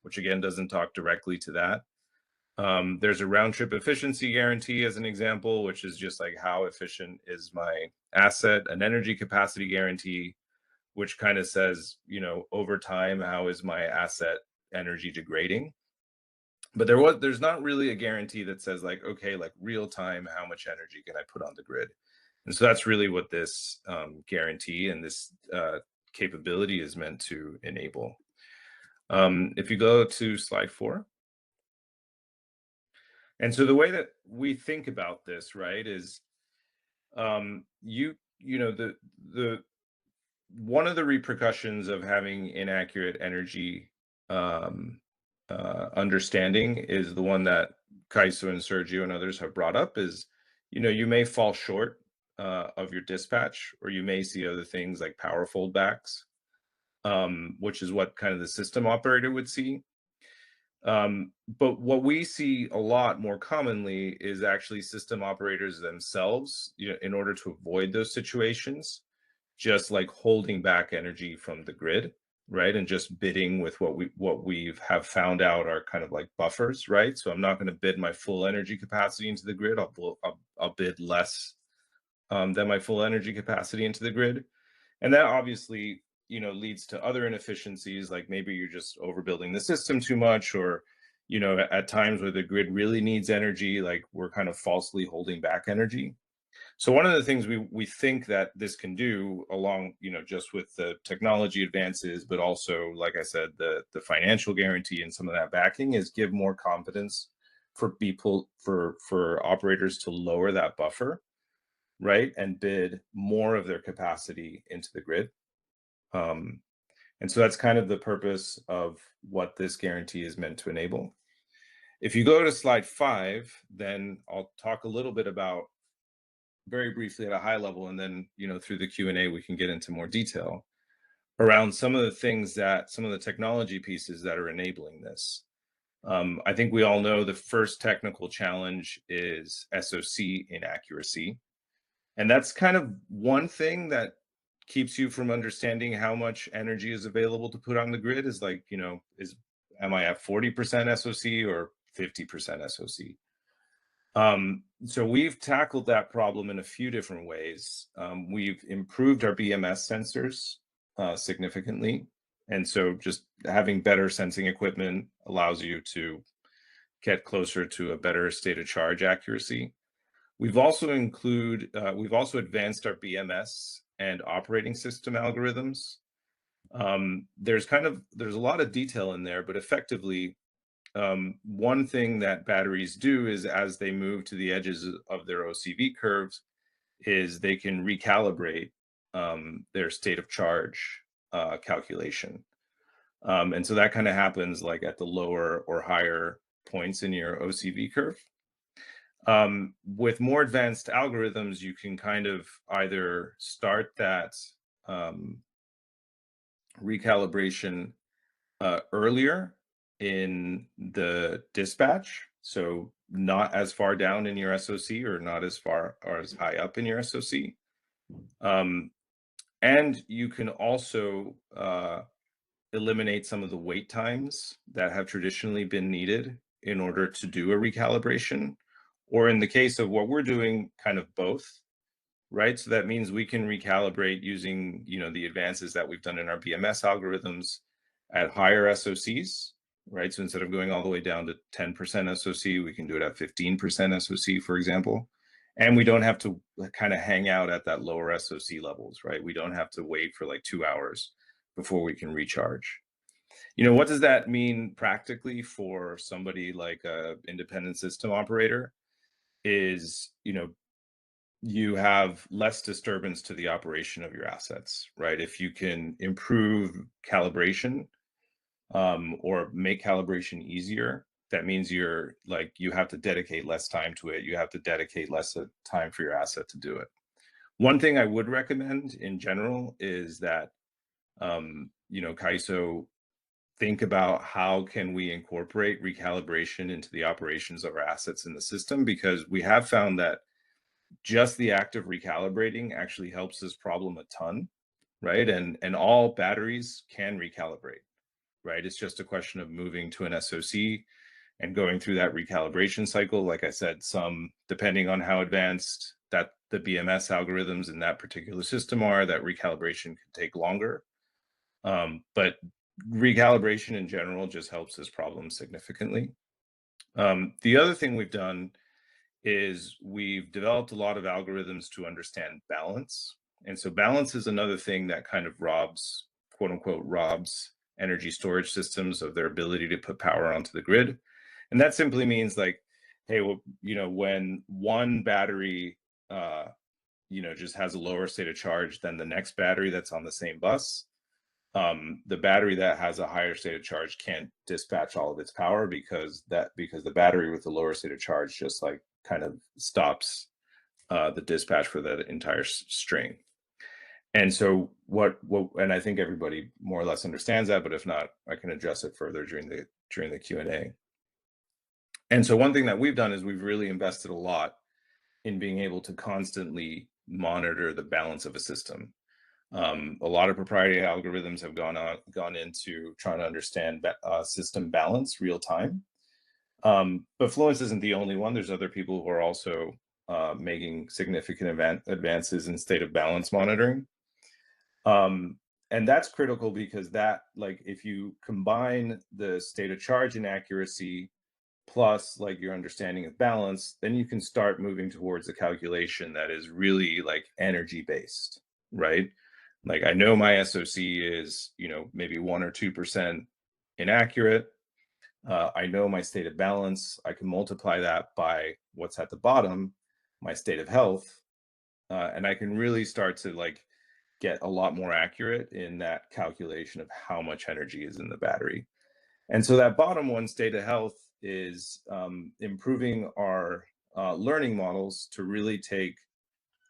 which again doesn't talk directly to that. There's a round trip efficiency guarantee as an example, which is just like how efficient is my asset. An energy capacity guarantee, which kind of says, over time, how is my asset energy degrading? But there's not really a guarantee that says like, okay, like real time, how much energy can I put on the grid? And so that's really what this guarantee and this capability is meant to enable. If you go to slide 4. And so the way that we think about this, right, is one of the repercussions of having inaccurate energy understanding is the one that CAISO and Sergio and others have brought up is, you may fall short of your dispatch, or you may see other things like power foldbacks, which is what kind of the system operator would see. But what we see a lot more commonly is actually system operators themselves, in order to avoid those situations, just like holding back energy from the grid, right? And just bidding with what we have found out are kind of like buffers, right? So I'm not going to bid my full energy capacity into the grid. I'll bid less than my full energy capacity into the grid. And that obviously, leads to other inefficiencies, like maybe you're just overbuilding the system too much, or, at times where the grid really needs energy, like we're kind of falsely holding back energy. So one of the things we think that this can do, along, just with the technology advances, but also, like I said, the financial guarantee and some of that backing, is give more confidence for people, for operators to lower that buffer, right, and bid more of their capacity into the grid. And so that's kind of the purpose of what this guarantee is meant to enable. If you go to slide 5, then I'll talk a little bit about, very briefly at a high level, and then, through the Q&A, we can get into more detail around some of the things that, some of the technology pieces that are enabling this. I think we all know the first technical challenge is SOC inaccuracy. And that's kind of one thing that keeps you from understanding how much energy is available to put on the grid, is like, am I at 40% SOC or 50% SOC? So we've tackled that problem in a few different ways. We've improved our BMS sensors significantly. And so just having better sensing equipment allows you to get closer to a better state of charge accuracy. We've also advanced our BMS and operating system algorithms. There's a lot of detail in there, but effectively, one thing that batteries do is, as they move to the edges of their OCV curves, is they can recalibrate their state of charge calculation. And so that kind of happens like at the lower or higher points in your OCV curve. With more advanced algorithms, you can kind of either start that recalibration earlier in the dispatch, so not as far down in your SOC, or not as far or as high up in your SOC. And you can also eliminate some of the wait times that have traditionally been needed in order to do a recalibration, or in the case of what we're doing, kind of both, right? So that means we can recalibrate using, the advances that we've done in our BMS algorithms, at higher SOCs, right? So instead of going all the way down to 10% SOC, we can do it at 15% SOC, for example. And we don't have to kind of hang out at that lower SOC levels, right? We don't have to wait for like 2 hours before we can recharge. You know, what does that mean practically for somebody like a independent system operator? Is, you know, you have less disturbance to the operation of your assets, right? If you can improve calibration or make calibration easier, that means you're like, you have to dedicate less time to it. You have to dedicate less time for your asset to do it. One thing I would recommend in general is that, you know, CAISO think about how can we incorporate recalibration into the operations of our assets in the system, because we have found that just the act of recalibrating actually helps this problem a ton, right? And all batteries can recalibrate, right? It's just a question of moving to an SOC and going through that recalibration cycle. Like I said, some, depending on how advanced that the BMS algorithms in that particular system are, that recalibration can take longer. But recalibration in general just helps this problem significantly. The other thing we've done is we've developed a lot of algorithms to understand balance. And so balance is another thing that kind of robs, quote unquote, robs energy storage systems of their ability to put power onto the grid. And that simply means like, hey, well, you know, when one battery, you know, just has a lower state of charge than the next battery that's on the same bus, the battery that has a higher state of charge can't dispatch all of its power because the battery with the lower state of charge just like kind of stops the dispatch for that entire string. And so and I think everybody more or less understands that, but if not, I can address it further during the Q&A. And so one thing that we've done is we've really invested a lot in being able to constantly monitor the balance of a system. A lot of proprietary algorithms have gone into trying to understand system balance real time. But Fluence isn't the only one. There's other people who are also making significant advances in state of balance monitoring. And that's critical because that, like, if you combine the state of charge inaccuracy plus like your understanding of balance, then you can start moving towards a calculation that is really like energy based, right? Like I know my SOC is, you know, maybe 1 or 2% inaccurate. I know my state of balance. I can multiply that by what's at the bottom, my state of health, and I can really start to like get a lot more accurate in that calculation of how much energy is in the battery. And so that bottom one, state of health, is improving our learning models to really take,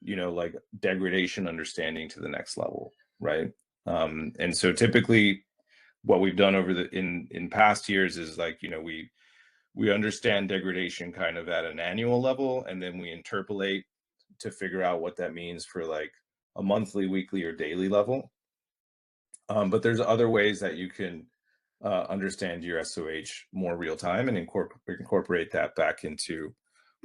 you know, like degradation understanding to the next level, right? And so typically what we've done over in past years is like, you know, we understand degradation kind of at an annual level, and then we interpolate to figure out what that means for like a monthly, weekly, or daily level. But there's other ways that you can understand your SOH more real time and incorporate that back into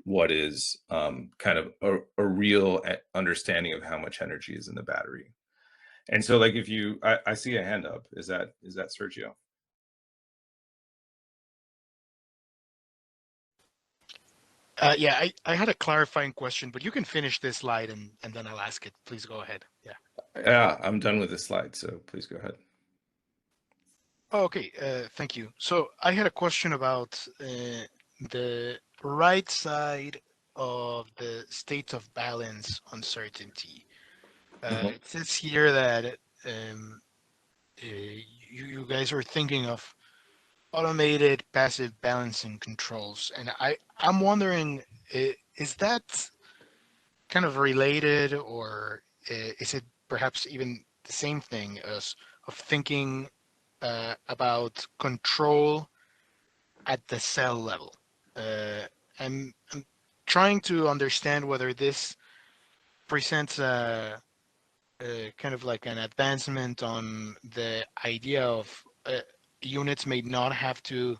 what is kind of a real understanding of how much energy is in the battery. And so like if you, I see a hand up, is that Sergio? Yeah, I had a clarifying question, but you can finish this slide and then I'll ask it. Please go ahead. Yeah. Yeah, I'm done with this slide, so please go ahead. Oh, okay, thank you. So I had a question about the right side of the state of balance uncertainty. It says here that you guys are thinking of automated passive balancing controls, and I'm wondering, is that kind of related, or is it perhaps even the same thing as of thinking about control at the cell level? I'm trying to understand whether this presents a kind of like an advancement on the idea of units may not have to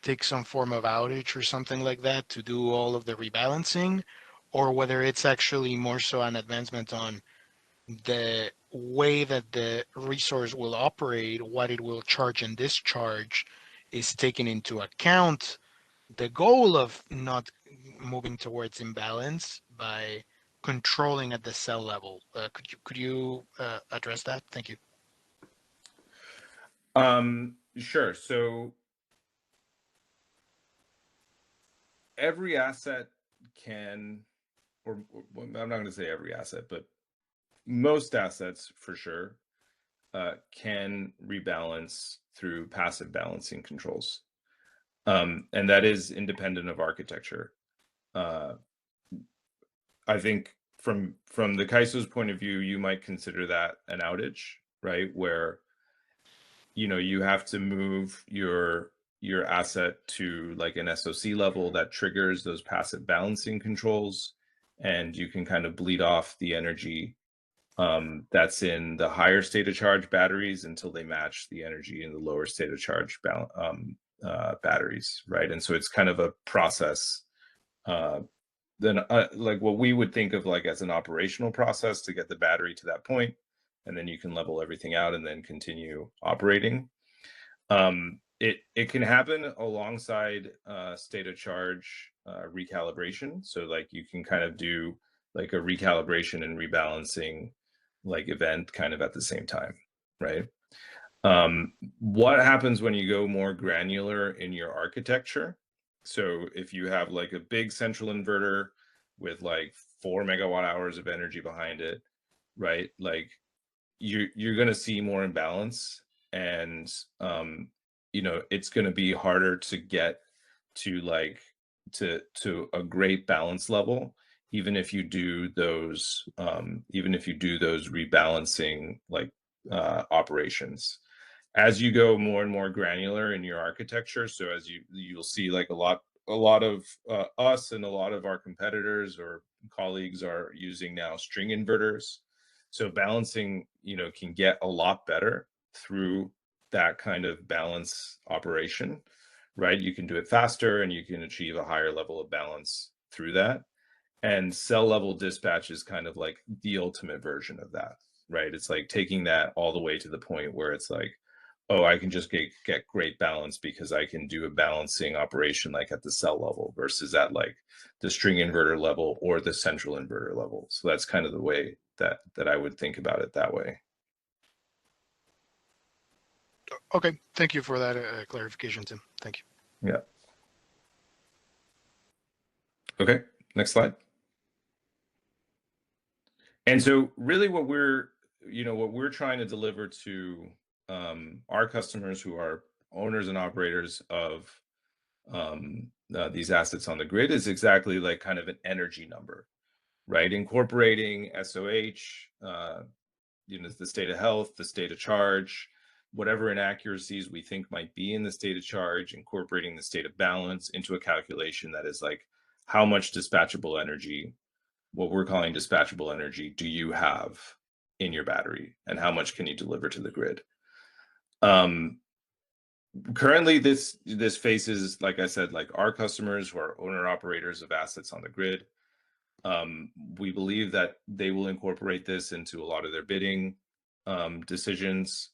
take some form of outage or something like that to do all of the rebalancing, or whether it's actually more so an advancement on the way that the resource will operate, what it will charge and discharge, is taken into account the goal of not moving towards imbalance by controlling at the cell level. Could you address that? Thank you. Sure. So every asset can, or I'm not going to say every asset, but most assets for sure can rebalance through passive balancing controls. And that is independent of architecture. I think from the CAISO's point of view, you might consider that an outage, right? Where, you know, you have to move your asset to like an SOC level that triggers those passive balancing controls, and you can kind of bleed off the energy that's in the higher state of charge batteries until they match the energy in the lower state of charge batteries, right? And so it's kind of a process then like what we would think of like as an operational process to get the battery to that point, and then you can level everything out and then continue operating. It can happen alongside state of charge recalibration. So like you can kind of do like a recalibration and rebalancing like event kind of at the same time, right? What happens when you go more granular in your architecture? So if you have like a big central inverter with like 4 megawatt hours of energy behind it, right? Like you're going to see more imbalance, and you know, it's going to be harder to get to like to a great balance level, even if you do those rebalancing like operations. As you go more and more granular in your architecture, so as you'll see like a lot of us and a lot of our competitors or colleagues are using now string inverters. So balancing, you know, can get a lot better through that kind of balance operation, right? You can do it faster and you can achieve a higher level of balance through that. And cell level dispatch is kind of like the ultimate version of that, right? It's like taking that all the way to the point where it's like, oh, I can just get great balance because I can do a balancing operation like at the cell level versus at like the string inverter level or the central inverter level. So that's kind of the way that I would think about it that way. Okay, thank you for that clarification, Tim. Thank you. Yeah. Okay, next slide. And so really what we're trying to deliver to our customers who are owners and operators of these assets on the grid is exactly like kind of an energy number, right? Incorporating SOH, you know, the state of health, the state of charge, whatever inaccuracies we think might be in the state of charge, incorporating the state of balance into a calculation that is like how much dispatchable energy, what we're calling dispatchable energy, do you have in your battery, and how much can you deliver to the grid? Currently, this faces, like I said, like our customers who are owner operators of assets on the grid. We believe that they will incorporate this into a lot of their bidding decisions.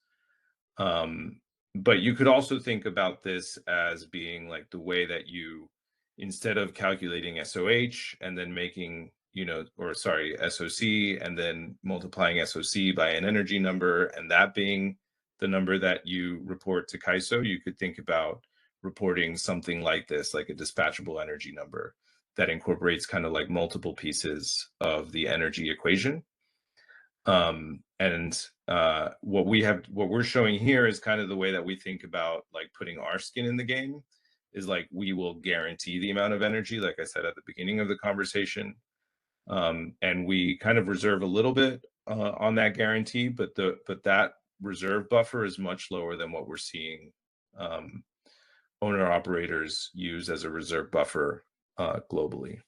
But you could also think about this as being like the way that you, instead of calculating SOH and then making, you know, or sorry, SOC and then multiplying SOC by an energy number and that being the number that you report to CAISO, you could think about reporting something like this, like a dispatchable energy number that incorporates kind of like multiple pieces of the energy equation. What we're showing here is kind of the way that we think about like putting our skin in the game, is like we will guarantee the amount of energy, like I said at the beginning of the conversation. And we kind of reserve a little bit on that guarantee, but that reserve buffer is much lower than what we're seeing owner operators use as a reserve buffer globally.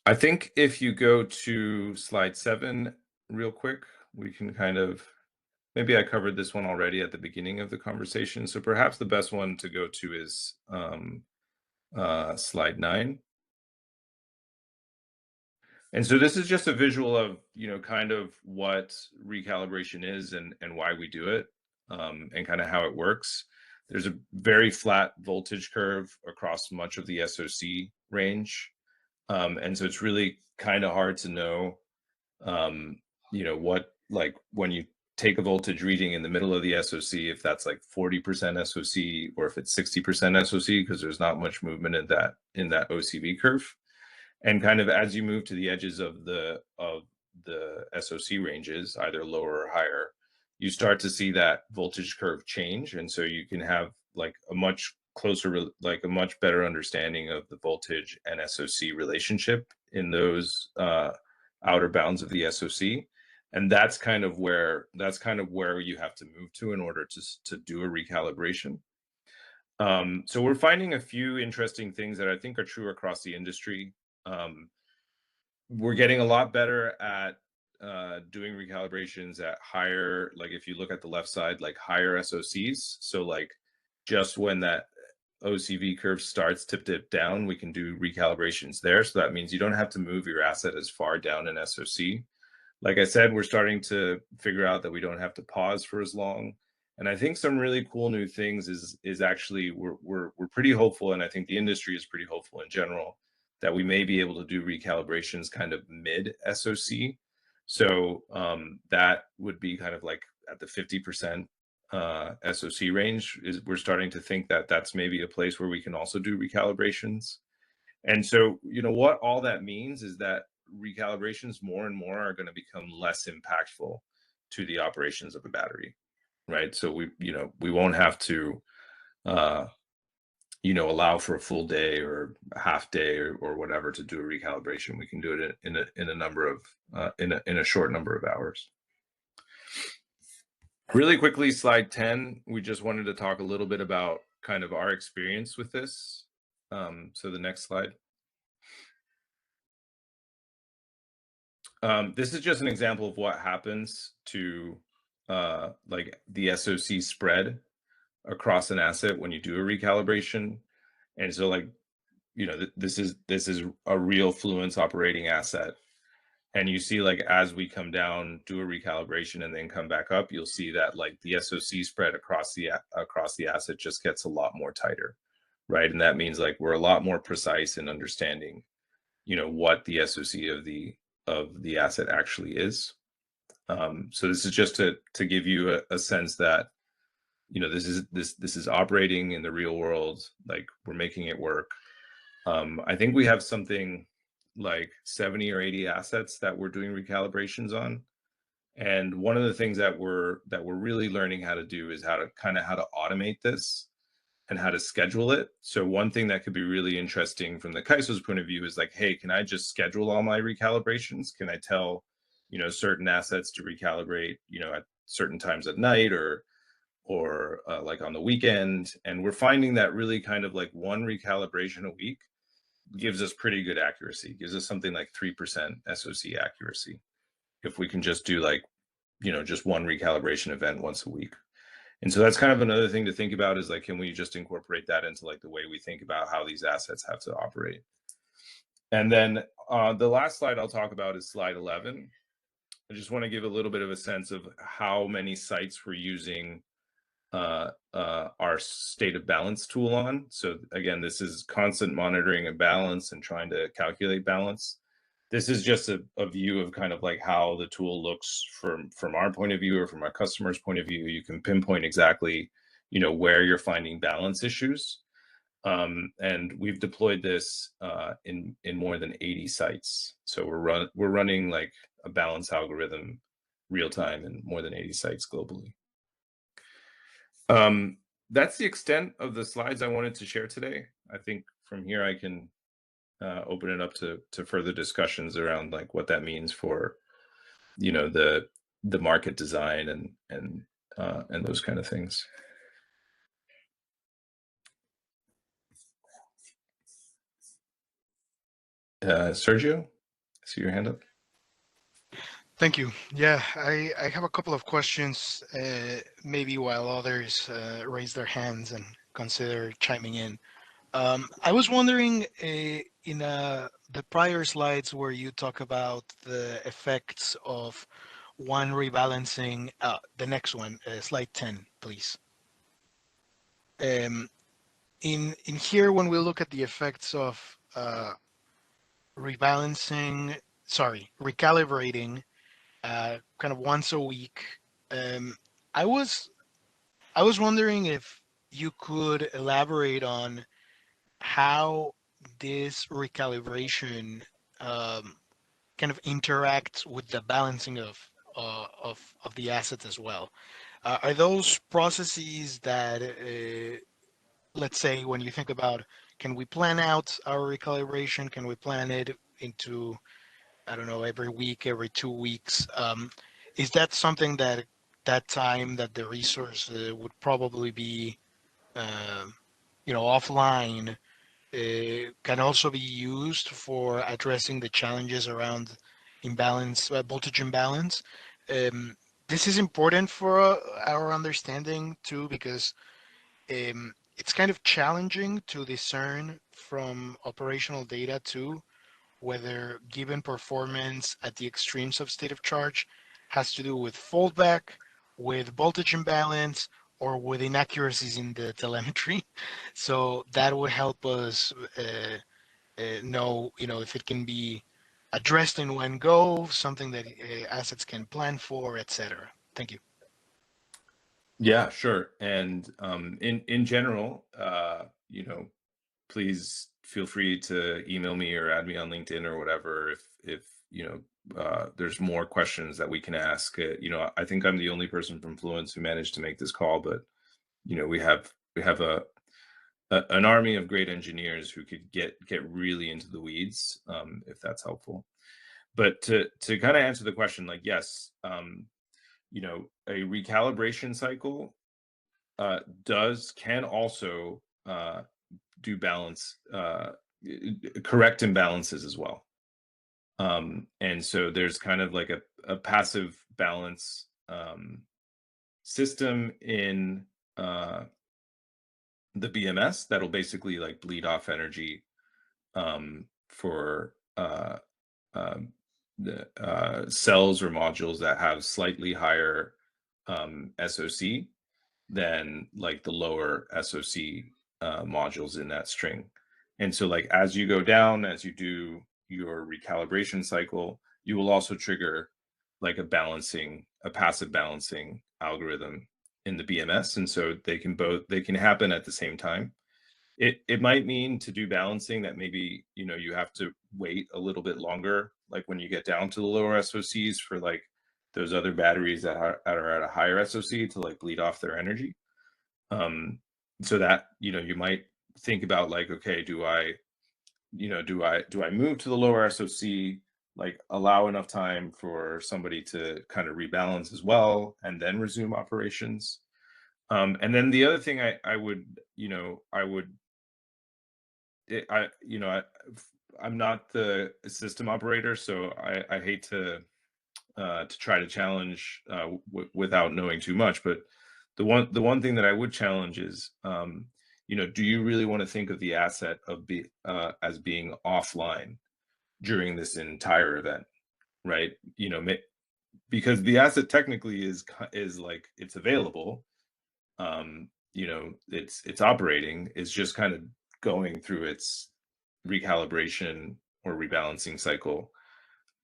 I think if you go to slide 7 real quick, we can kind of, maybe I covered this one already at the beginning of the conversation. So perhaps the best one to go to is slide 9. And so this is just a visual of, kind of what recalibration is and why we do it, and kind of how it works. There's a very flat voltage curve across much of the SOC range. And so it's really kind of hard to know, what, like when you take a voltage reading in the middle of the SOC, if that's like 40% SOC or if it's 60% SOC, because there's not much movement in that OCV curve. And kind of as you move to the edges of the SOC ranges, either lower or higher, you start to see that voltage curve change. And so you can have like a much closer, like a much better understanding of the voltage and SOC relationship in those outer bounds of the SOC. And that's kind of where you have to move to in order to do a recalibration. So we're finding a few interesting things that I think are true across the industry. We're getting a lot better at doing recalibrations at higher, like if you look at the left side, like higher SOCs. So like just when that OCV curve starts to dip down, we can do recalibrations there. So that means you don't have to move your asset as far down in SOC. Like I said, we're starting to figure out that we don't have to pause for as long. And I think some really cool new things is actually we're pretty hopeful, and I think the industry is pretty hopeful in general, that we may be able to do recalibrations kind of mid SOC. So that would be kind of like at the 50% SOC range. We're starting to think that that's maybe a place where we can also do recalibrations. And so, what all that means is that recalibrations more and more are going to become less impactful to the operations of a battery, right? So we won't have to allow for a full day or a half day or whatever to do a recalibration. We can do it in a short number of hours. Really quickly, slide 10, we just wanted to talk a little bit about kind of our experience with this. So the next slide. This is just an example of what happens to like the SOC spread across an asset when you do a recalibration. And so like, this is a real Fluence operating asset. And you see like, as we come down, do a recalibration and then come back up, you'll see that like the SOC spread across the asset just gets a lot more tighter, right? And that means like we're a lot more precise in understanding, what the SOC of the asset actually is. So this is just to give you a sense that, this is operating in the real world, like we're making it work. I think we have something like 70 or 80 assets that we're doing recalibrations on. And one of the things that we're really learning how to do is how to automate this and how to schedule it. So one thing that could be really interesting from the KAISO's point of view is like, hey, can I just schedule all my recalibrations? Can I tell, certain assets to recalibrate, at certain times at night or like on the weekend? And we're finding that really kind of like one recalibration a week gives us pretty good accuracy, gives us something like 3% SOC accuracy. If we can just do like, just one recalibration event once a week. And so that's kind of another thing to think about is like, can we just incorporate that into like the way we think about how these assets have to operate? And then the last slide I'll talk about is slide 11. I just want to give a little bit of a sense of how many sites we're using our state of balance tool on. So again, this is constant monitoring of balance and trying to calculate balance. This is just a view of kind of like how the tool looks from our point of view or from our customer's point of view. You can pinpoint exactly, where you're finding balance issues. And we've deployed this in more than 80 sites. So we're running like a balance algorithm real time in more than 80 sites globally. That's the extent of the slides I wanted to share today. I think from here I can open it up to further discussions around like what that means for, the market design and those kind of things. Sergio, I see your hand up. Thank you. Yeah, I have a couple of questions, maybe while others raise their hands and consider chiming in. I was wondering in the prior slides where you talk about the effects of one rebalancing, the next one, slide 10, please. In here, when we look at the effects of rebalancing, sorry, recalibrating kind of once a week, I was wondering if you could elaborate on how this recalibration kind of interacts with the balancing of the assets as well. Are those processes that, let's say, when you think about, can we plan out our recalibration? Can we plan it into, I don't know, every week, every 2 weeks? Is that something that time that the resource would probably be, offline, can also be used for addressing the challenges around imbalance, voltage imbalance? This is important for our understanding too, because it's kind of challenging to discern from operational data too, whether given performance at the extremes of state of charge has to do with foldback, with voltage imbalance, or with inaccuracies in the telemetry. So that would help us know, if it can be addressed in one go, something that assets can plan for, etc. Thank you. Yeah, sure. And in general, please feel free to email me or add me on LinkedIn or whatever if there's more questions that we can ask. I think I'm the only person from Fluence who managed to make this call, but we have an army of great engineers who could get really into the weeds, if that's helpful. But to kind of answer the question, like, yes, a recalibration cycle can also do balance, correct imbalances as well. And so there's kind of like a passive balance system in the BMS that'll basically like bleed off energy for the cells or modules that have slightly higher SOC than like the lower SOC modules in that string. And so like as you go down, as you do your recalibration cycle, you will also trigger like a passive balancing algorithm in the BMS. And so they can happen at the same time. It might mean to do balancing that maybe, you have to wait a little bit longer, like when you get down to the lower SOCs for like those other batteries that are at a higher SOC to like bleed off their energy. So that, you might think about like, okay, do I move to the lower SOC, like allow enough time for somebody to kind of rebalance as well, and then resume operations. And then the other thing I'm not the system operator, so I hate to try to challenge without knowing too much. But the one thing that I would challenge is, do you really want to think of the asset as being offline during this entire event, right? Because the asset technically is like it's available, it's operating, it's just kind of going through its recalibration or rebalancing cycle,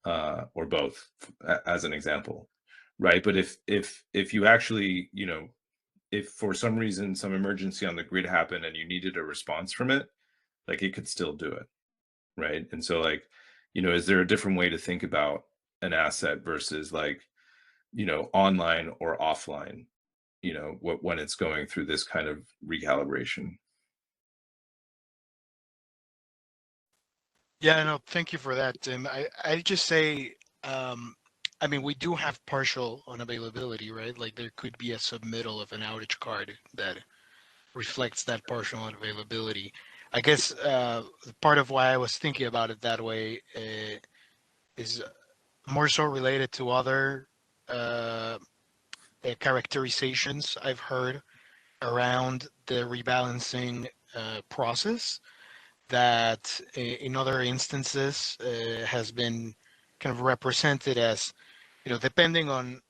or both, as an example, right? But if you actually, if for some reason some emergency on the grid happened and you needed a response from it, like it could still do it, right? And so like, is there a different way to think about an asset versus like, online or offline, when it's going through this kind of recalibration? Yeah, no, thank you for that, Tim. I just say, we do have partial unavailability, right? Like there could be a submittal of an outage card that reflects that partial unavailability. I guess part of why I was thinking about it that way is more so related to other characterizations I've heard around the rebalancing process that in other instances has been kind of represented as, depending on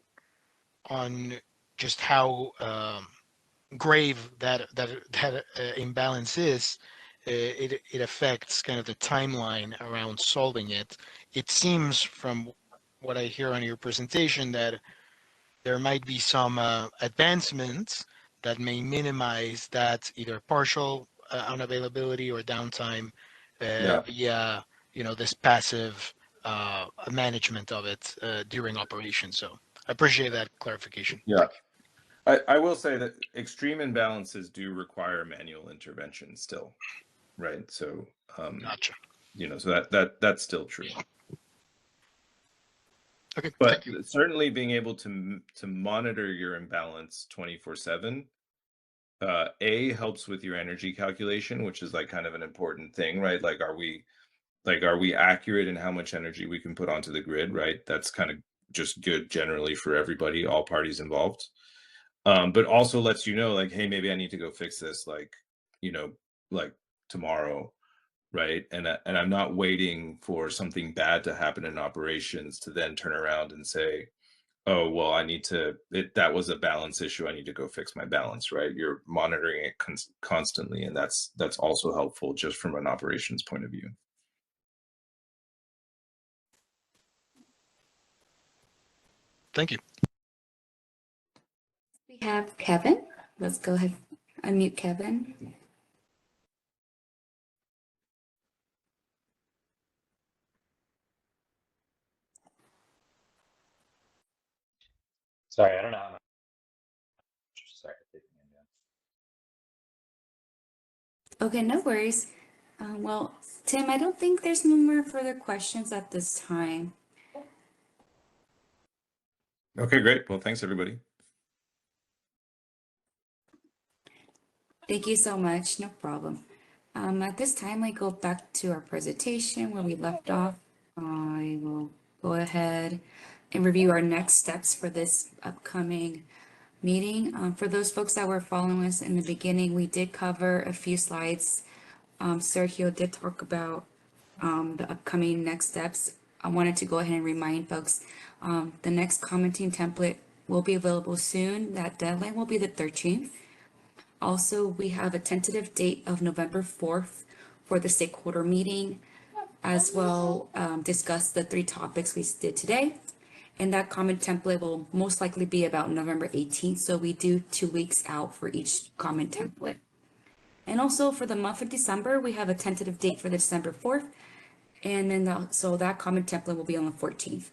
just how grave that imbalance is, it affects kind of the timeline around solving it. It seems from what I hear on your presentation that there might be some advancements that may minimize that either partial unavailability or downtime via this passive management of it during operation. So I appreciate that clarification. Yeah. I will say that extreme imbalances do require manual intervention still, right? So, gotcha. So that's still true. Okay, but certainly being able to monitor your imbalance 24/7, helps with your energy calculation, which is like kind of an important thing, right? Like, are we accurate in how much energy we can put onto the grid, right? That's kind of just good generally for everybody, all parties involved. But also lets you know, like, hey, maybe I need to go fix this, like tomorrow, right? And I'm not waiting for something bad to happen in operations to then turn around and say, oh, well, that was a balance issue, I need to go fix my balance, right? You're monitoring it constantly, and that's also helpful just from an operations point of view. Thank you. We have Kevin. Let's go ahead, unmute Kevin. Sorry, I don't know. Sorry. Okay, no worries. Well, Tim, I don't think there's no more further questions at this time. Okay, great. Well, thanks, everybody. Thank you so much. No problem. At this time, I go back to our presentation where we left off. I will go ahead and review our next steps for this upcoming meeting. For those folks that were following us in the beginning, we did cover a few slides. Sergio did talk about the upcoming next steps. I wanted to go ahead and remind folks, the next commenting template will be available soon. That deadline will be the 13th. Also, we have a tentative date of November 4th for the stakeholder meeting, as well discuss the 3 topics we did today. And that comment template will most likely be about November 18th. So we do 2 weeks out for each comment template. And also for the month of December, we have a tentative date for the December 4th. And then so that comment template will be on the 14th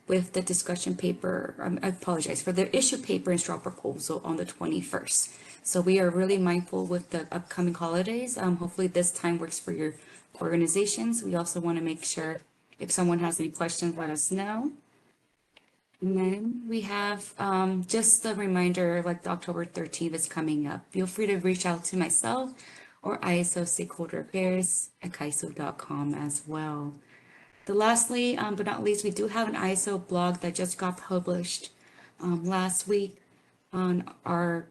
with the discussion paper, I apologize, for the issue paper and straw proposal on the 21st. So we are really mindful with the upcoming holidays. Hopefully this time works for your organizations. We also want to make sure if someone has any questions, let us know. And then we have just a reminder, like the October 13th is coming up. Feel free to reach out to myself or ISO Stakeholder Affairs at kaiso.com as well. Lastly, but not least, we do have an ISO blog that just got published last week on our,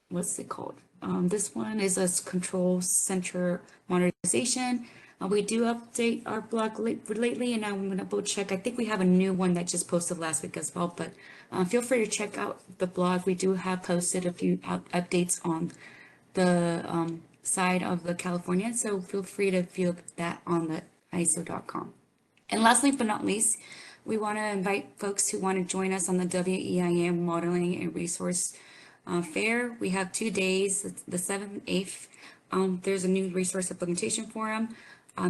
what's it called? This one is a control center modernization. We do update our blog lately, and I'm going to go check. I think we have a new one that just posted last week as well, but feel free to check out the blog. We do have posted a few updates on the side of the California, so feel free to view that on the ISO.com. And lastly, but not least, we want to invite folks who want to join us on the WEIM Modeling and Resource Fair. We have 2 days, the 7th and 8th. There's a new resource implementation forum.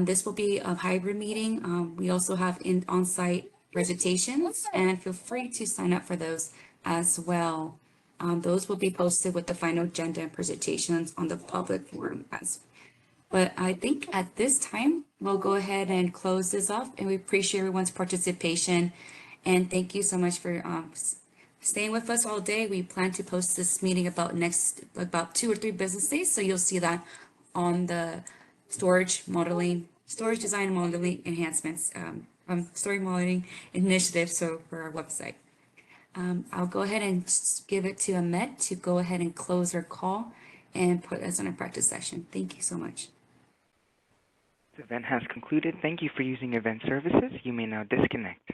This will be a hybrid meeting. We also have on-site presentations, and feel free to sign up for those as well. Those will be posted with the final agenda and presentations on the public forum as well. But I think at this time, we'll go ahead and close this off, and we appreciate everyone's participation. And thank you so much for staying with us all day. We plan to post this meeting about 2 or 3 business days. So you'll see that on the storage design and modeling enhancements, storage modeling initiative. So for our website, I'll go ahead and give it to Ahmed to go ahead and close our call. and put us on a practice session. Thank you so much. This event has concluded. Thank you for using event services. You may now disconnect.